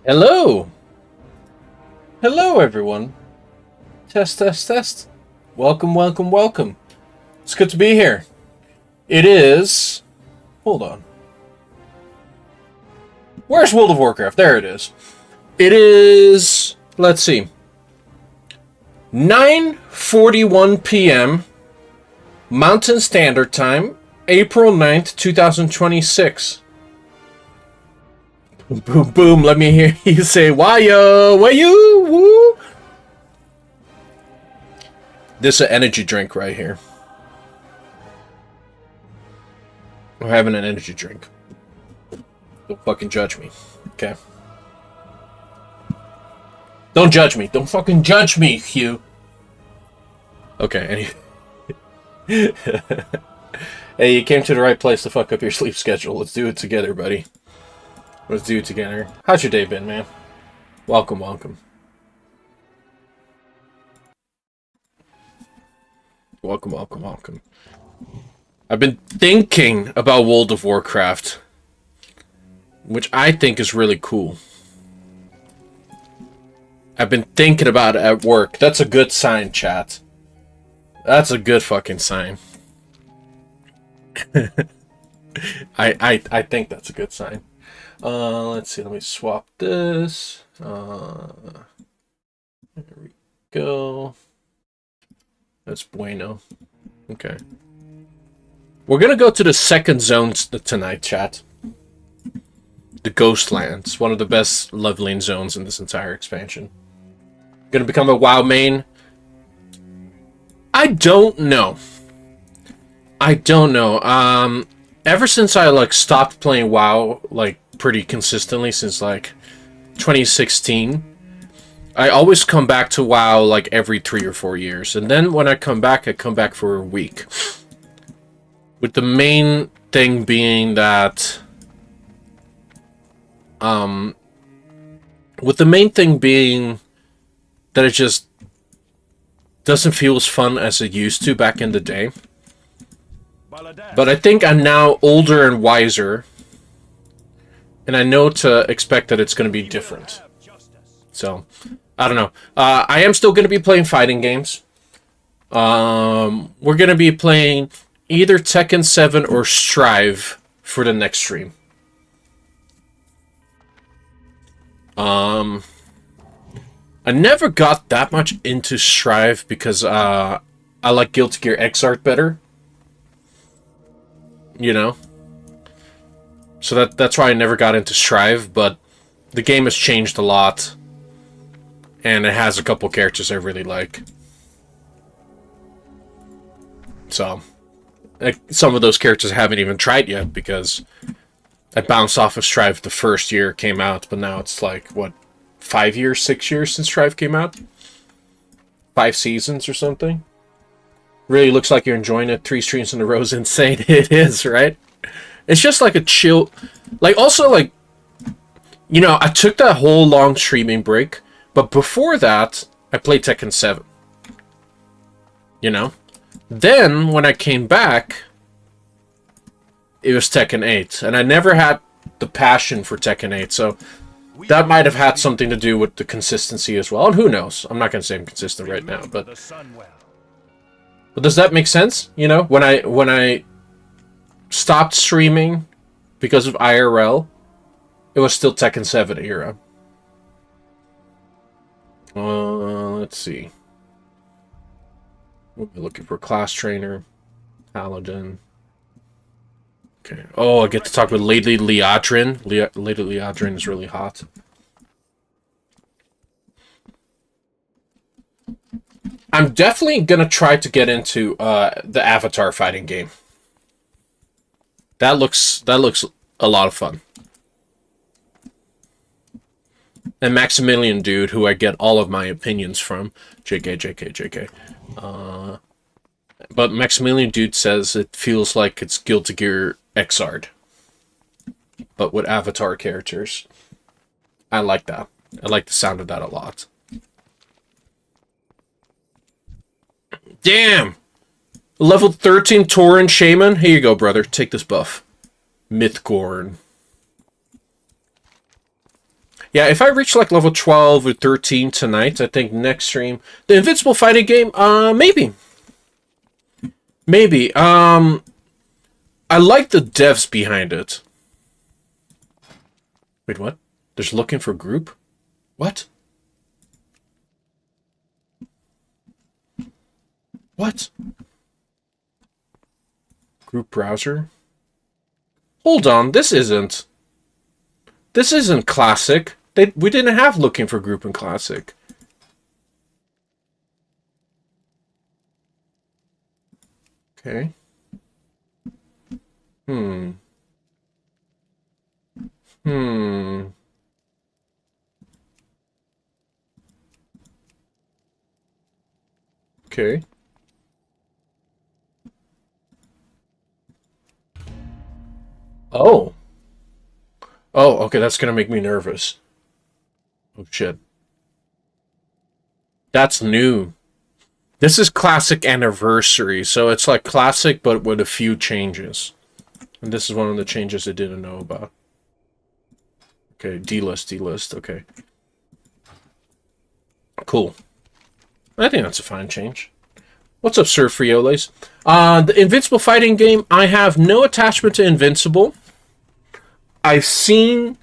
Hello! Hello, everyone. Test, test, test. Welcome, welcome, welcome. It's good to be here. It is... Hold on. Where's World of Warcraft? There it is. It is... Let's see. 9:41 p.m. Mountain Standard Time, April 9th, 2026. Boom, boom, boom. Let me hear you say, why-yo, why-you, woo. This is an energy drink right here. We're having an energy drink. Don't fucking judge me, okay? Don't judge me. Don't fucking judge me, Hugh. Okay, anyway. Hey, you came to the right place to fuck up your sleep schedule. Let's do it together, buddy. Let's do it together. How's your day been, man? Welcome, welcome. Welcome, welcome, welcome. I've been thinking about World of Warcraft, which I think is really cool. I've been thinking about it at work. That's a good sign, chat. That's a good fucking sign. I think that's a good sign. Let's see. Let me swap this. There we go. That's bueno. Okay. We're gonna go to the second zone tonight, chat. The Ghostlands, one of the best leveling zones in this entire expansion. Gonna become a WoW main? I don't know. I don't know. Ever since I stopped playing WoW pretty consistently since 2016, I always come back to WoW every 3 or 4 years, and then when I come back for a week. With the main thing being that, it just doesn't feel as fun as it used to back in the day. But I think I'm now older and wiser, and I know to expect that it's going to be different. So, I don't know. I am still going to be playing fighting games. We're going to be playing either Tekken 7 or Strive for the next stream. I never got that much into Strive because I like Guilty Gear Xrd better. You know? So that's why I never got into Strive, but the game has changed a lot. And it has a couple characters I really like. So, some of those characters I haven't even tried yet because I bounced off of Strive the first year it came out, but now it's 5 years, 6 years since Strive came out? 5 seasons or something? Really looks like you're enjoying it. 3 streams in a row is insane. It is, right? It's just a chill... I took that whole long streaming break, but before that, I played Tekken 7. You know? Then, when I came back, it was Tekken 8. And I never had the passion for Tekken 8, so that might have had something to do with the consistency as well. And who knows? I'm not going to say I'm consistent right now, but does that make sense? You know, when I stopped streaming because of IRL, it was still Tekken 7 era. Let's see. We'll be looking for class trainer, paladin. Okay. Oh, I get to talk with Lady Liadrin. Lady Liadrin is really hot. I'm definitely gonna try to get into the Avatar fighting game. That looks a lot of fun. And Maximilian Dude, who I get all of my opinions from. JK. But Maximilian Dude says it feels like it's Guilty Gear Xrd. But with Avatar characters. I like that. I like the sound of that a lot. Damn! Level 13 Tauren Shaman. Here you go, brother. Take this buff. Mythgorn. Yeah, if I reach like level 12 or 13 tonight, I think next stream, the Invincible fighting game, maybe. Maybe. I like the devs behind it. Wait, what? There's looking for group? What? What? Group browser? Hold on, this isn't classic. We didn't have looking for group in classic. Okay. Hmm. Okay. Oh. Oh, okay, that's gonna make me nervous. Oh, shit. That's new. This is classic anniversary, so it's like classic, but with a few changes. And this is one of the changes I didn't know about. Okay, delist, okay. Cool. I think that's a fine change. What's up, Sir Frioles? The Invincible fighting game, I have no attachment to Invincible. I've seen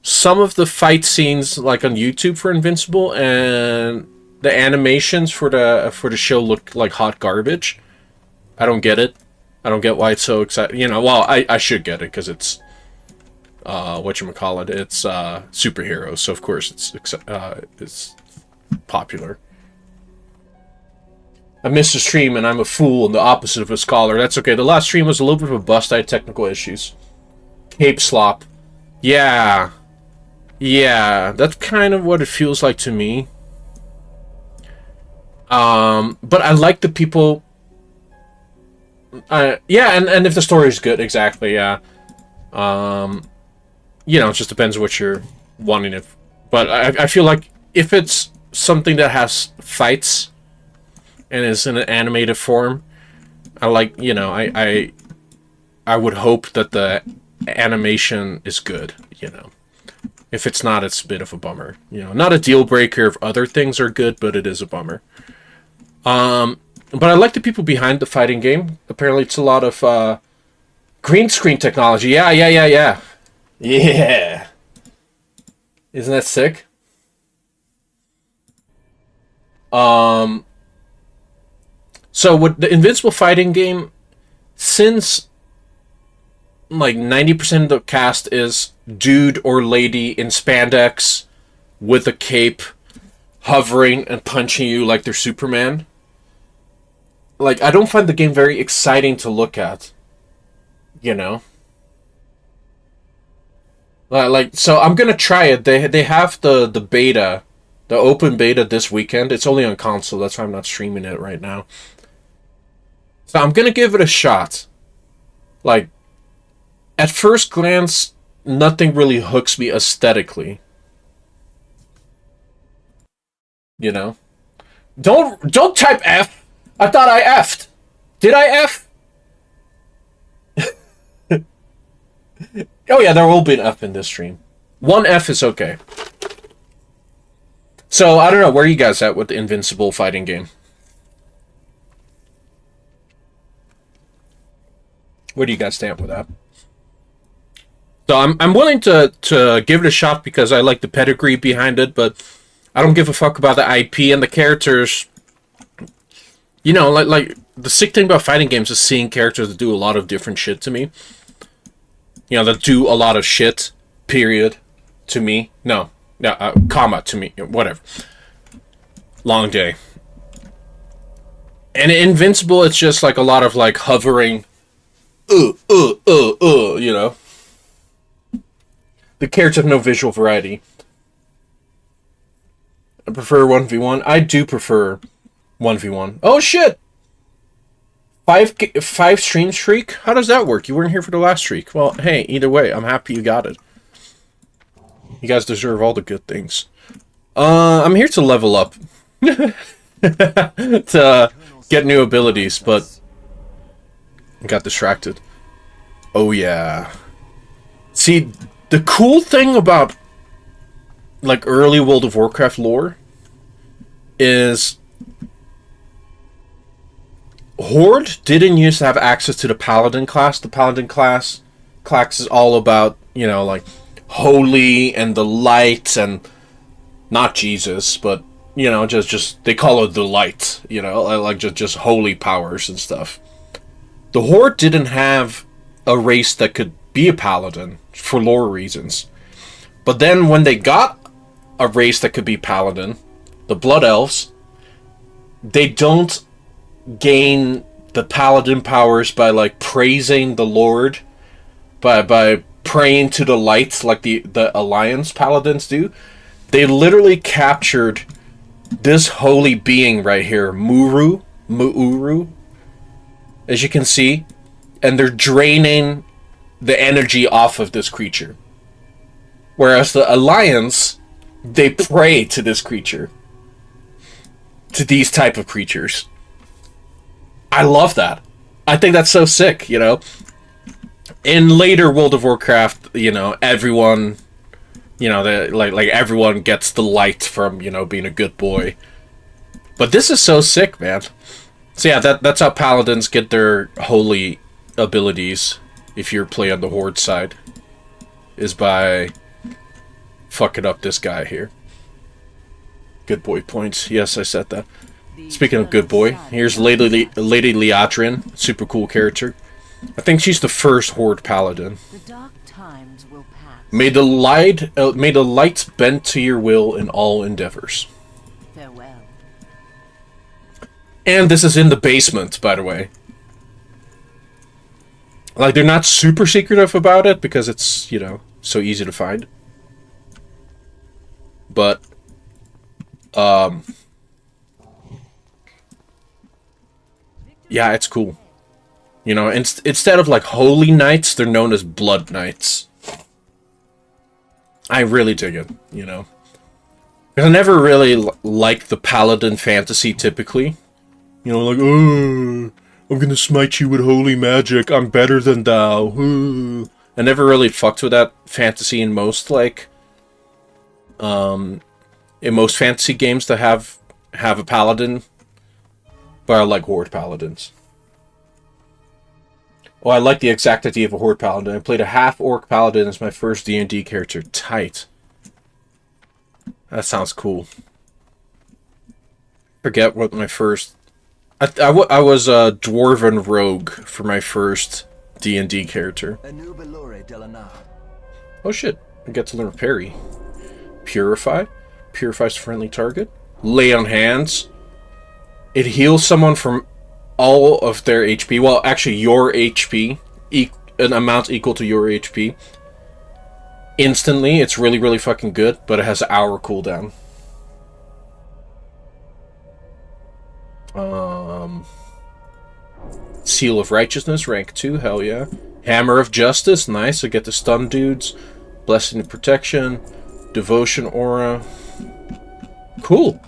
some of the fight scenes like on YouTube for Invincible, and the animations for the show look like hot garbage. I don't get it. I don't get why it's so exciting. You know, well, I should get it because it's whatchamacallit, it's superheroes, so of course it's popular. I missed a stream and I'm a fool and the opposite of a scholar. That's okay. The last stream was a little bit of a bust. I had technical issues. Cape slop. Yeah. Yeah, that's kind of what it feels like to me. But I like the people. Yeah, and if the story is good, exactly, yeah. You know, it just depends what you're wanting it. But I feel like if it's something that has fights and is in an animated form, I like, you know, I would hope that the animation is good, you know. If it's not, it's a bit of a bummer. You know, not a deal breaker if other things are good, but it is a bummer. But I like the people behind the fighting game. Apparently it's a lot of green screen technology. Yeah. Yeah. Isn't that sick? So with the Invincible fighting game, since like 90% of the cast is dude or lady in spandex with a cape, hovering and punching you like they're Superman, like, I don't find the game very exciting to look at. You know? Like, so I'm gonna try it. They have the beta, the open beta this weekend. It's only on console, that's why I'm not streaming it right now. So I'm gonna give it a shot. Like, at first glance, nothing really hooks me aesthetically. You know? Don't type F. I thought I F'd. Did I F? Oh yeah, there will be an F in this stream. One F is okay. So, I don't know, where are you guys at with the Invincible fighting game? Where do you guys stand with that? So I'm willing to give it a shot because I like the pedigree behind it, but I don't give a fuck about the IP and the characters. You know, like the sick thing about fighting games is seeing characters that do a lot of different shit to me. You know, that do a lot of shit, period, to me. No, comma, to me, whatever. Long day. And Invincible, it's just like a lot of like hovering, you know. The characters have no visual variety. I prefer 1v1. I do prefer 1v1. Oh shit! Five stream streak? How does that work? You weren't here for the last streak. Well, hey, either way, I'm happy you got it. You guys deserve all the good things. I'm here to level up. To get new abilities, but I got distracted. Oh yeah. See, the cool thing about like early World of Warcraft lore is Horde didn't used to have access to the Paladin class. The Paladin class is all about, you know, like holy and the light and not Jesus, but you know, just they call it the light, you know, like just holy powers and stuff. The Horde didn't have a race that could be a paladin for lore reasons. But then when they got a race that could be paladin, the Blood Elves, they don't gain the paladin powers by like praising the Lord, by praying to the light like the Alliance paladins do. They literally captured this holy being right here, Muuru, as you can see, and they're draining the energy off of this creature. Whereas the Alliance, they pray to this creature, to these type of creatures. I love that. I think that's so sick, you know. In later World of Warcraft, you know, everyone, you know, like everyone gets the light from, you know, being a good boy. But this is so sick, man. So yeah, that's how paladins get their holy abilities if you're playing on the Horde side, is by fucking up this guy here. Good boy points. Yes, I said that. Speaking of good boy, here's Lady Liatrin, super cool character. I think she's the first Horde paladin. The dark times will pass. May the light bend to your will in all endeavors. Farewell. And this is in the basement, by the way. Like, they're not super secretive about it because it's, you know, so easy to find. But, yeah, it's cool. You know, instead of like holy knights, they're known as blood knights. I really dig it, you know. Because I never really liked the paladin fantasy typically. You know, like, oh, I'm gonna smite you with holy magic, I'm better than thou. I never really fucked with that fantasy in most, like, in most fantasy games that have a paladin. But I like Horde paladins. Oh, I like the exact idea of a Horde paladin. I played a half-orc paladin as my first D&D character. Tight. That sounds cool. Forget what my first... I was a dwarven rogue for my first D&D character. Oh shit, I get to learn parry. Purify. Purifies friendly target. Lay on hands. It heals someone from all of their HP. Well, actually, your HP. An amount equal to your HP. Instantly. It's really, really fucking good, but it has an hour cooldown. Seal of Righteousness, rank 2, hell yeah. Hammer of Justice, nice, I get to stun dudes. Blessing of Protection. Devotion Aura. Cool.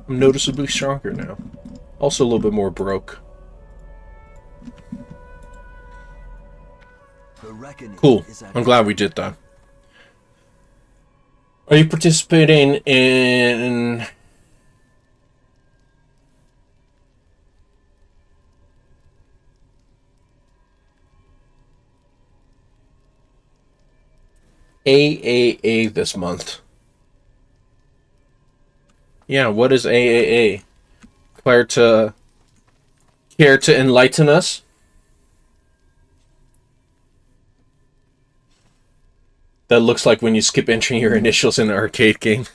I'm noticeably stronger now. Also a little bit more broke. Cool. I'm glad we did that. Are you participating in... AAA this month? Yeah, what is AAA? Care to enlighten us? That looks like when you skip entering your initials in an arcade game.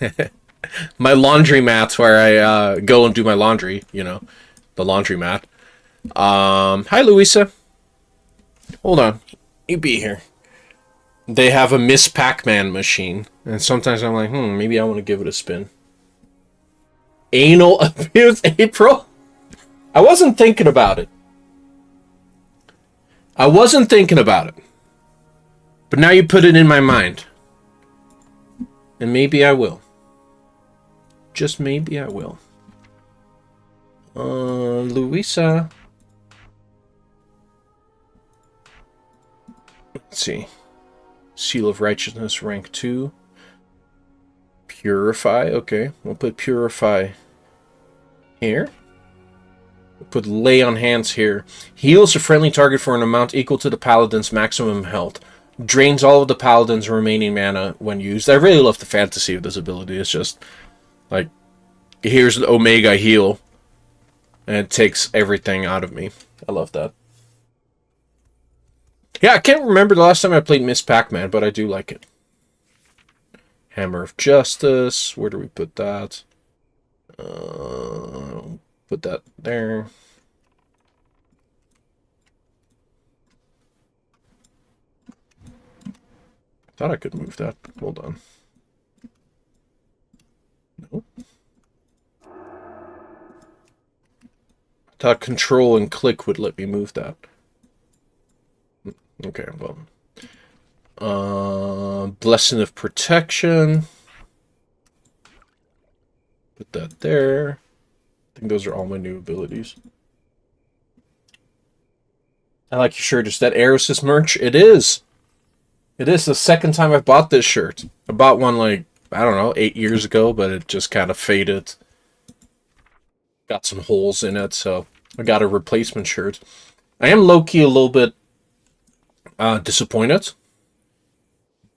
My laundromat, where I go and do my laundry, you know, the laundromat. Hi, Louisa. Hold on, you be here. They have a Miss Pac-Man machine, and sometimes I'm like, maybe I want to give it a spin. Anal abuse, April? I wasn't thinking about it. But now you put it in my mind. And maybe I will. Just maybe I will. Louisa. Let's see. Seal of Righteousness, rank 2. Purify. Okay, we'll put Purify here. We'll put Lay on Hands here. Heals a friendly target for an amount equal to the paladin's maximum health. Drains all of the paladin's remaining mana when used. I really love the fantasy of this ability. It's just like, here's the Omega heal, and it takes everything out of me. I love that. Yeah, I can't remember the last time I played Miss Pac-Man, but I do like it. Hammer of Justice. Where do we put that? Put that there. Thought I could move that. Hold on. No. Thought Control and click would let me move that. Okay, well. Blessing of Protection. Put that there. I think those are all my new abilities. I like your shirt. Is that Eris's merch? It is. It is the second time I've bought this shirt. I bought one like, I don't know, 8 years ago, but it just kind of faded. Got some holes in it, so I got a replacement shirt. I am low-key a little bit disappointed,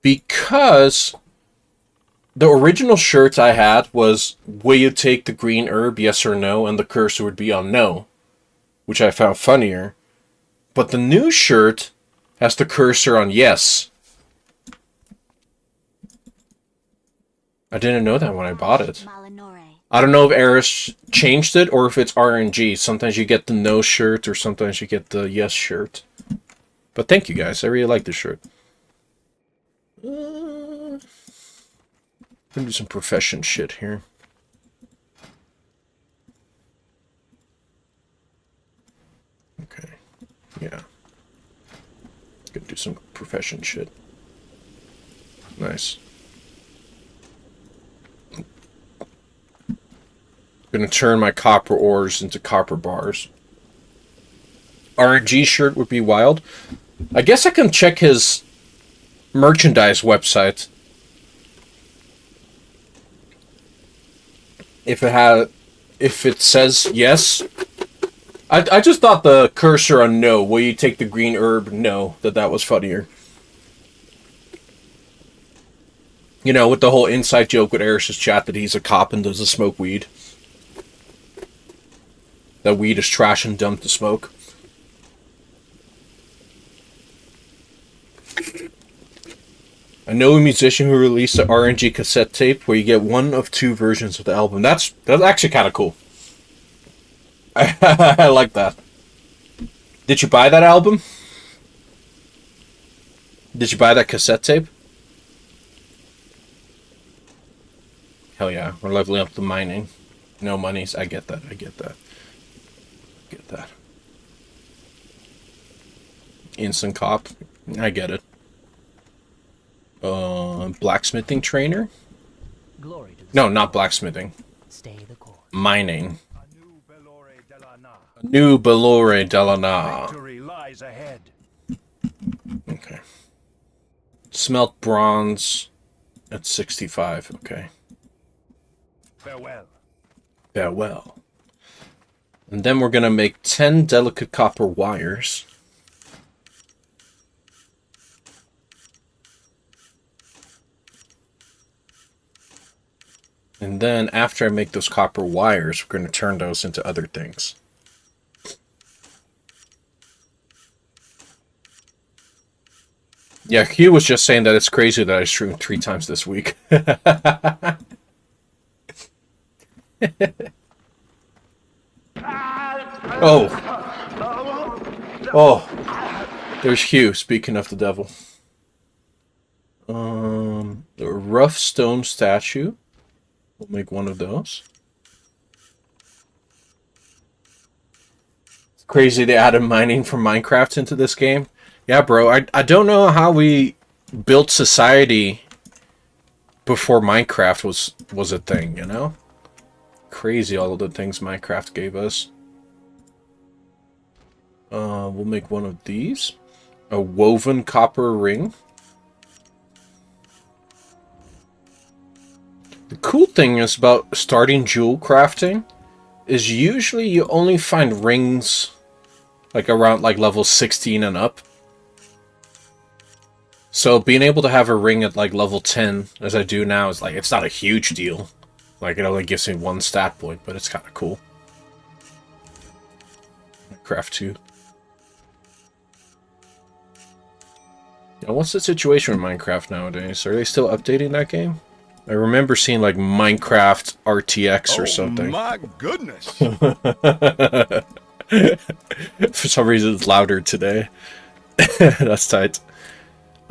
because the original shirt I had was, will you take the green herb, yes or no, and the cursor would be on no, which I found funnier. But the new shirt has the cursor on yes. I didn't know that when I bought it. I don't know if Eris changed it or if it's RNG. Sometimes you get the no shirt or sometimes you get the yes shirt. But thank you guys. I really like this shirt. Gonna do some profession shit here. Okay. Yeah. Gonna do some profession shit. Nice. Gonna turn my copper ores into copper bars. RNG shirt would be wild. I guess I can check his merchandise website. If it says yes. I just thought the cursor on no, will you take the green herb? No, that was funnier. You know, with the whole inside joke with Eris's chat that he's a cop and doesn't smoke weed. That weed is trash and dumb to smoke. I know a musician who released an RNG cassette tape where you get one of two versions of the album. That's actually kind of cool. I like that. Did you buy that album? Did you buy that cassette tape? Hell yeah, we're leveling up the mining. No monies. I get that. I get that. Get that. Instant cop. I get it. Blacksmithing trainer? No, not blacksmithing. Stay the course. Mining. A new Belore Delana. Victory lies ahead. Okay. Smelt bronze at 65. Okay. Farewell. Farewell. And then we're going to make 10 delicate copper wires. And then after I make those copper wires, we're going to turn those into other things. Yeah, Hugh was just saying that it's crazy that I streamed 3 times this week. Oh. Oh. There's Hugh, speaking of the devil. The rough stone statue. We'll make one of those. It's crazy they added mining from Minecraft into this game. Yeah, bro, I don't know how we built society before Minecraft was a thing, you know? Crazy all of the things Minecraft gave us. We'll make one of these. A woven copper ring. The cool thing is about starting jewel crafting is usually you only find rings like around like level 16 and up. So being able to have a ring at like level 10, as I do now, is like, it's not a huge deal. Like, it only gives me 1 stat point, but it's kind of cool. Craft 2. Now, what's the situation with Minecraft nowadays? Are they still updating that game? I remember seeing like Minecraft RTX or something. Oh my goodness! For some reason, it's louder today. That's tight.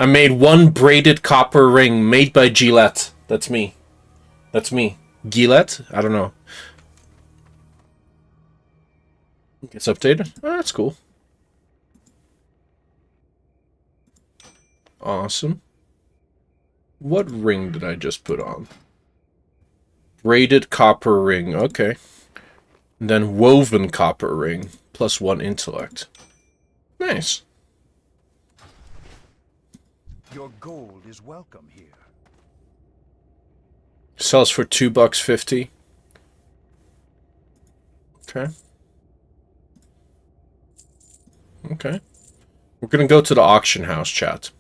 I made 1 braided copper ring made by Gillette. That's me. That's me. Gillette? I don't know. It's updated? Oh, that's cool. Awesome. What ring did I just put on? Braided copper ring. Okay. And then woven copper ring. Plus 1 intellect. Nice. Your gold is welcome here. Sells for $2.50. Okay. Okay. We're gonna go to the auction house, chat.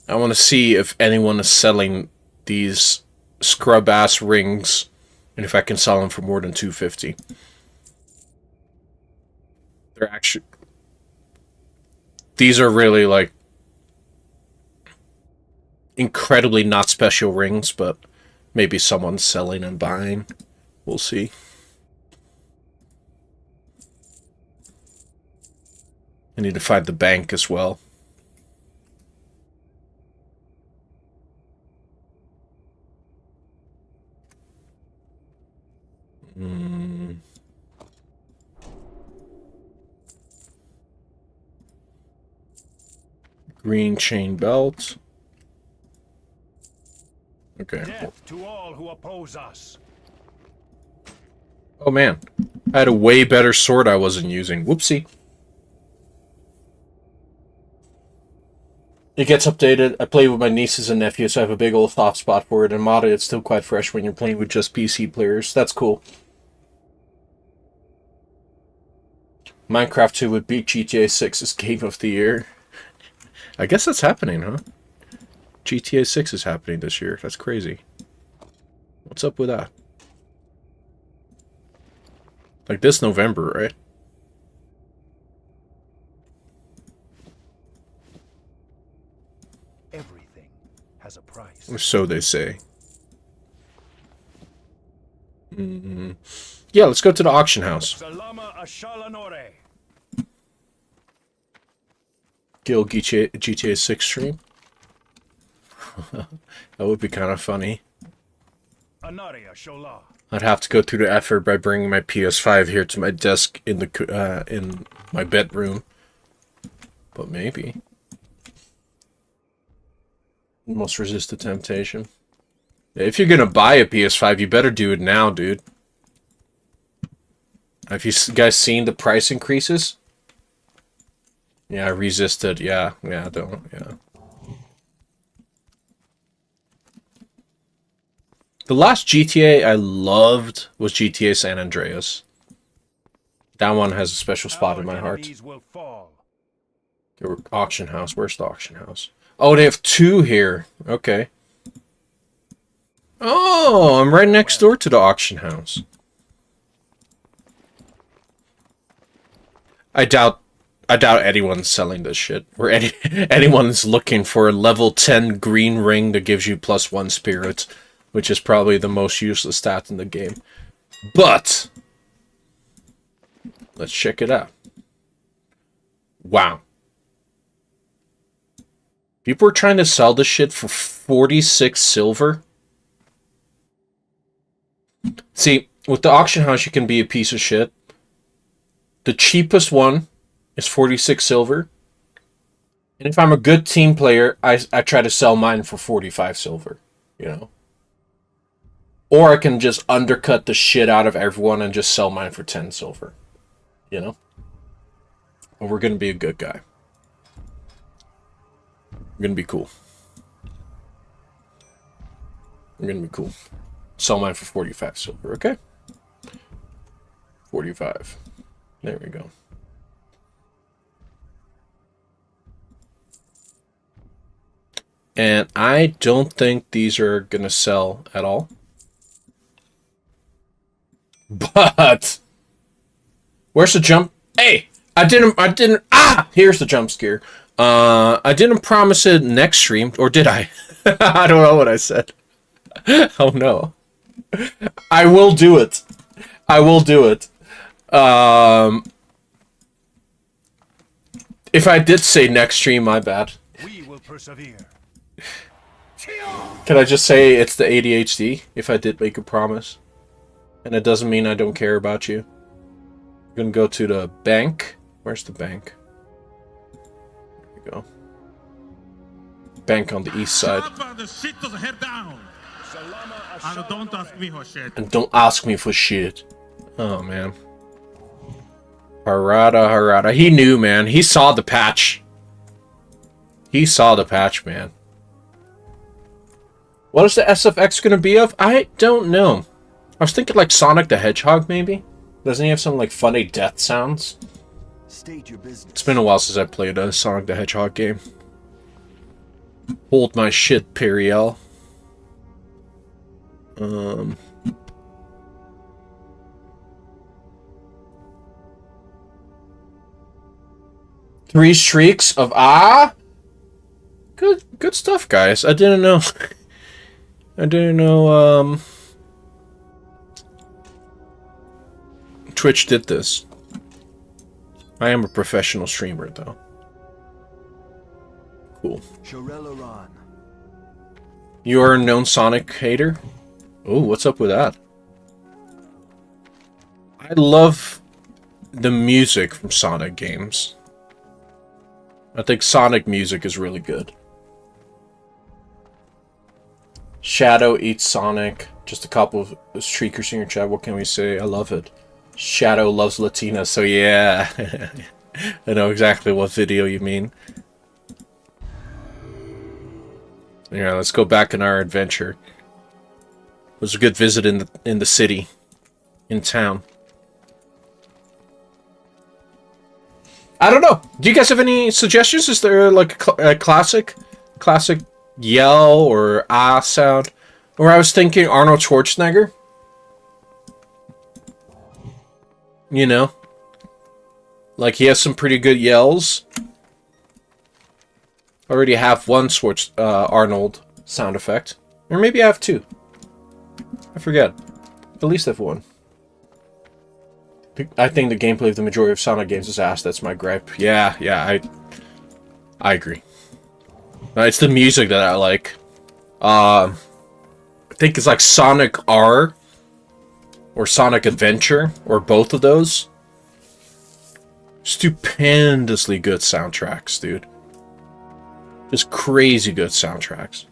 I want to see if anyone is selling these scrub-ass rings, and if I can sell them for more than $2.50. They're actually... These are really, like, incredibly not special rings, but maybe someone's selling and buying. We'll see. I need to find the bank as well. Green chain belt. Okay. Death to all who oppose us. Oh man, I had a way better sword I wasn't using. Whoopsie. It gets updated. I play with my nieces and nephews, so I have a big old soft spot for it. And modded, it's still quite fresh when you're playing with just PC players. That's cool. Minecraft 2 would beat GTA 6's Game of the Year. I guess that's happening, huh? GTA 6 is happening this year. That's crazy. What's up with that? Like this November, right? Everything has a price. Or so they say. Yeah, let's go to the auction house. Salama Ashalanore. Gil GTA 6 stream. That would be kind of funny. Anaria Shola. I'd have to go through the effort by bringing my PS5 here to my desk in my bedroom. But maybe. Must resist the temptation. If you're gonna buy a PS5, you better do it now, dude. Have you guys seen the price increases? Yeah, I resisted. Yeah, don't. The last GTA I loved was GTA San Andreas. That one has a special spot in my heart. The auction house. Where's the auction house? Oh, they have 2 here. Okay. Oh, I'm right next door to the auction house. I doubt anyone's selling this shit. Or anyone's looking for a level 10 green ring that gives you +1 spirit, which is probably the most useless stat in the game. But let's check it out. Wow. People are trying to sell this shit for 46 silver. See, with the auction house, you can be a piece of shit. The cheapest one is 46 silver. And if I'm a good team player, I try to sell mine for 45 silver, you know. Or I can just undercut the shit out of everyone and just sell mine for 10 silver, you know. But we're going to be a good guy. We're going to be cool. I'm gonna be cool. Sell mine for 45 silver, okay? 45. There we go. And I don't think these are gonna sell at all. But where's the jump? Hey, I didn't here's the jump scare. I didn't promise it next stream, or did I? I don't know what I said. Oh no. I will do it. I will do it. If I did say next stream, my bad. We will persevere. Can I just say it's the ADHD if I did make a promise? And it doesn't mean I don't care about you. I'm gonna go to the bank. Where's the bank? There we go. Bank on the east side. And don't ask me for shit. And don't ask me for shit. Oh man. Harada. He knew, man. He saw the patch. He saw the patch, man. What is the SFX gonna be of? I don't know. I was thinking like Sonic the Hedgehog, maybe? Doesn't he have some like funny death sounds? State your business. It's been a while since I played a Sonic the Hedgehog game. Hold my shit, Periel. 3 streaks of Good stuff, guys. I didn't know. I didn't know Twitch did this. I am a professional streamer, though. Cool. You are a known Sonic hater? Oh, what's up with that? I love the music from Sonic games. I think Sonic music is really good. Shadow eats Sonic. Just a couple of streakers in your chat. What can we say? I love it. Shadow loves Latina, so yeah. I know exactly what video you mean. Yeah, let's go back in our adventure. It was a good visit in the city, in town. I don't know. Do you guys have any suggestions? Is there like a classic yell or sound? Or I was thinking Arnold Schwarzenegger. You know, like he has some pretty good yells. I already have one Arnold sound effect, or maybe I have 2. I forget. At least I have 1. I think the gameplay of the majority of Sonic games is ass. That's my gripe. Yeah, I agree. It's the music that I like. I think it's like Sonic R or Sonic Adventure, or both of those. Stupendously good soundtracks, dude. Just crazy good soundtracks.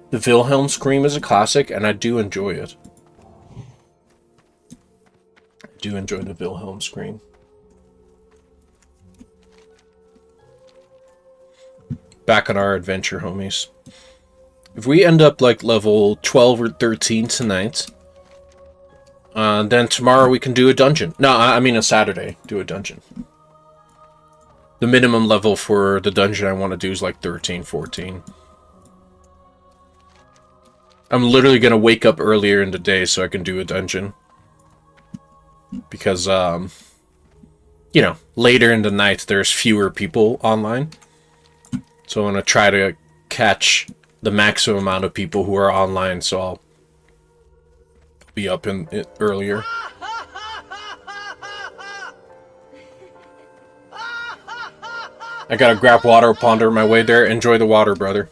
The Wilhelm Scream is a classic, and I do enjoy it. I do enjoy the Wilhelm Scream. Back on our adventure, homies. If we end up like level 12 or 13 tonight, then tomorrow we can do a dungeon. No, I mean a Saturday, do a dungeon. The minimum level for the dungeon I want to do is like 13, 14. I'm literally going to wake up earlier in the day so I can do a dungeon. Because, you know, later in the night there's fewer people online. So I want to try to catch the maximum amount of people who are online, so I'll be up earlier. I gotta grab water, ponder my way there. Enjoy the water, brother.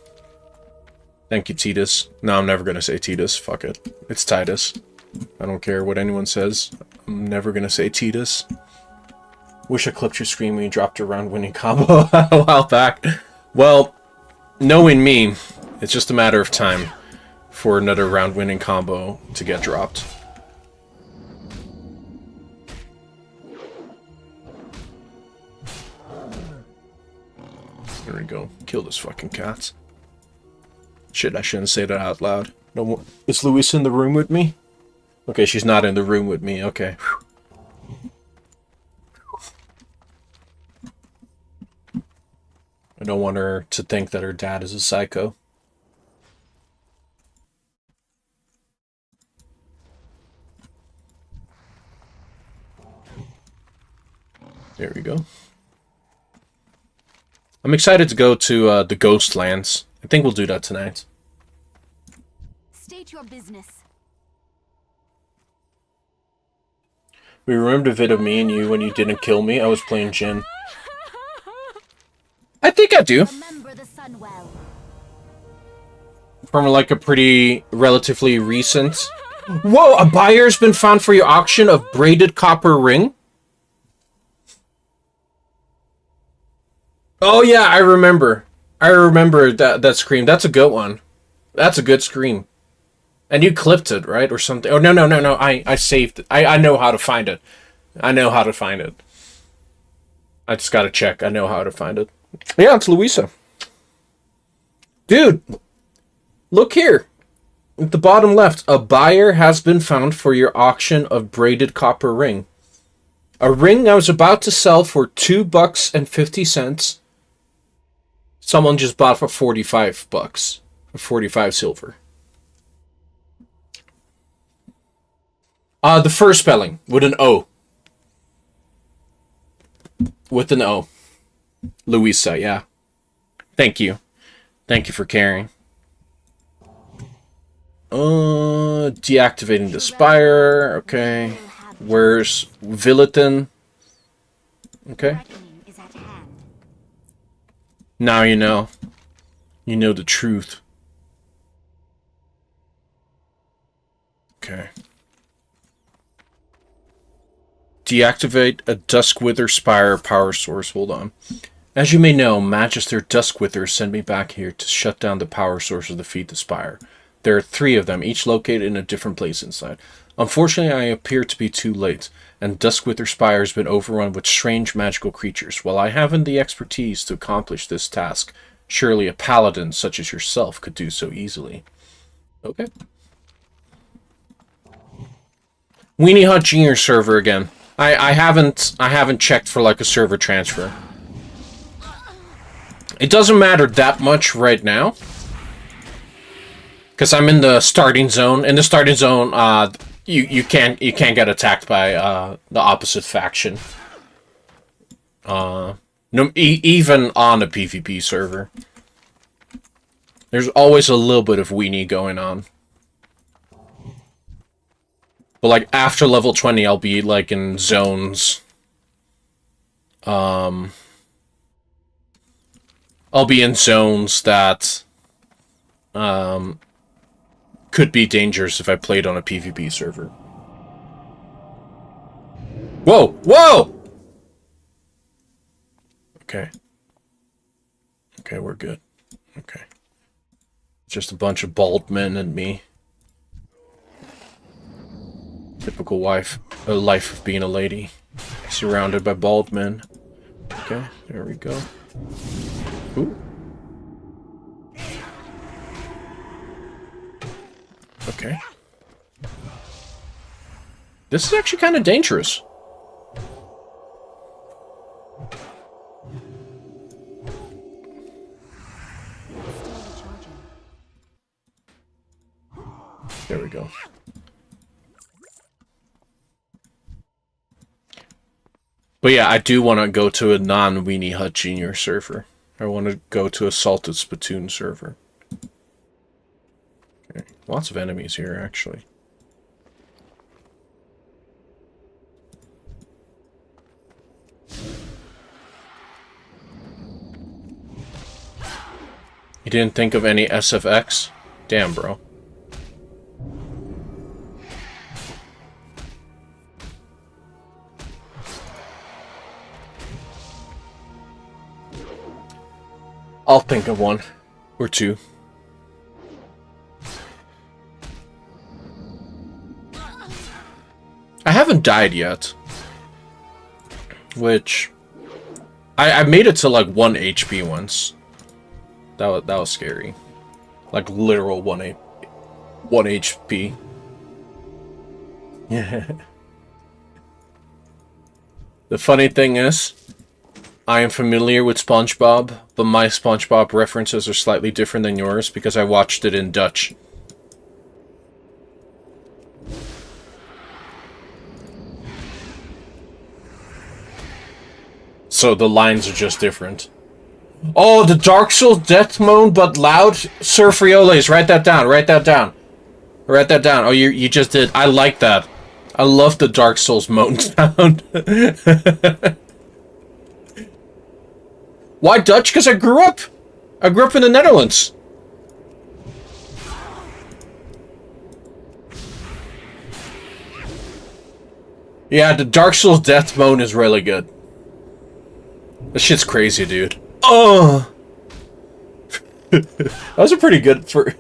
Thank you, Titus. No, I'm never gonna say Titus. Fuck it. It's Titus. I don't care what anyone says. I'm never gonna say Titus. Wish I clipped your screen when you dropped your round-winning combo a while back. Well, knowing me, it's just a matter of time for another round-winning combo to get dropped. There we go. Kill this fucking cat. Shit, I shouldn't say that out loud. No more. Is Louisa in the room with me? Okay, she's not in the room with me. Okay. I don't want her to think that her dad is a psycho. There we go. I'm excited to go to the Ghostlands. I think we'll do that tonight. State your business. We remember the vid of me and you when you didn't kill me. I was playing Jin. I think I do. Remember the sun well. From like a pretty relatively recent. Whoa! A buyer's been found for your auction of braided copper ring. Oh yeah, I remember. I remember that scream. That's a good one. That's a good scream. And you clipped it, right? Or something. Oh, no. I saved it. I know how to find it. I know how to find it. I just gotta check. I know how to find it. Yeah, it's Louisa. Dude, look here. At the bottom left, a buyer has been found for your auction of braided copper ring. A ring I was about to sell for $2.50. Someone just bought for $45. For 45 silver. The first spelling with an O. With an O. Louisa, yeah. Thank you. Thank you for caring. Deactivating the spire. Okay. Where's Villeton? Okay. Now you know. You know the truth. Okay. Deactivate a Duskwither Spire power source. Hold on. As you may know, Magister Duskwither sent me back here to shut down the power source of the Feed the Spire. There are 3 of them, each located in a different place inside. Unfortunately, I appear to be too late, and Duskwither Spire has been overrun with strange magical creatures. While I haven't the expertise to accomplish this task, surely a paladin such as yourself could do so easily. Okay. Weenie Hut Junior server again. I haven't checked for like a server transfer. It doesn't matter that much right now, because I'm in the starting zone. In the starting zone, you can't get attacked by the opposite faction. No, even on a PvP server, there's always a little bit of weenie going on. But like after level 20, I'll be like in zones. I'll be in zones that could be dangerous if I played on a PvP server. Whoa! Whoa! Okay. Okay, we're good. Okay. Just a bunch of bald men and me. Typical life of being a lady. Surrounded by bald men. Okay, there we go. Ooh. Okay. This is actually kind of dangerous. There we go. But yeah, I do want to go to a non-Weenie Hut Junior server. I want to go to a Salted Spittoon server. Okay. Lots of enemies here, actually. You didn't think of any SFX? Damn, bro. I'll think of one. Or two. I haven't died yet. Which... I made it to like 1 HP once. That was scary. Like literal 1 HP. Yeah. The funny thing is, I am familiar with SpongeBob, but my SpongeBob references are slightly different than yours because I watched it in Dutch. So the lines are just different. Oh, the Dark Souls death moan but loud? Sir Frioles, write that down, write that down. Write that down. Oh, you just did. I like that. I love the Dark Souls moan sound. Why Dutch? Because I grew up in the Netherlands. Yeah, the Dark Souls death moan is really good. This shit's crazy, dude. Oh! That was a pretty good for...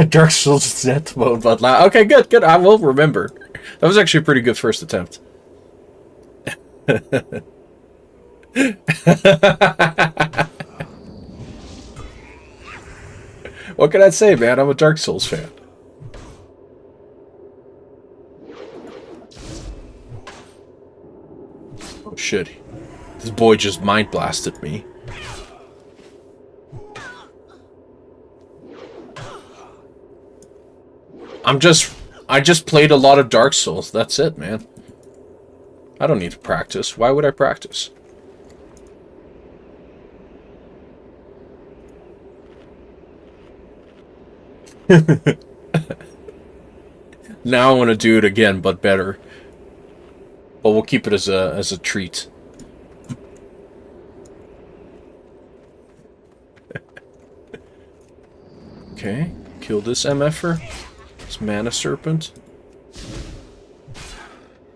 Dark Souls death mode, but loud. Okay, good. I will remember. That was actually a pretty good first attempt. What can I say, man? I'm a Dark Souls fan. Oh shit. This boy just mind blasted me. I just played a lot of Dark Souls. That's it, man. I don't need to practice. Why would I practice? Now I want to do it again, but better. But we'll keep it as a treat. Okay, kill this MFer. This Mana Serpent.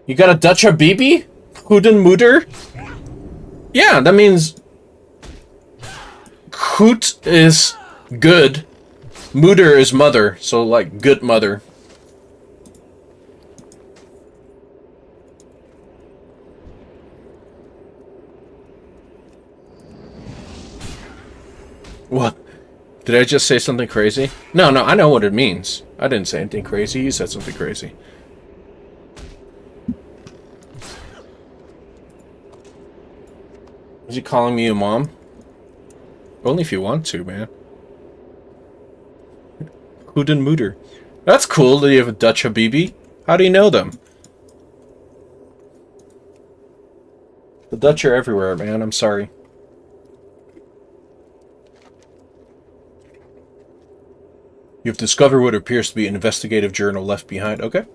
You got a Dutch Habibi? Goeden moeder? Yeah, that means... Goed is good. Moeder is mother, so like good mother. What? Did I just say something crazy? No, I know what it means. I didn't say anything crazy. You said something crazy. Is he calling me a mom? Only if you want to, man. Goeden moeder. That's cool that you have a Dutch Habibi. How do you know them? The Dutch are everywhere, man. I'm sorry. You've discovered what appears to be an investigative journal left behind. Okay.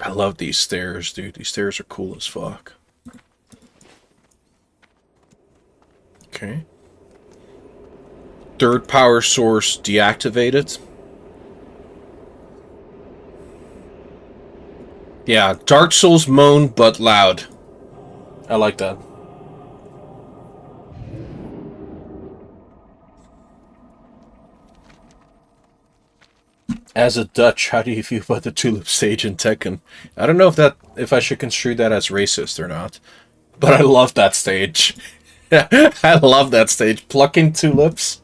I love these stairs, dude. These stairs are cool as fuck. Okay. Third power source deactivated. Yeah, Dark Souls moan, but loud. I like that. As a Dutch, how do you feel about the tulip stage in Tekken? I don't know if I should construe that as racist or not, but I love that stage. I love that stage. Plucking tulips.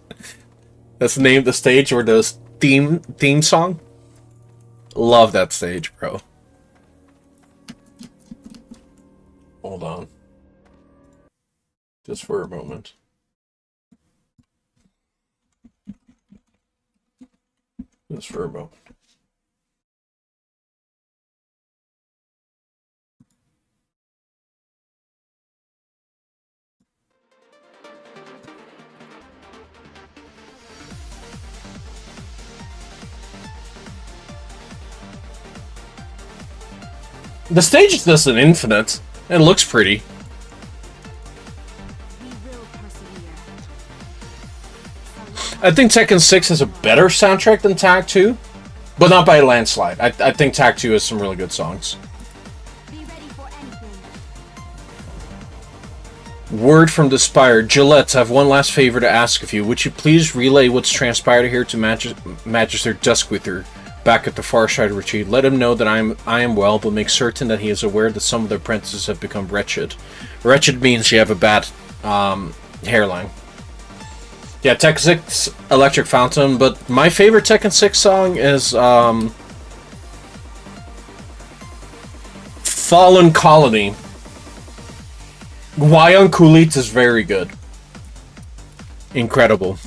That's the name of the stage or the theme song. Love that stage, bro. Hold on. Just for a moment. Just for a moment. The stage is just an infinite. It looks pretty. We will persevere. I think Tekken 6 has a better soundtrack than Tag 2, but not by a landslide. I think Tag 2 has some really good songs. Be ready for anything. Word from the Spire. Gillette, I have one last favor to ask of you. Would you please relay what's transpired here to Magister Duskwither, back at the far side retreat. Let him know that I am well, but make certain that he is aware that some of the apprentices have become wretched. Wretched means you have a bad hairline. Yeah, Tekken 6 Electric Fountain, but my favorite Tekken 6 song is Fallen Colony. Wyon Kulit is very good. Incredible.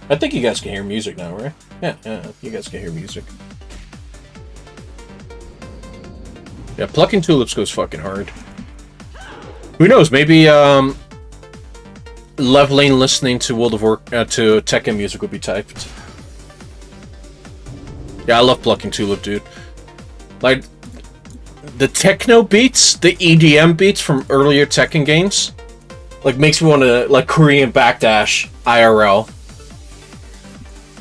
I think you guys can hear music now, right? Yeah, you guys can hear music. Yeah, plucking tulips goes fucking hard. Who knows? Maybe leveling, listening to World of to Tekken music would be typed. Yeah, I love plucking tulip, dude. Like the techno beats, the EDM beats from earlier Tekken games, like makes me want to like Korean backdash IRL.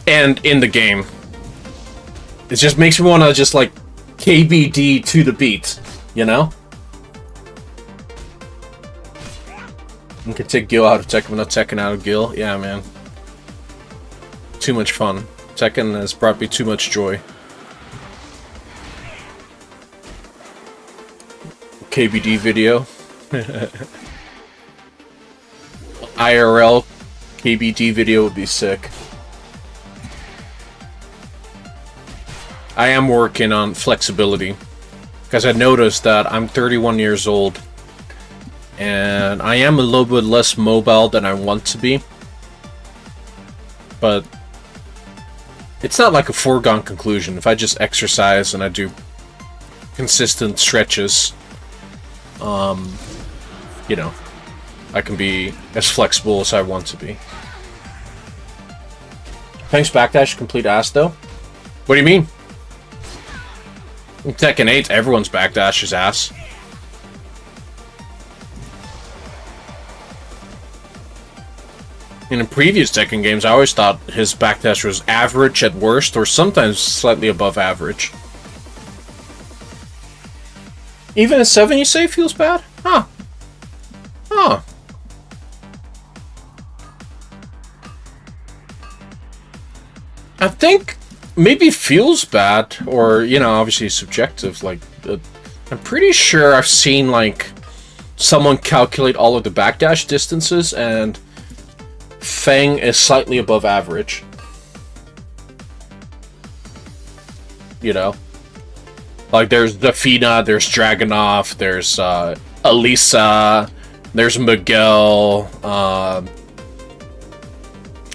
And in the game, it just makes me want to just like KBD to the beat, you know? You can take Gil out of Tekken, but not Tekken out of Gil. Yeah, man. Too much fun. Tekken has brought me too much joy. KBD video. IRL KBD video would be sick. I am working on flexibility because I noticed that I'm 31 years old and I am a little bit less mobile than I want to be, but it's not like a foregone conclusion. If I just exercise and I do consistent stretches, you know, I can be as flexible as I want to be. Thanks, Backdash. Complete ass, though. What do you mean? In Tekken 8, everyone's backdash is ass. In previous Tekken games, I always thought his backdash was average at worst, or sometimes slightly above average. Even a 7, you say, feels bad? Huh. Huh. I think maybe feels bad, or, you know, obviously subjective. Like, I'm pretty sure I've seen, like, someone calculate all of the backdash distances, and Feng is slightly above average. You know? Like, there's Dafina, there's Dragunov, there's, Elisa, there's Miguel,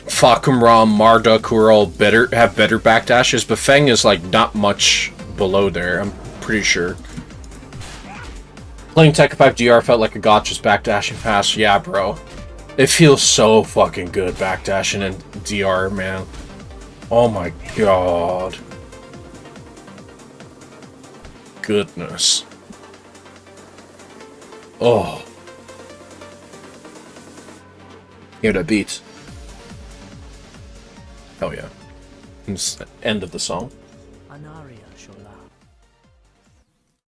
Fakumram, Marduk, who are all have better backdashes, but Feng is like not much below there, I'm pretty sure. Playing Tekken 5 DR felt like a gotcha's backdashing fast. Yeah, bro. It feels so fucking good backdashing in DR, man. Oh my god. Goodness. Oh. Hear that beat. Hell yeah. It's the end of the song.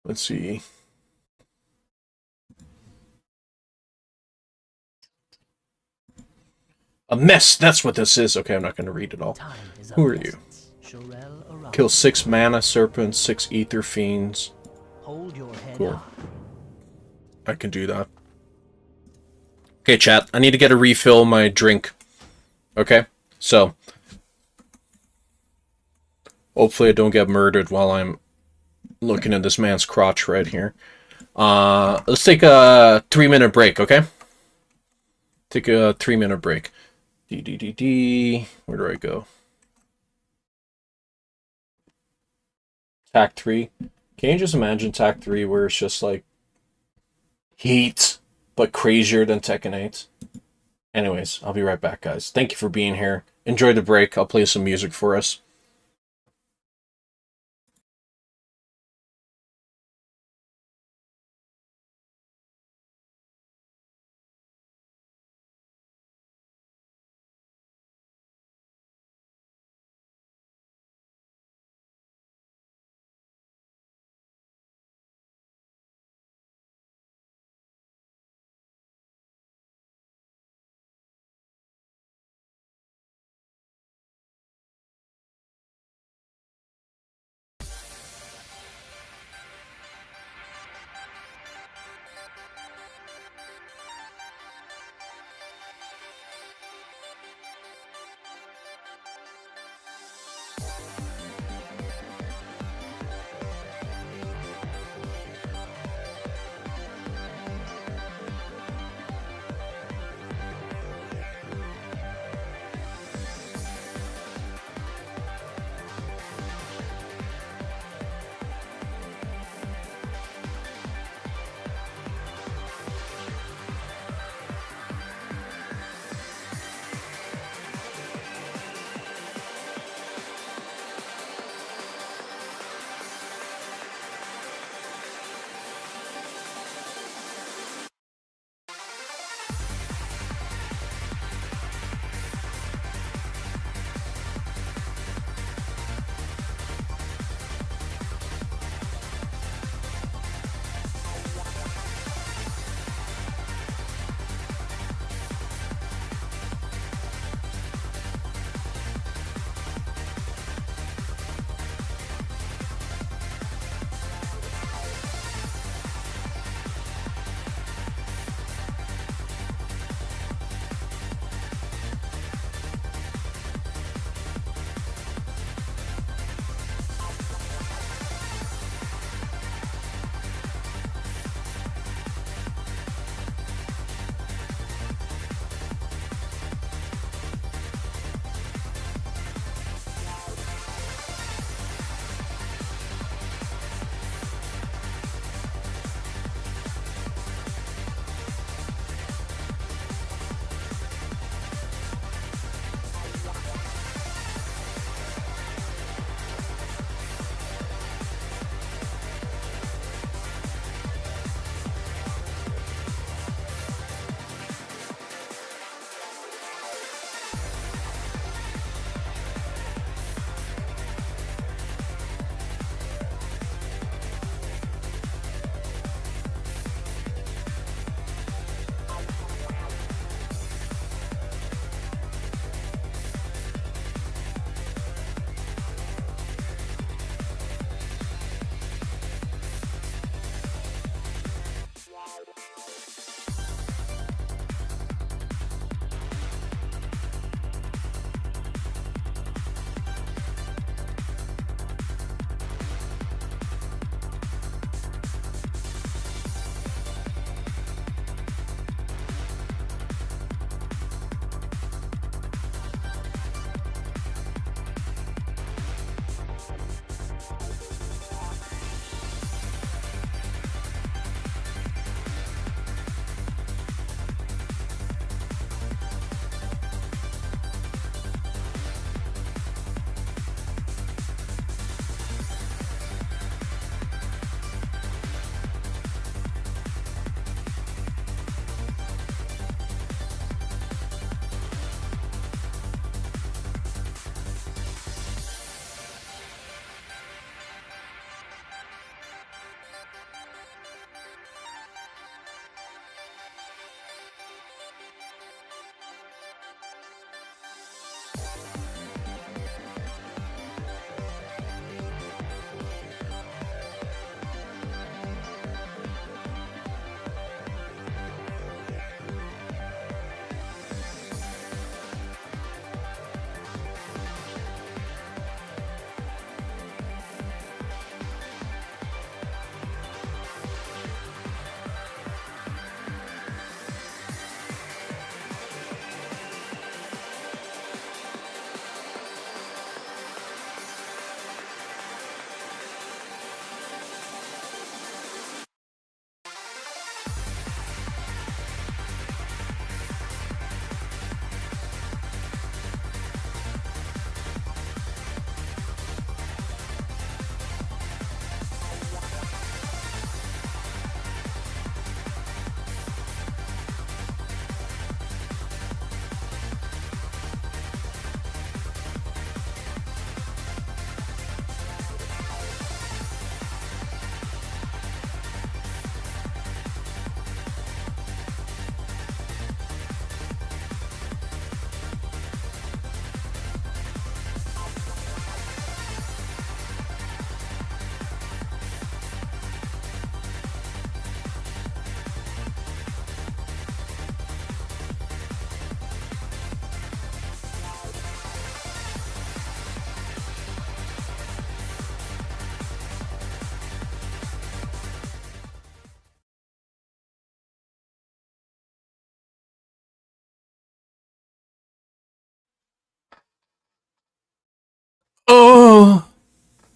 Let's see. A mess! That's what this is! Okay, I'm not gonna read it all. Who are you? Kill 6 mana serpents, 6 ether fiends. Cool. I can do that. Okay, chat. I need to get a refill my drink. Okay? So, hopefully I don't get murdered while I'm looking at this man's crotch right here. Let's take a 3-minute break, okay? Take a 3-minute break. Where do I go? Tac 3. Can you just imagine Tac 3 where it's just like heat, but crazier than Tekken 8? Anyways, I'll be right back, guys. Thank you for being here. Enjoy the break. I'll play some music for us.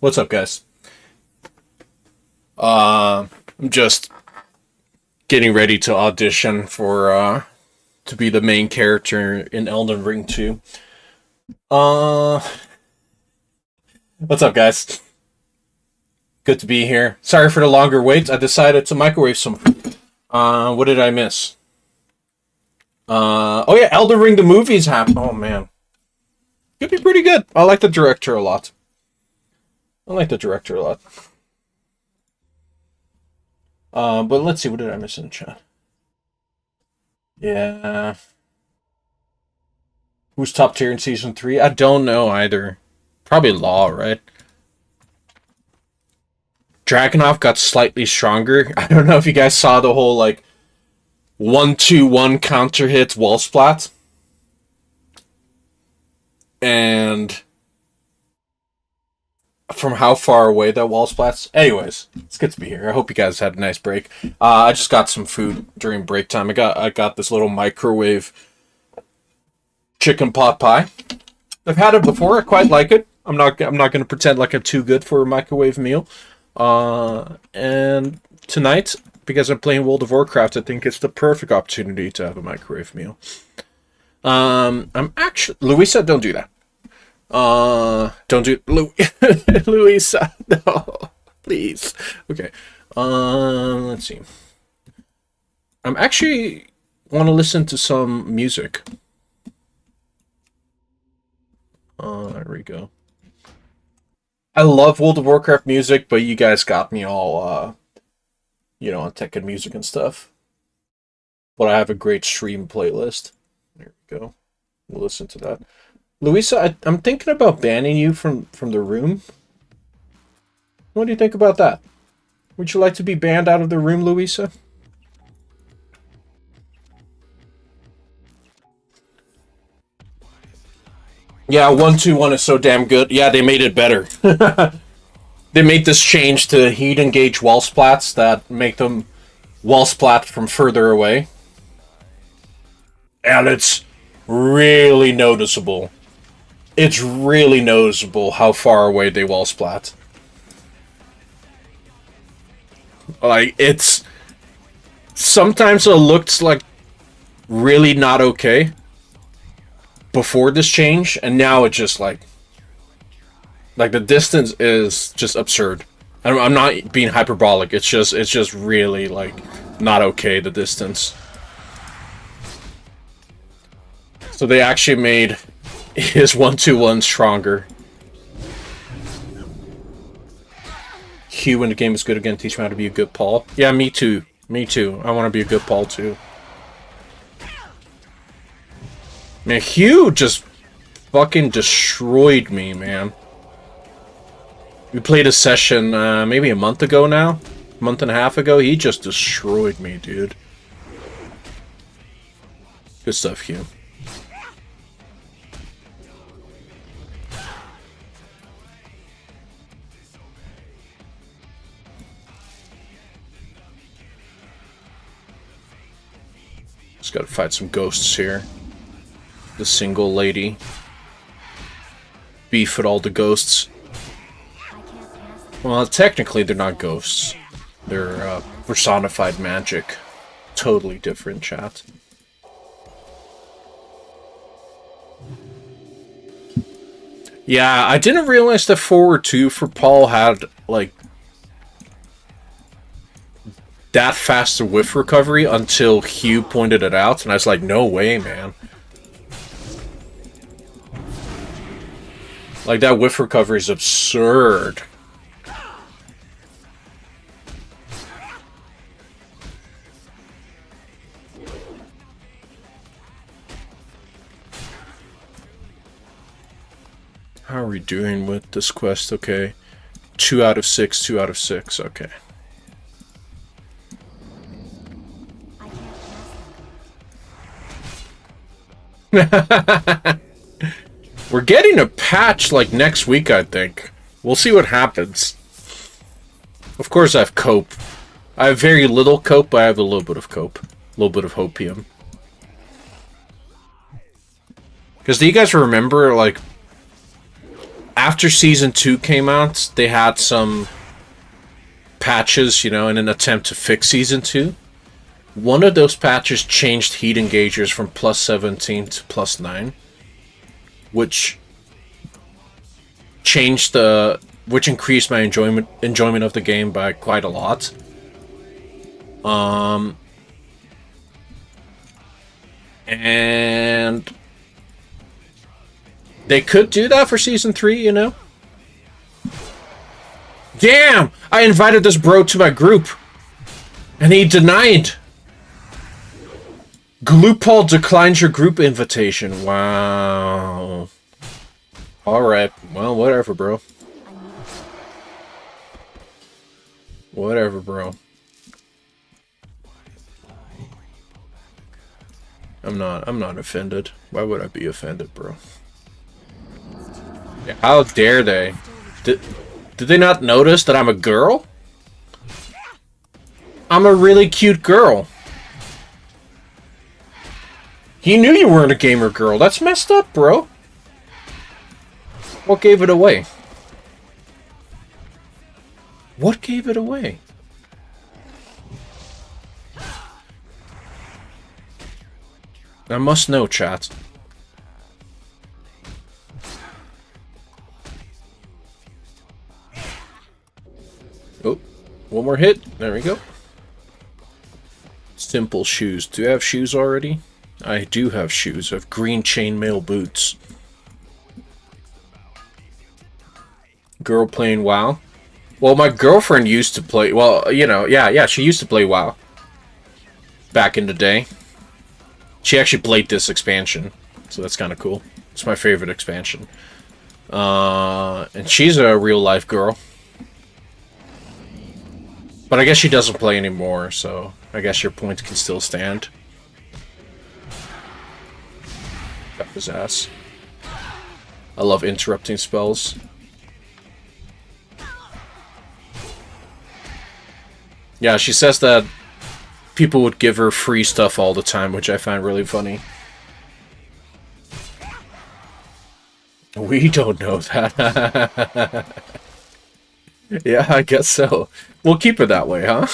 What's up, guys? I'm just getting ready to audition for to be the main character in Elden Ring 2. What's up, guys? Good to be here. Sorry for the longer wait. I decided to microwave some food. What did I miss? Oh yeah, Elden Ring the movie's happening. Oh man. Could be pretty good. I like the director a lot. But let's see, what did I miss in the chat? Yeah. Who's top tier in season 3? I don't know either. Probably Law, right? Dragunov got slightly stronger. I don't know if you guys saw the whole, like, 1-2-1 counter hit wall splat. And from how far away that wall splats. Anyways, it's good to be here. I hope you guys had a nice break. I just got some food during break time. I got this little microwave chicken pot pie. I've had it before. I quite like it. I'm not going to pretend like I'm too good for a microwave meal. And tonight, because I'm playing World of Warcraft, I think it's the perfect opportunity to have a microwave meal. I'm actually... Louisa, don't do that. Don't do... Louisa, no. Please. Okay. Let's see. I'm actually want to listen to some music. There we go. I love World of Warcraft music, but you guys got me all, you know, on Tekken music and stuff. But I have a great stream playlist. There we go. We'll listen to that. Louisa, I'm thinking about banning you from the room. What do you think about that? Would you like to be banned out of the room, Louisa? Yeah, 1-2-1 is so damn good. Yeah, they made it better. They made this change to heat engage wall splats that make them wall splat from further away. And it's really noticeable. It's really noticeable how far away they wall splat. Like, it's... Sometimes it looks like really not okay before this change, and now it's just like the distance is just absurd. I'm not being hyperbolic. It's just really like not okay, the distance. So they actually made his 1-2-1 stronger. Hugh in the game is good again. Teach me how to be a good Paul. Yeah, me too. Me too. I want to be a good Paul too. Man, Hugh just fucking destroyed me, man. We played a session maybe a month ago now. A month and a half ago. He just destroyed me, dude. Good stuff, Hugh. Just gotta fight some ghosts here. The single lady. Beef with all the ghosts. Well, technically they're not ghosts. They're personified magic. Totally different, chat. Yeah, I didn't realize that forward 2 for Paul had, like, that fast a whiff recovery until Hugh pointed it out, and I was like, no way, man. Like, that whiff recovery is absurd. How are we doing with this quest? Okay. 2 out of 6, 2 out of 6. Okay. We're getting a patch like next week, I think. We'll see what happens. Of course I have cope. I have very little cope, but I have a little bit of cope. A little bit of hopium. Because do you guys remember, like, after Season 2 came out, they had some patches, you know, in an attempt to fix Season 2. One of those patches changed heat engagers from +17 to +9, which changed which increased my enjoyment of the game by quite a lot. And they could do that for Season 3, you know? Damn! I invited this bro to my group, and he denied. Gloopal declines your group invitation. Wow. Alright, well, whatever, bro. Whatever, bro. I'm not offended. Why would I be offended, bro? Yeah, how dare they? Did they not notice that I'm a girl? I'm a really cute girl. He knew you weren't a gamer girl. That's messed up, bro. What gave it away? What gave it away? I must know, chat. Oh, one more hit. There we go. Simple shoes. Do you have shoes already? I do have shoes. I have green chainmail boots. Girl playing WoW? Well, my girlfriend used to play... Well, you know, yeah, she used to play WoW. Back in the day. She actually played this expansion. So that's kind of cool. It's my favorite expansion. And she's a real-life girl. But I guess she doesn't play anymore, so I guess your point can still stand. Got his ass. I love interrupting spells. Yeah, she says that people would give her free stuff all the time, which I find really funny. We don't know that. Yeah, I guess so. We'll keep it that way, huh?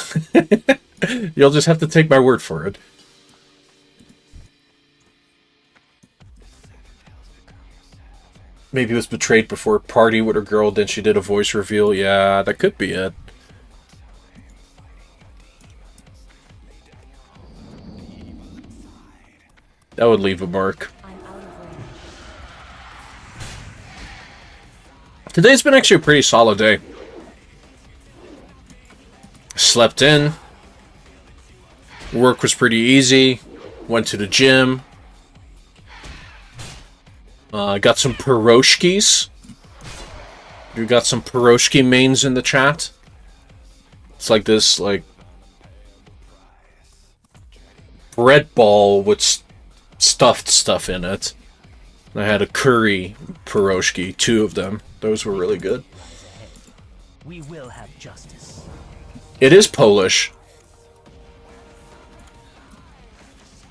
You'll just have to take my word for it. Maybe it was betrayed before a party with her girl, then she did a voice reveal. Yeah, that could be it. That would leave a mark. Today's been actually a pretty solid day. Slept in. Work was pretty easy. Went to the gym. Got some pierogies. You got some pierogi mains in the chat. It's like this, like, bread ball with stuffed stuff in it. I had a curry pierogi, 2 of them. Those were really good. We will have justice. It is Polish.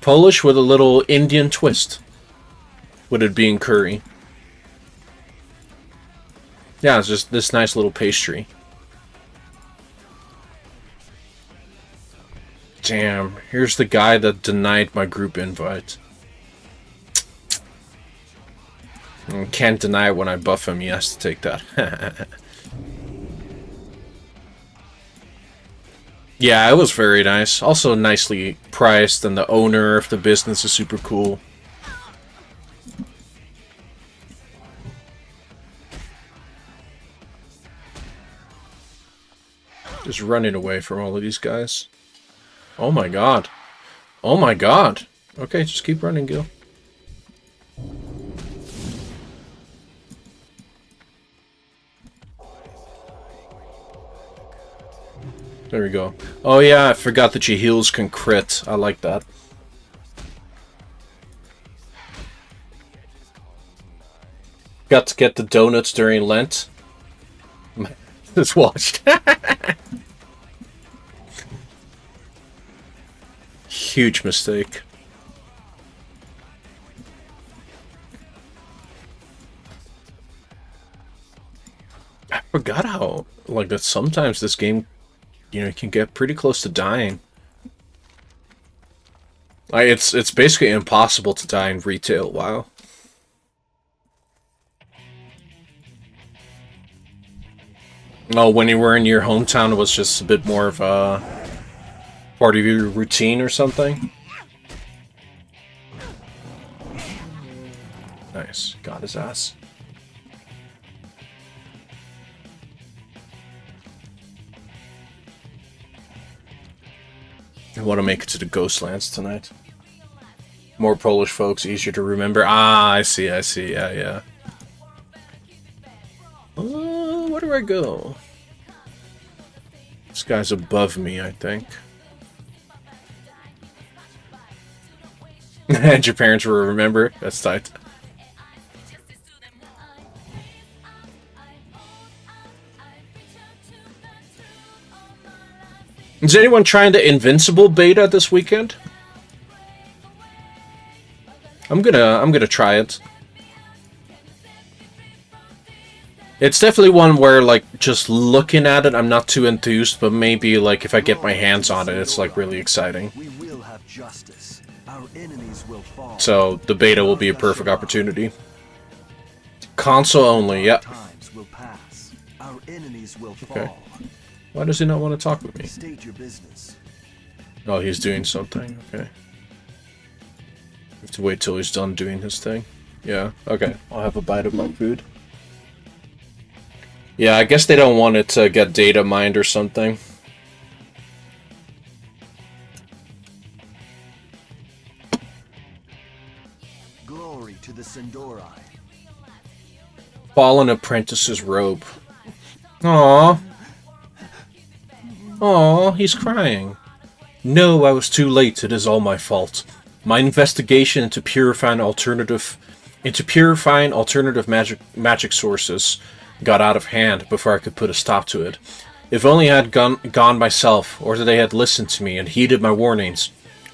Polish with a little Indian twist. With it being curry. Yeah, it's just this nice little pastry. Damn, here's the guy that denied my group invite. Can't deny it when I buff him, he has to take that. Yeah, it was very nice. Also nicely priced, and the owner of the business is super cool. Just running away from all of these guys. Oh my god. Oh my god. Okay, just keep running, Gil. There we go. Oh yeah, I forgot that your heals can crit. I like that. Got to get the donuts during Lent. Just watched. Huge mistake. forgot how, like, that sometimes this game, you know, can get pretty close to dying. Like, it's basically impossible to die in retail WoW. Oh, when you were in your hometown, it was just a bit more of a part of your routine or something? Nice. Got his ass. I want to make it to the Ghostlands tonight. More Polish folks, easier to remember. Ah, I see, yeah. Where do I go? This guy's above me, I think. And your parents will remember? That's tight. Is anyone trying the Invincible beta this weekend? I'm gonna try it. It's definitely one where, like, just looking at it, I'm not too enthused, but maybe, like, if I get my hands on it, it's, like, really exciting. We will have justice. Our enemies will fall. So, the beta will be a perfect opportunity. Console only, yep. Times will pass. Our enemies will Okay. fall. Why does he not want to talk with me? State your business. Oh, he's doing something, okay. Have to wait till he's done doing his thing. Yeah, okay. I'll have a bite of my food. Yeah, I guess they don't want it to get data mined or something. Glory to the Sindorai. Fallen Apprentice's robe. Aww. Aww, he's crying. No, I was too late. It is all my fault. My investigation into purifying alternative magic sources got out of hand before I could put a stop to it. If only I had gone myself, or that they had listened to me and heeded my warnings.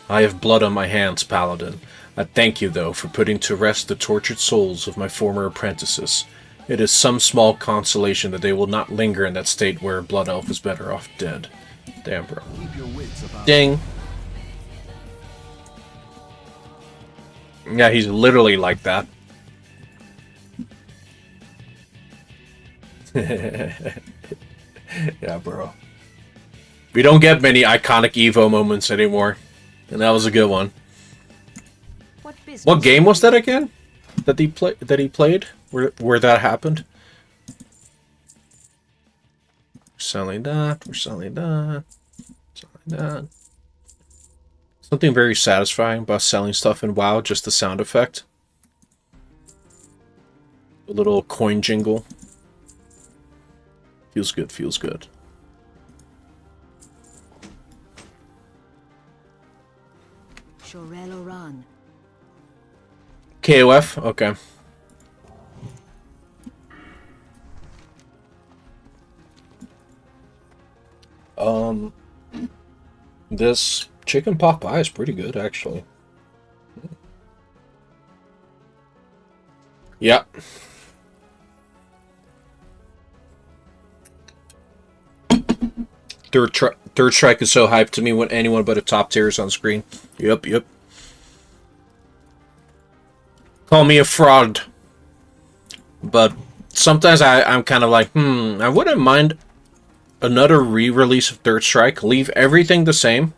I have blood on my hands, Paladin. I thank you, though, for putting to rest the tortured souls of my former apprentices. It is some small consolation that they will not linger in that state where a blood elf is better off dead. Damn, bro. Keep your wits about Ding. Yeah, he's literally like that. Yeah, bro. We don't get many iconic Evo moments anymore. And that was a good one. What game was that again? That he played? Where that happened? We're selling that. Something very satisfying about selling stuff in WoW, just the sound effect. A little coin jingle. Feels good, feels good. Shorello run. KOF? Okay. This chicken pot pie is pretty good, actually. Yep. Third Strike is so hyped to me when anyone but a top tier is on screen. Yep. Call me a fraud. But sometimes I'm kind of like, I wouldn't mind another re-release of Third Strike. Leave everything the same.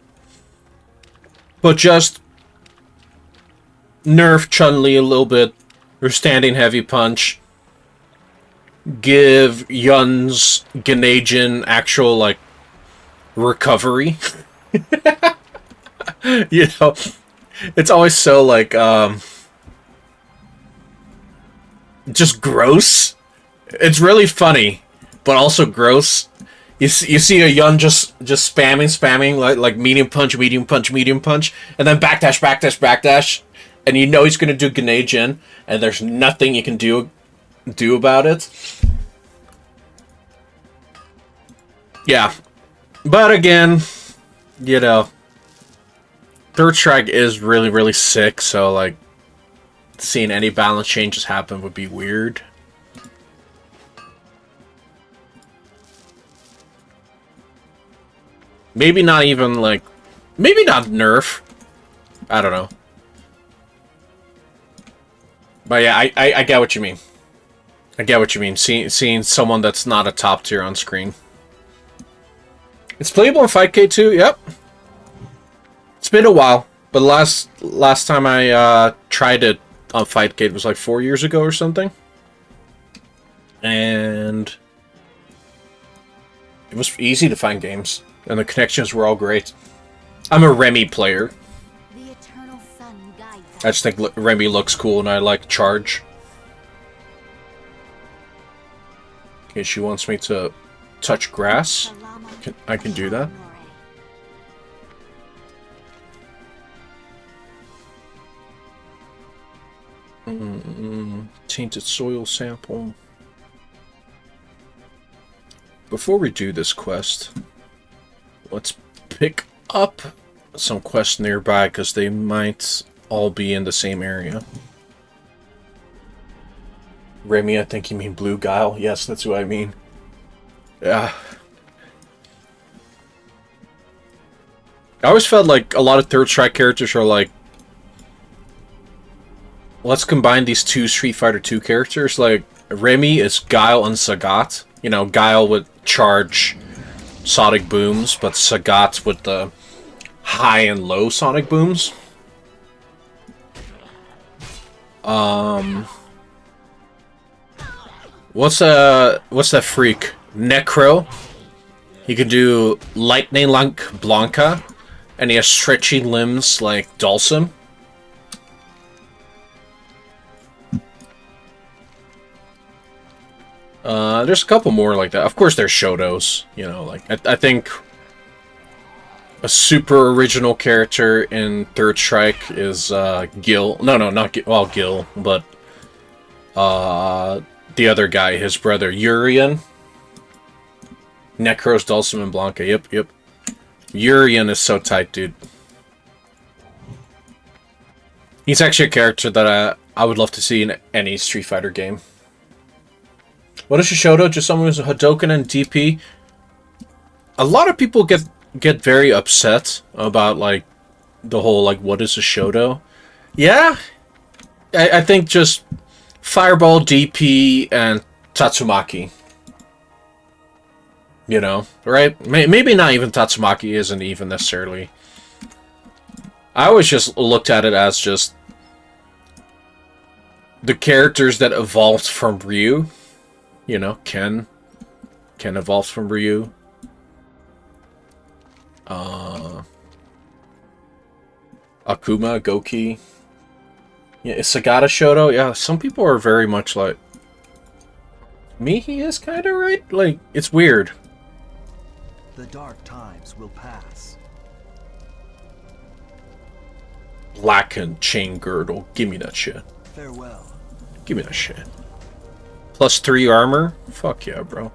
But just nerf Chun-Li a little bit. Her standing heavy punch. Give Yun's Grenadian actual, like, recovery. You know, it's always so, like, just gross. It's really funny, but also gross. You see a Yun just spamming like medium punch, and then backdash, and you know he's gonna do Grenadian, and there's nothing you can do about it. Yeah, but again, you know, Third Strike is really sick, so like seeing any balance changes happen would be weird. Maybe not even, like... Maybe not nerf. I don't know. But yeah, I get what you mean. I get what you mean. Seeing someone that's not a top tier on screen. It's playable in 5K too, yep. It's been a while. But last time I tried it on 5K, it was like 4 years ago or something. And... it was easy to find games. And the connections were all great. I'm a Remy player. The eternal sun guides us. I just think Remy looks cool and I like charge. Okay, she wants me to touch grass. I can do that. Tainted soil sample. Before we do this quest, let's pick up some quests nearby because they might all be in the same area. Remy, I think you mean Blue Guile. Yes, that's what I mean. Yeah. I always felt like a lot of Third Strike characters are like, let's combine these two Street Fighter 2 characters. Like, Remy is Guile and Sagat. You know, Guile with charge sonic booms, but Sagat with the high and low sonic booms. What's that freak? Necro. He can do lightning like Blanca, and he has stretchy limbs like Dulcim. There's a couple more like that. Of course, there's Shotos. You know, like I think a super original character in Third Strike is Gil. No, not Gil. Well, Gil, but the other guy, his brother Urian. Necros, Dulcim, and Blanca. Yep. Urian is so tight, dude. He's actually a character that I would love to see in any Street Fighter game. What is Shishoto? Just someone who's a Hadoken and DP. A lot of people get very upset about like the whole like what is a Shoto? Yeah, I think just Fireball, DP, and Tatsumaki. You know, right? Maybe not even Tatsumaki isn't even necessarily. I always just looked at it as just the characters that evolved from Ryu. You know, Ken evolved from Ryu. Akuma, Goki. Yeah, is Sagata Shoto? Yeah, some people are very much like... Me, he is kind of right. Like, it's weird. The dark times will pass. Blackened chain girdle. Give me that shit. Farewell. Give me that shit. +3 armor? Fuck yeah, bro.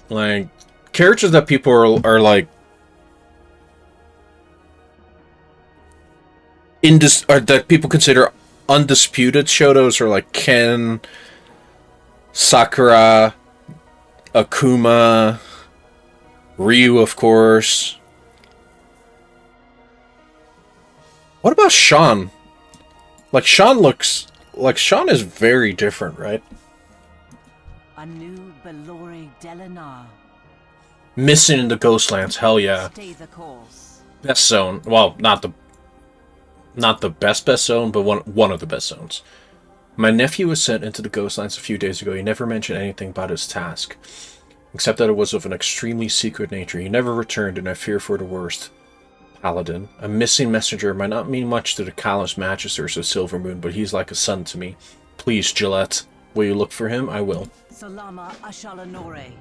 Like, characters that people are like... or that people consider undisputed Shotos are like Ken, Sakura, Akuma, Ryu, of course. What about Sean? Like, Sean is very different, right? A new Belore Delinar. Missing in the Ghostlands, hell yeah. Stay the course. Best zone. Well, not the best zone, but one of the best zones. My nephew was sent into the Ghostlands a few days ago. He never mentioned anything about his task, except that it was of an extremely secret nature. He never returned, and I fear for the worst. Paladin. A missing messenger might not mean much to the callous magisters of Silvermoon, but he's like a son to me. Please, Gillette, will you look for him? I will. Salama Ashalanore.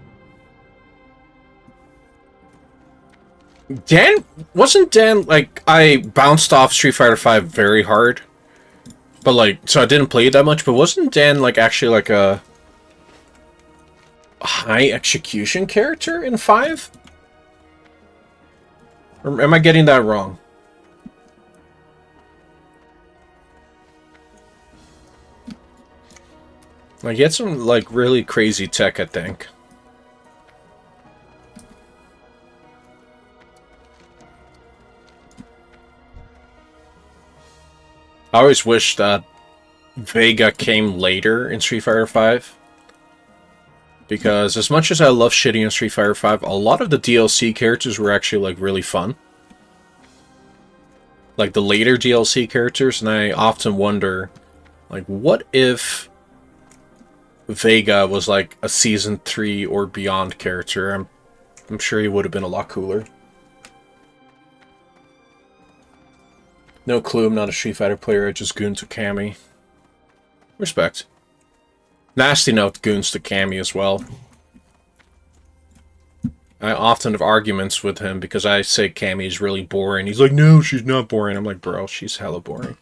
Wasn't Dan, like, I bounced off Street Fighter V very hard, but, like, so I didn't play it that much, but wasn't Dan, like, actually, like, a high execution character in 5? Or am I getting that wrong? Like, he had some, like, really crazy tech, I think. I always wish that Vega came later in Street Fighter V. Because as much as I love shitting on Street Fighter V, a lot of the DLC characters were actually, like, really fun. Like, the later DLC characters, and I often wonder, like, what if Vega was, like, a Season 3 or beyond character? I'm sure he would have been a lot cooler. No clue, I'm not a Street Fighter player, I just goon to Cammy. Respect. Nasty note goons to Cammy as well. I often have arguments with him because I say Cammy is really boring. He's like, no, she's not boring. I'm like, bro, she's hella boring.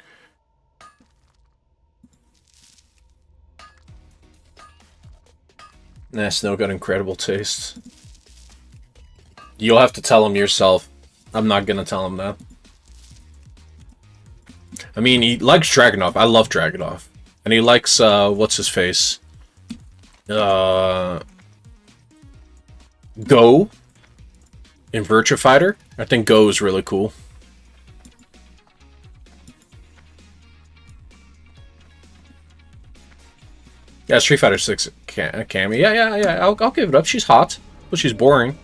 Nah, Snow got incredible taste. You'll have to tell him yourself. I'm not gonna tell him that. I mean, he likes Dragunov. I love Dragunov. And he likes, what's his face? Go in Virtua Fighter. I think Go is really cool. Yeah, Street Fighter 6 Cammy. Yeah. I'll give it up. She's hot, but she's boring.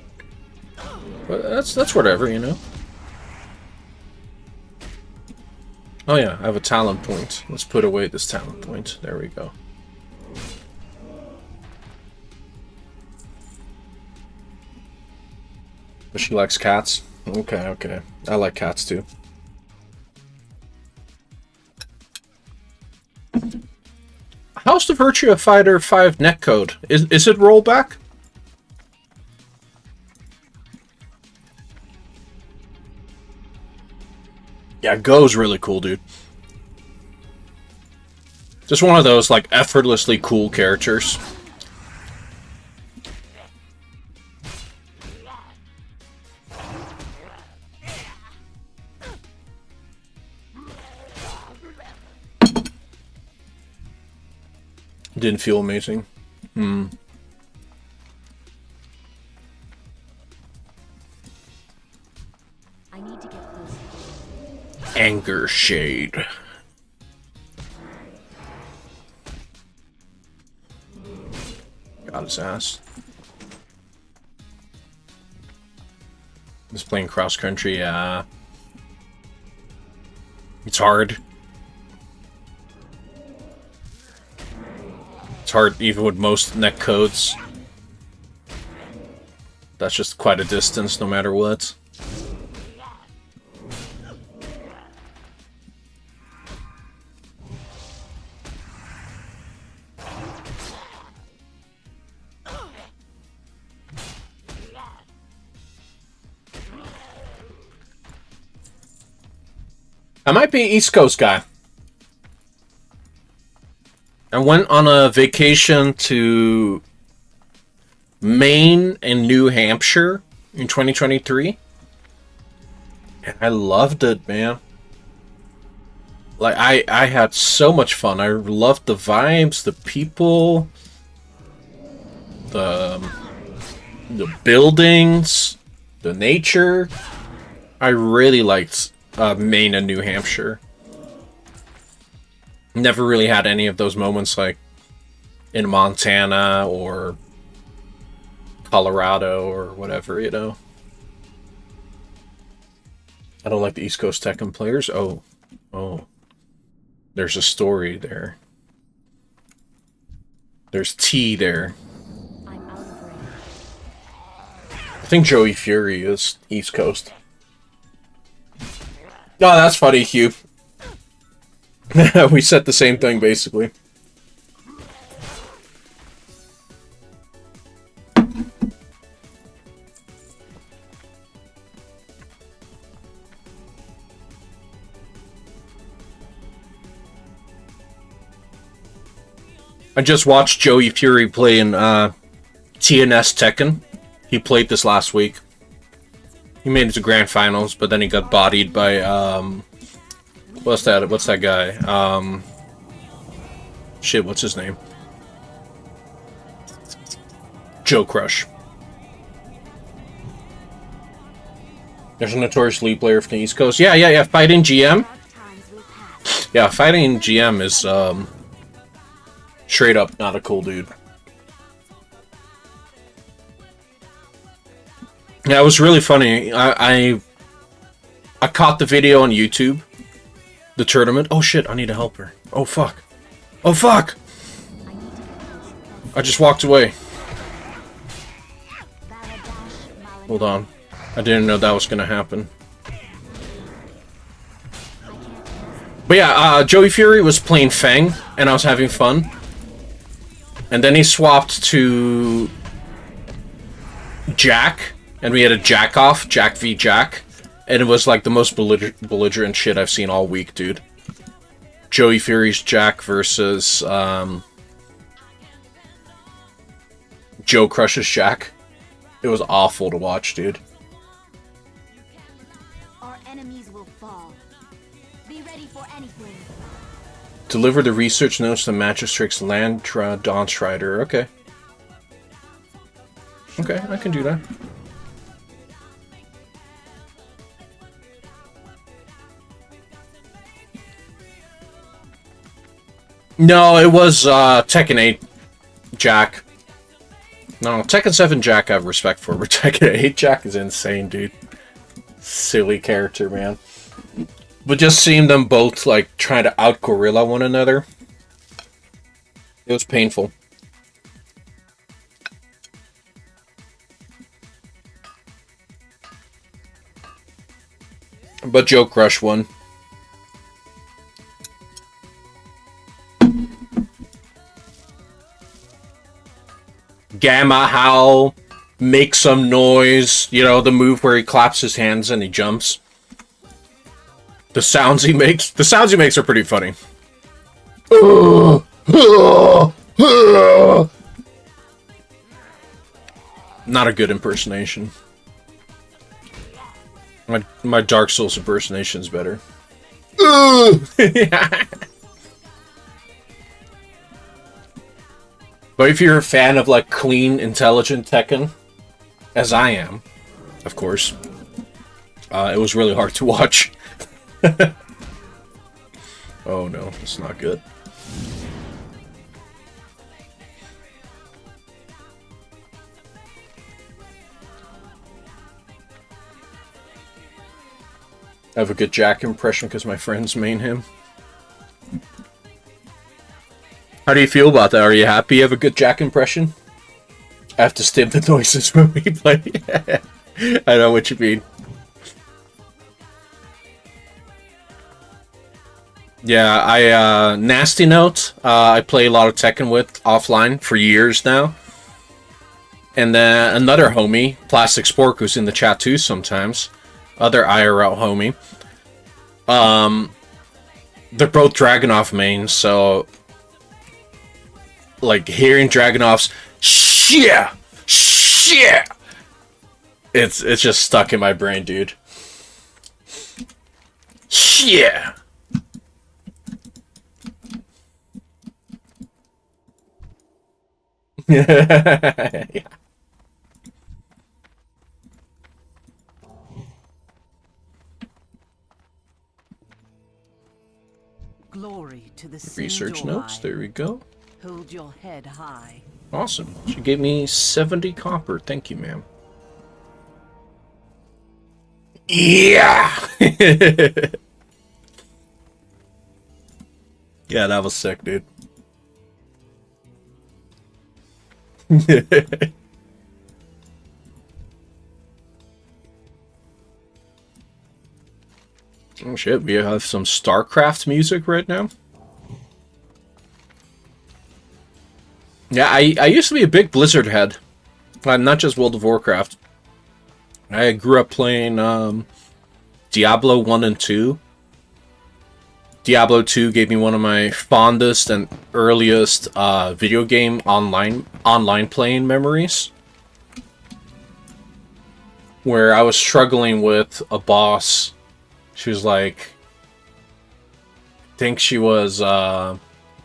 But that's whatever, you know. Oh yeah, I have a talent point. Let's put away this talent point. There we go. But she likes cats. Okay. I like cats too. How's the Virtua Fighter 5 netcode? Is it rollback? Yeah, Go's really cool, dude. Just one of those, like, effortlessly cool characters. Didn't feel amazing. I need to get closer. Anger Shade. Got his ass. He's playing cross country, yeah. It's hard. It's hard even with most net codes. That's just quite a distance no matter what. I might be an East Coast guy. I went on a vacation to Maine and New Hampshire in 2023. And I loved it, man. Like, I had so much fun. I loved the vibes, the people, the buildings, the nature. I really liked Maine and New Hampshire. Never really had any of those moments like in Montana or Colorado or whatever, you know. I don't like the East Coast Tekken players. Oh. There's a story there. There's tea there. I'm out of range. I think Joey Fury is East Coast. Oh, that's funny, Hugh. We said the same thing, basically. I just watched Joey Fury play in TNS Tekken. He played this last week. He made it to grand finals, but then he got bodied by what's that guy? Shit, what's his name? Joe Crush. There's a notorious League player from the East Coast. Yeah. Fighting GM. Yeah, fighting GM is straight up not a cool dude. Yeah, it was really funny. I caught the video on YouTube. The tournament. Oh shit, I need to help her. Oh fuck. Oh fuck! I just walked away. Hold on. I didn't know that was gonna happen. But yeah, Joey Fury was playing Fang, and I was having fun. And then he swapped to Jack, and we had a Jack-off, Jack v Jack. And it was like the most belligerent shit I've seen all week, dude. Joey Fury's Jack versus Joe Crush's Jack. It was awful to watch, dude. Our enemies will fall. Be ready for anything. Deliver the research notes to Magistrix Landra Dawnstrider. Okay. Okay, I can do that. No, it was Tekken 8 Jack. No, Tekken 7 Jack I have respect for, but Tekken 8 Jack is insane, dude. Silly character, man. But just seeing them both, like, trying to out-gorilla one another, it was painful. But Joe Crush won. Gamma Howl, make some noise, you know, the move where he claps his hands and he jumps. The sounds he makes are pretty funny. Not a good impersonation. My Dark Souls impersonation is better. But if you're a fan of, like, clean, intelligent Tekken, as I am, of course, it was really hard to watch. Oh no, it's not good. I have a good Jack impression because my friends main him. How do you feel about that? Are you happy you have a good Jack impression? I have to stim the noises when we play. I know what you mean. Yeah, Nasty Note, I play a lot of Tekken with offline for years now. And then another homie, Plastic Spork, who's in the chat too sometimes. Other IRL homie. They're both Dragunov mains, so... like, hearing Dragunov's shit! It's just stuck in my brain, dude. Yeah. Yeah. Glory to the Research notes, there we go. Hold your head high. Awesome. She gave me 70 copper. Thank you, ma'am. Yeah! Yeah, that was sick, dude. Oh shit, we have some StarCraft music right now. Yeah, I used to be a big Blizzard head. Not just World of Warcraft. I grew up playing Diablo 1 and 2. Diablo 2 gave me one of my fondest and earliest video game online playing memories. Where I was struggling with a boss. She was like... I think she was...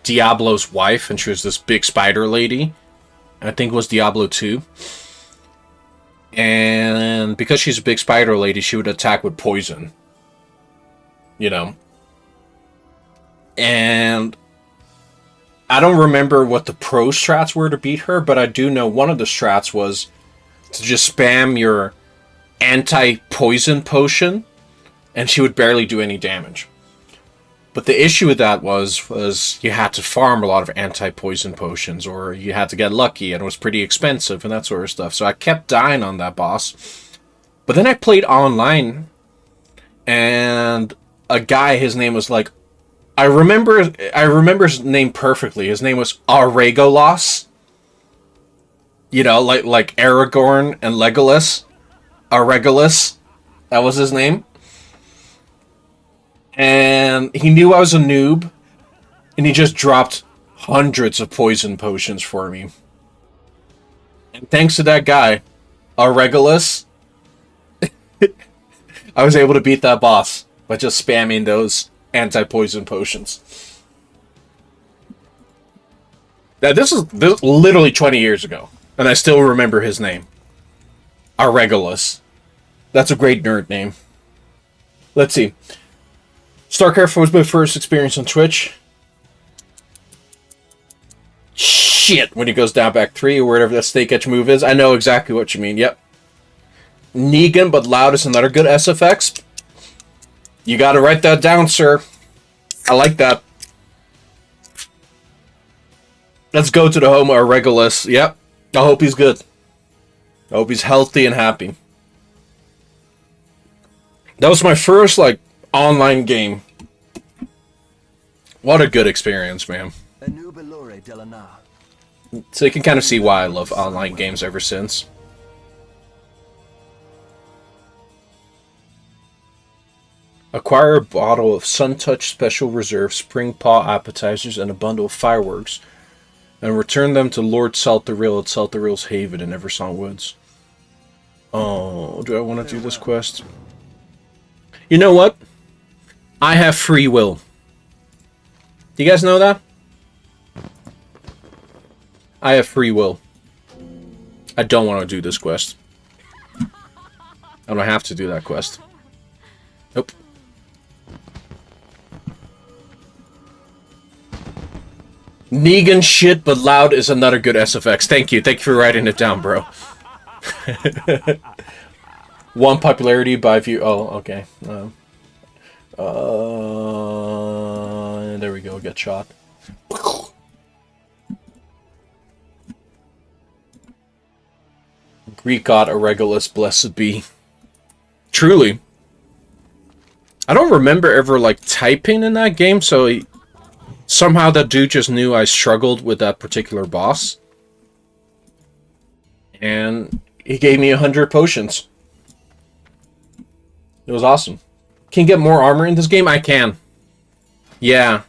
Diablo's wife, and she was this big spider lady. I think it was Diablo 2. And because she's a big spider lady, she would attack with poison. You know. And I don't remember what the pro strats were to beat her, but I do know one of the strats was to just spam your anti-poison potion, and she would barely do any damage. But the issue with that was you had to farm a lot of anti-poison potions, or you had to get lucky, and it was pretty expensive and that sort of stuff. So I kept dying on that boss. But then I played online, and a guy, his name was like, I remember his name perfectly. His name was Aregolos. You know, like Aragorn and Legolas. Aregolos. That was his name. And he knew I was a noob, and he just dropped hundreds of poison potions for me. And thanks to that guy, Aregolos, I was able to beat that boss by just spamming those anti-poison potions. Now, this is literally 20 years ago, and I still remember his name. Aregolos. That's a great nerd name. Let's see. StarCraft was my first experience on Twitch. Shit, when he goes down back 3 or whatever that stake edge move is. I know exactly what you mean, yep. Negan, but loud is another good SFX. You gotta write that down, sir. I like that. Let's go to the home of Aregolos. Yep. I hope he's good. I hope he's healthy and happy. That was my first, like, online game. What a good experience, man. So you can kind of see why I love online games ever since. Acquire a bottle of Suntouch Special Reserve Spring Paw appetizers and a bundle of fireworks, and return them to Lord Saltaril at Saltaril's Haven in Eversong Woods. Oh, do I want to do this quest? You know what? I have free will. Do you guys know that? I have free will. I don't want to do this quest. I don't have to do that quest. Nope. Negan shit, but loud is another good SFX. Thank you. Thank you for writing it down, bro. 1 popularity by view. Oh, okay. There we go. Get shot. Greek god Aregolos, blessed be. Truly. I don't remember ever, like, typing in that game, so somehow that dude just knew I struggled with that particular boss. And he gave me 100 potions. It was awesome. Can you get more armor in this game? I can. Yeah.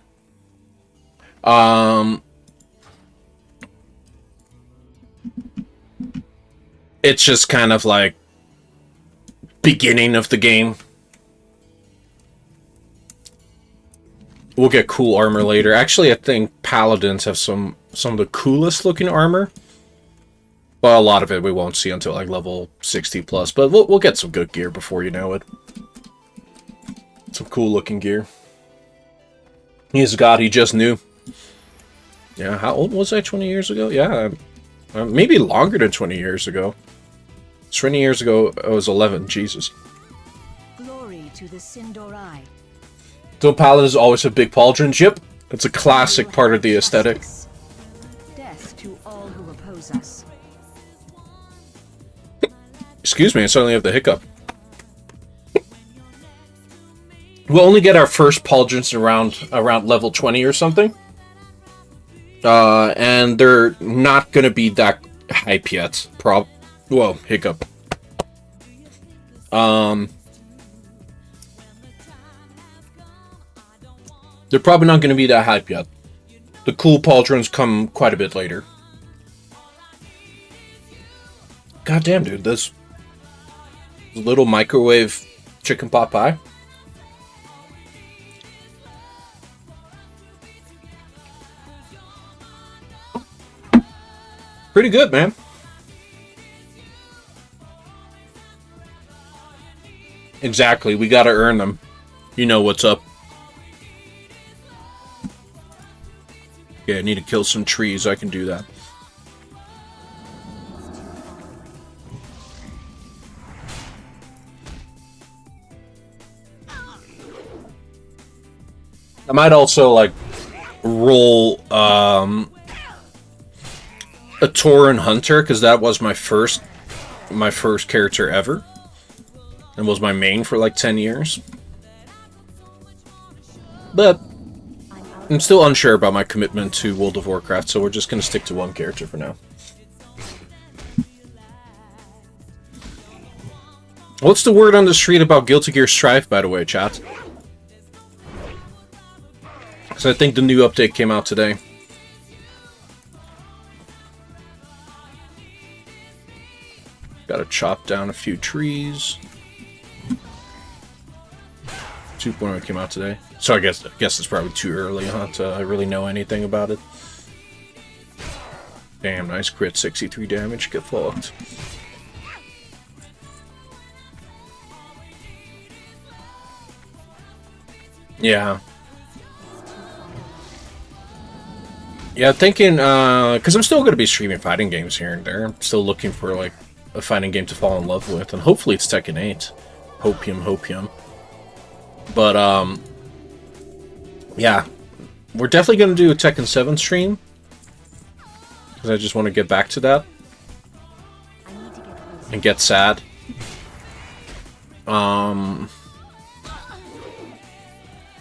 It's just kind of like beginning of the game. We'll get cool armor later. Actually, I think paladins have some of the coolest looking armor. Well, a lot of it we won't see until like level 60 plus, but we'll get some good gear before you know it. Some cool looking gear. He's a god, he just knew. Yeah, how old was I 20 years ago? Yeah, maybe longer than 20 years ago. 20 years ago, I was 11. Jesus. Glory to the Sindorai. Don't paladins always have big pauldrons? Yep. It's a classic part of the aesthetic. Death to all who oppose us. Excuse me, I suddenly have the hiccup. We'll only get our first pauldrons around level 20 or something. And they're not going to be that hype yet. Whoa, hiccup. They're probably not going to be that hype yet. The cool pauldrons come quite a bit later. God damn, dude, this little microwave chicken pot pie. Pretty good, man. Exactly, we gotta earn them. You know what's up. Yeah, I need to kill some trees. I can do that. I might also, like, roll, a Tauren Hunter, because that was my first character ever. And was my main for, like, 10 years. But I'm still unsure about my commitment to World of Warcraft, so we're just going to stick to one character for now. What's the word on the street about Guilty Gear Strive, by the way, chat? So I think the new update came out today. Gotta chop down a few trees. 2.0 came out today. So I guess it's probably too early, huh, to really know anything about it. Damn, nice crit, 63 damage, get fucked. Yeah. Yeah, thinking, because I'm still going to be streaming fighting games here and there. I'm still looking for, like, a fighting game to fall in love with, and hopefully it's Tekken 8. Hopium. But, yeah. We're definitely going to do a Tekken 7 stream, because I just want to get back to that. And get sad. And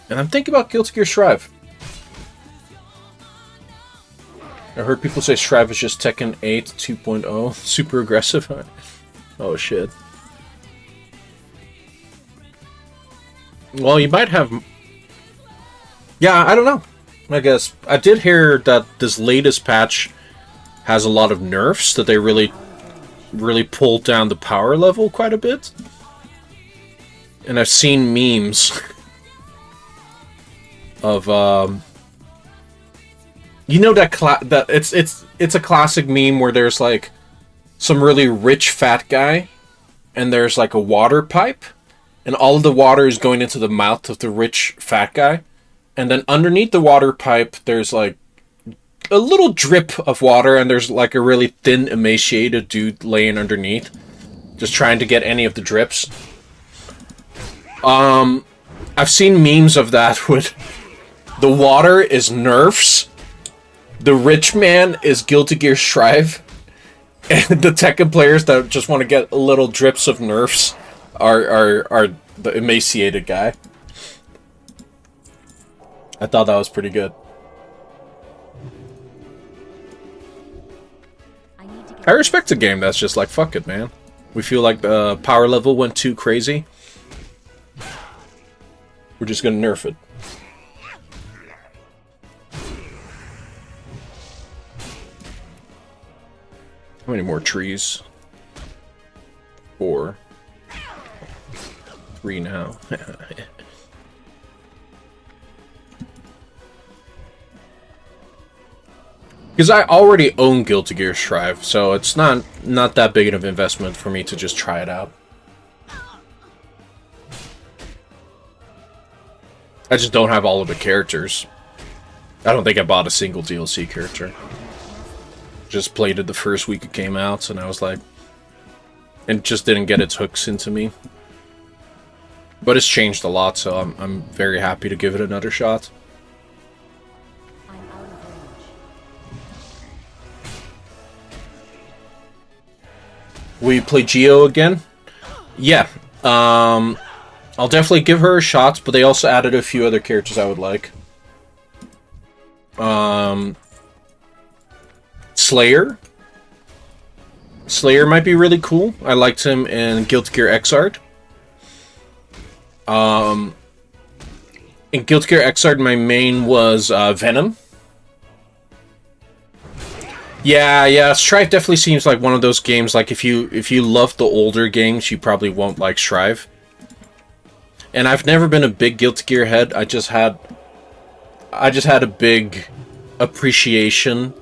I'm thinking about Guilty Gear Strive. I heard people say Strive is just Tekken 8 2.0. Super aggressive. Oh, shit. Well, you might have... Yeah, I don't know. I guess. I did hear that this latest patch has a lot of nerfs, that they really pulled down the power level quite a bit. And I've seen memes of, you know that it's a classic meme where there's like some really rich fat guy and there's like a water pipe and all of the water is going into the mouth of the rich fat guy, and then underneath the water pipe there's like a little drip of water and there's like a really thin emaciated dude laying underneath just trying to get any of the drips. I've seen memes of that with the water is nerfs, the rich man is Guilty Gear Strive, and the Tekken players that just want to get little drips of nerfs are the emaciated guy. I thought that was pretty good. I respect a game that's just like, fuck it, man. We feel like the power level went too crazy. We're just gonna nerf it. How many more trees? 4. 3 now. Because I already own Guilty Gear Strive, so it's not that big of an investment for me to just try it out. I just don't have all of the characters. I don't think I bought a single DLC character. Just played it the first week it came out, and I was like... It just didn't get its hooks into me. But it's changed a lot, so I'm very happy to give it another shot. We play Geo again? Yeah. I'll definitely give her a shot, but they also added a few other characters I would like. Slayer. Slayer might be really cool. I liked him in Guilty Gear Xrd. In Guilty Gear Xrd, my main was Venom. Yeah, Strive definitely seems like one of those games, like if you love the older games, you probably won't like Strive. And I've never been a big Guilty Gear head. I just had a big appreciation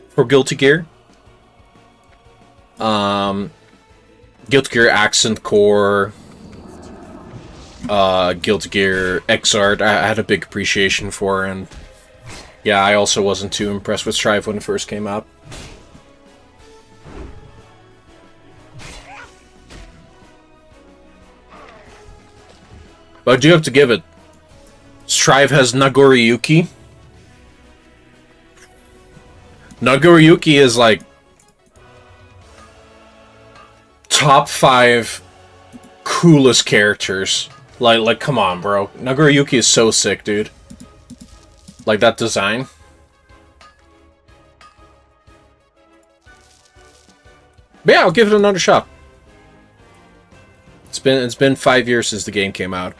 for Guilty Gear. Guilty Gear Accent Core, Guilty Gear Xrd, I had a big appreciation for, and yeah, I also wasn't too impressed with Strive when it first came out. But I do have to give it. Strive has Nagoriyuki. Nagoriyuki is like top 5 coolest characters. Like, come on, bro. Nagoriyuki is so sick, dude. Like, that design. But yeah, I'll give it another shot. It's been 5 years since the game came out.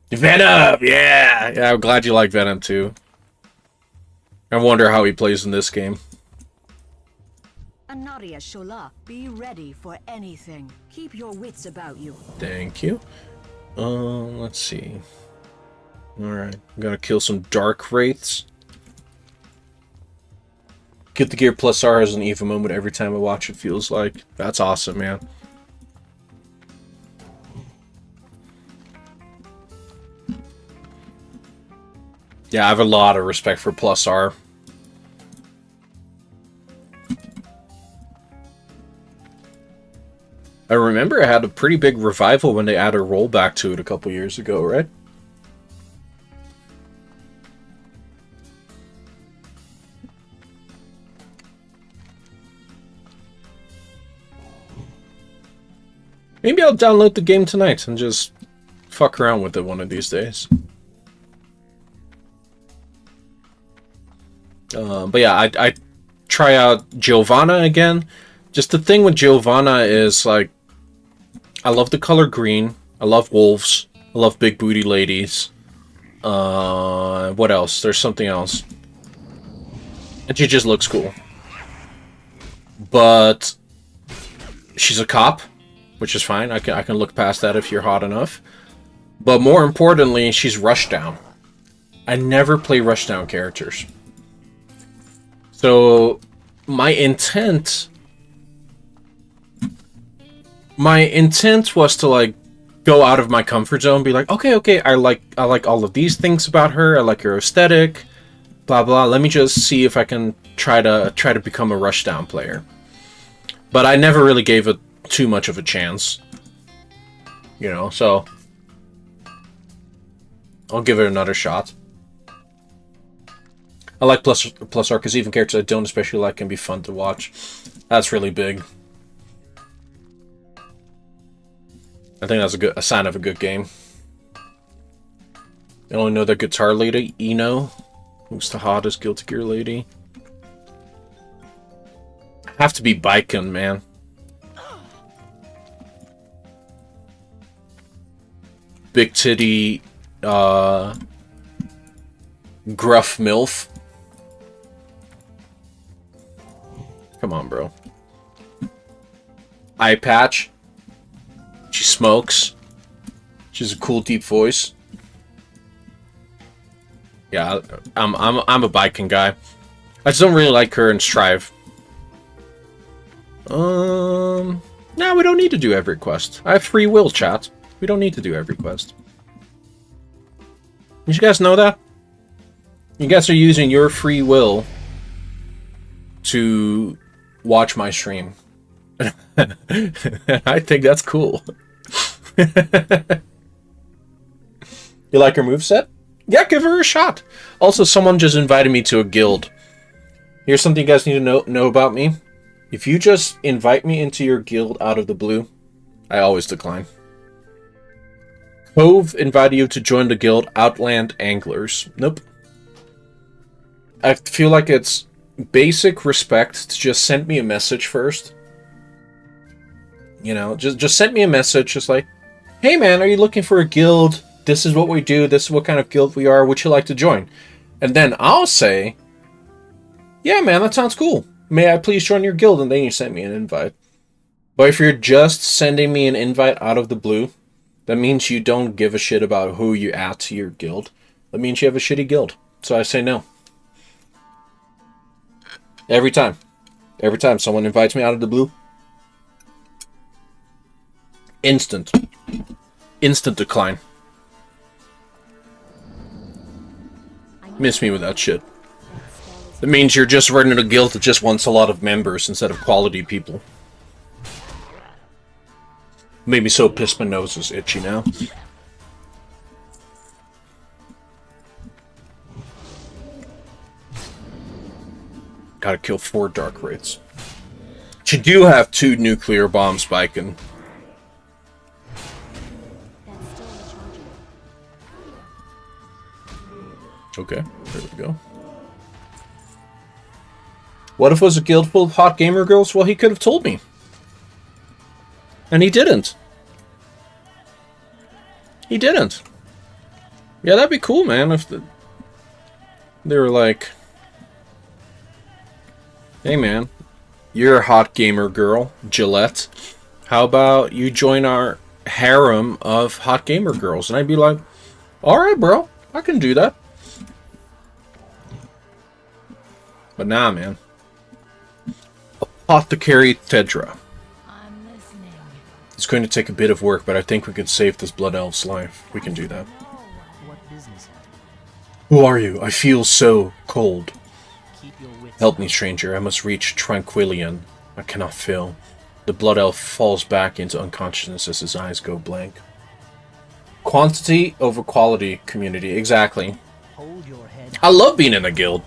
Venom! Yeah! Yeah, I'm glad you like Venom, too. I wonder how he plays in this game. Anaria Shola, be ready for anything. Keep your wits about you. Thank you. Let's see. Alright, I'm gonna kill some Dark Wraiths. Get the Gear Plus R has an EVA moment every time I watch it, feels like. That's awesome, man. Yeah, I have a lot of respect for Plus R. I remember it had a pretty big revival when they added a rollback to it a couple years ago, right? Maybe I'll download the game tonight and just fuck around with it one of these days. But yeah, I try out Giovanna again. Just the thing with Giovanna is, like, I love the color green. I love wolves. I love big booty ladies. What else? There's something else. And she just looks cool. But she's a cop, which is fine. I can look past that if you're hot enough. But more importantly, she's rushdown. I never play rushdown characters. So my intent was to, like, go out of my comfort zone, be like, okay, I like all of these things about her. I like her aesthetic, blah blah. Let me just see if I can try to become a rushdown player. But I never really gave it too much of a chance, you know. So I'll give it another shot. I like plus R because even characters I don't especially like can be fun to watch. That's really big. I think that's a sign of a good game. I only know that guitar lady, Eno, who's the hottest Guilty Gear lady. Have to be Baiken, man. Big titty, gruff MILF. Come on, bro. Eye patch. She smokes. She's a cool, deep voice. Yeah, I'm a Baiken guy. I just don't really like her in Strive. No, we don't need to do every quest. I have free will, chat. We don't need to do every quest. Did you guys know that? You guys are using your free will to watch my stream. I think that's cool. You like her moveset? Yeah, give her a shot. Also, someone just invited me to a guild. Here's something you guys need to know about me. If you just invite me into your guild out of the blue, I always decline. Cove invited you to join the guild Outland Anglers. Nope. I feel like it's basic respect to just send me a message first. You know, just send me a message, just like, hey man, are you looking for a guild? This is what we do, this is what kind of guild we are, would you like to join? And then I'll say, yeah man, that sounds cool. May I please join your guild? And then you send me an invite. But if you're just sending me an invite out of the blue, that means you don't give a shit about who you add to your guild. That means you have a shitty guild. So I say no. Every time. Every time someone invites me out of the blue, instant decline. Miss me with that shit. It means you're just running a guild that just wants a lot of members instead of quality people. Made me so pissed my nose is itchy now. Gotta kill 4 dark wraiths. But you do have 2 nuclear bombs spiking. Okay, there we go. What if it was a guild full of hot gamer girls? Well, he could have told me. And he didn't. He didn't. Yeah, that'd be cool, man, if they were like, hey, man, you're a hot gamer girl, Gillette. How about you join our harem of hot gamer girls? And I'd be like, alright, bro, I can do that. But nah, man. Apothecary Thedra. I'm listening. It's going to take a bit of work, but I think we could save this Blood Elf's life. We can do that. What business have Who are you? I feel so cold. you? Keep your wits Help me, about stranger. I must reach Tranquillion. I cannot feel. The Blood Elf falls back into unconsciousness as his eyes go blank. Quantity over quality, community. Exactly. Hold your head. I love being in a guild.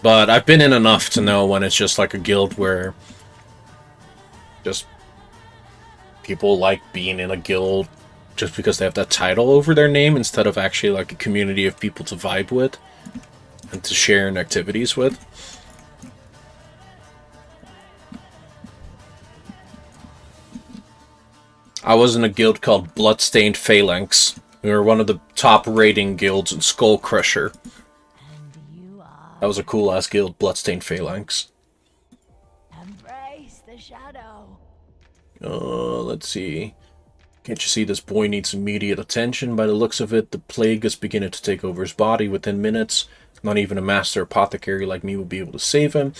But I've been in enough to know when it's just like a guild where just people like being in a guild just because they have that title over their name instead of actually like a community of people to vibe with and to share in activities with. I was in a guild called Bloodstained Phalanx. We were one of the top rating guilds in Skull Crusher. That was a cool ass guild, Bloodstained Phalanx. Embrace the shadow. Let's see. Can't you see this boy needs immediate attention? By the looks of it, the plague is beginning to take over his body within minutes. Not even a master apothecary like me will be able to save him.